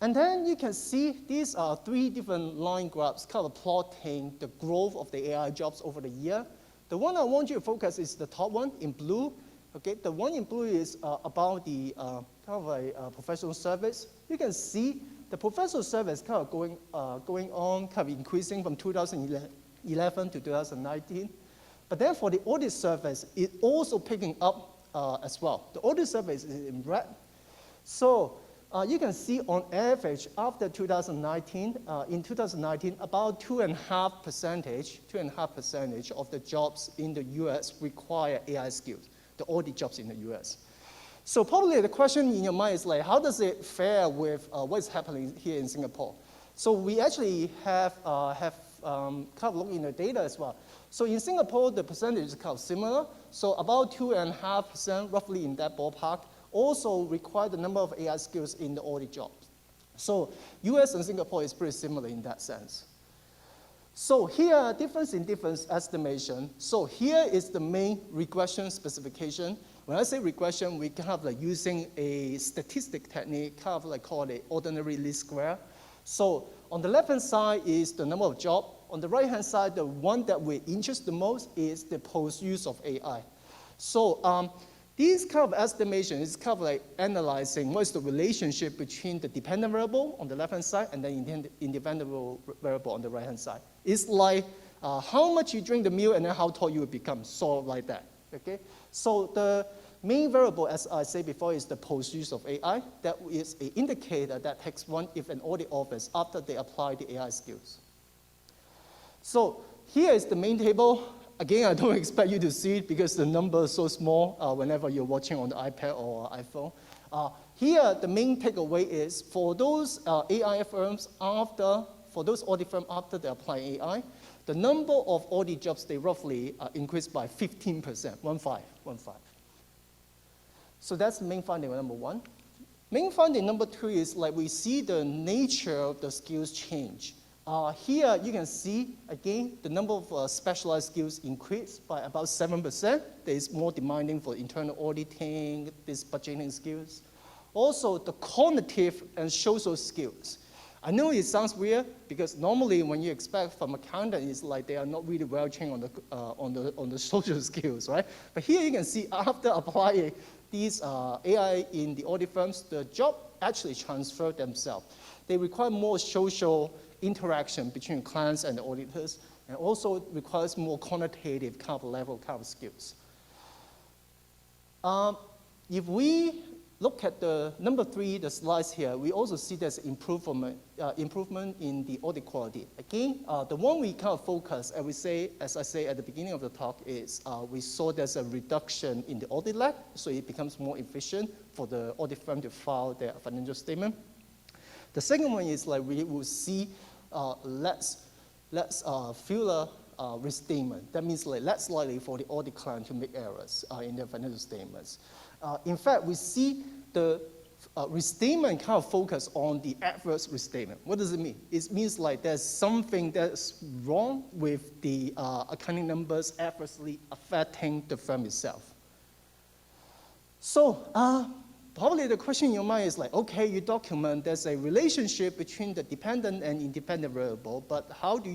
Speaker 11: And then you can see these are three different line graphs kind of plotting the growth of the AI jobs over the year. The one I want you to focus is the top one in blue. Okay, the one in blue is about the kind of a professional service. You can see the professional service kind of going on, kind of increasing from 2011 to 2019. But then for the audit service, it's also picking up as well. The audit service is in red. So you can see on average after 2019, in 2019, about 2.5% of the jobs in the US require AI skills, the audit jobs in the US. So probably the question in your mind is like, how does it fare with what's happening here in Singapore? So we actually have kind of looked in the data as well. So in Singapore, the percentage is kind of similar. So about 2.5%, roughly in that ballpark, also require the number of AI skills in the audit jobs. So US and Singapore is pretty similar in that sense. So here, difference in difference estimation. So here is the main regression specification. When I say regression, we kind of like using a statistic technique, kind of like called an ordinary least square. So on the left-hand side is the number of jobs. On the right-hand side, the one that we're interested the most is the post-use of AI. So this kind of estimation is kind of like analyzing what's the relationship between the dependent variable on the left-hand side and the independent variable on the right-hand side. It's like how much you drink the milk and then how tall you will become, sort of like that, okay? So the main variable, as I said before, is the post-use of AI. That is an indicator that takes one if an audit office after they apply the AI skills. So here is the main table. Again, I don't expect you to see it because the number is so small whenever you're watching on the iPad or iPhone. Here, the main takeaway is for those AI firms for those audit firms after they apply AI, the number of audit jobs, they roughly increased by 15%, 1.5. So that's the main finding number one. Main finding number two is like we see the nature of the skills change. Here you can see, again, the number of specialized skills increased by about 7%. There is more demanding for internal auditing, these budgeting skills. Also, the cognitive and social skills. I know it sounds weird because normally when you expect from accountant, it's like they are not really well trained on the social skills, right? But here you can see after applying these AI in the audit firms, the job actually transferred themselves. They require more social interaction between clients and the auditors, and also requires more quantitative kind of level kind of skills. If we look at the number 3, the slides here, we also see there's improvement in the audit quality. Again, the one we kind of focus, as I say at the beginning of the talk, is we saw there's a reduction in the audit lag, so it becomes more efficient for the audit firm to file their financial statement. The second one is like we will see less fewer restatement. That means like less likely for the audit client to make errors in their financial statements. In fact, we see the restatement kind of focus on the adverse restatement. What does it mean? It means like there's something that's wrong with the accounting numbers adversely affecting the firm itself. So probably the question in your mind is like, okay, you document there's a relationship between the dependent and independent variable, but how can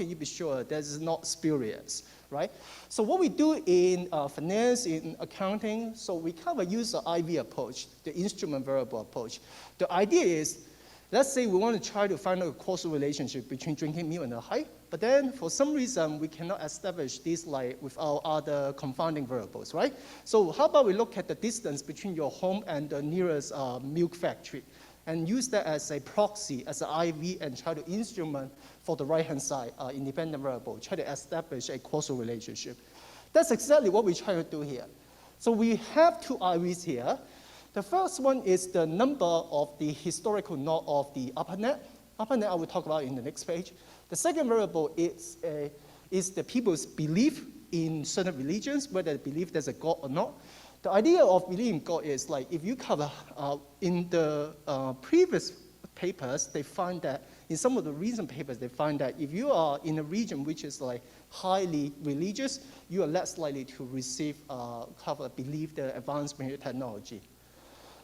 Speaker 11: you be sure there's not spurious, right? So what we do in finance, in accounting, so we kind of use the IV approach, the instrument variable approach. The idea is, let's say we want to try to find a causal relationship between drinking milk and the height, but then for some reason we cannot establish this like without other confounding variables, right? So how about we look at the distance between your home and the nearest milk factory and use that as a proxy, as an IV, and try to instrument for the right-hand side independent variable, try to establish a causal relationship. That's exactly what we try to do here. So we have 2 IVs here. The first one is the number of the historical knot of the upper net. Upper net I will talk about in the next page. The second variable is the people's belief in certain religions, whether they believe there's a God or not. The idea of believing in God is like if you cover in the previous papers, they find that in some of the recent papers, they find that if you are in a region which is like highly religious, you are less likely to receive believe the advancement in technology.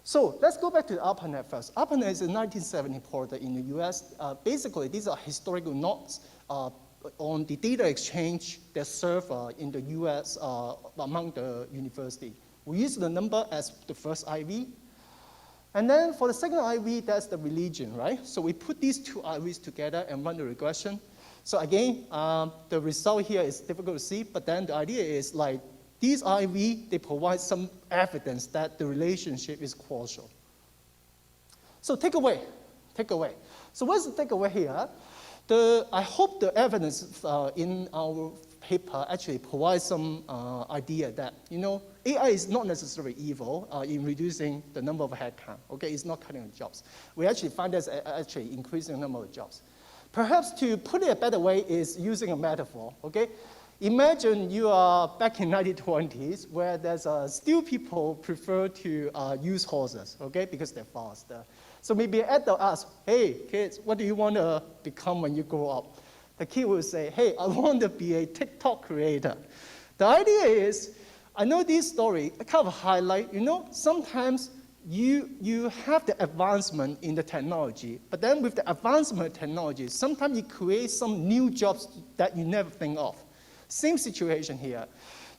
Speaker 11: So let's go back to the ARPANET first. ARPANET is a 1970 portal in the US. Basically, these are historical knots on the data exchange that serve in the US among the university. We use the number as the first IV. And then for the second IV, that's the religion, right? So we put these 2 IVs together and run the regression. So again, the result here is difficult to see, but then the idea is like these IV, they provide some evidence that the relationship is causal. So takeaway. So what's the takeaway here? I hope the evidence in our paper actually provides some idea that, AI is not necessarily evil in reducing the number of headcount, okay? It's not cutting the jobs. We actually find that's actually increasing the number of jobs. Perhaps to put it a better way is using a metaphor, okay? Imagine you are back in 1920s where there's still people prefer to use horses, okay, because they're faster. So maybe an adult asks, hey, kids, what do you want to become when you grow up? The kid will say, hey, I want to be a TikTok creator. The idea is, I know this story, I kind of highlight, sometimes you have the advancement in the technology, but then with the advancement of technology, sometimes you create some new jobs that you never think of. Same situation here,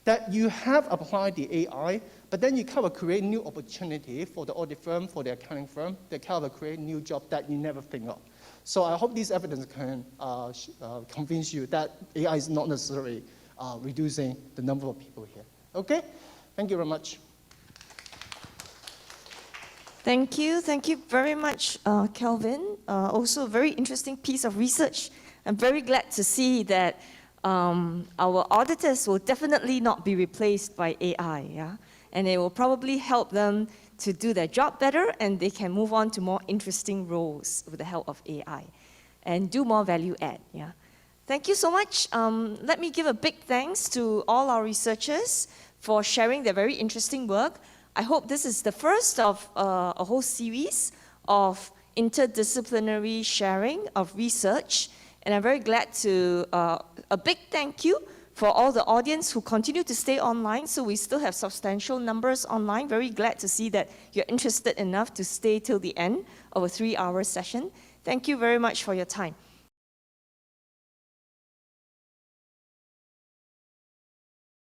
Speaker 11: that you have applied the AI, but then you kind of create new opportunity for the audit firm, for the accounting firm, they kind of create new job that you never think of. So I hope this evidence can convince you that AI is not necessarily reducing the number of people here. Okay, thank you very much.
Speaker 8: Thank you very much, Kelvin. Also a very interesting piece of research. I'm very glad to see that our auditors will definitely not be replaced by AI, yeah? And it will probably help them to do their job better, and they can move on to more interesting roles with the help of AI and do more value add, yeah? Thank you so much. Let me give a big thanks to all our researchers for sharing their very interesting work. I hope this is the first of a whole series of interdisciplinary sharing of research. And I'm very glad to, a big thank you for all the audience who continue to stay online. So we still have substantial numbers online. Very glad to see that you're interested enough to stay till the end of a 3-hour session. Thank you very much for your time.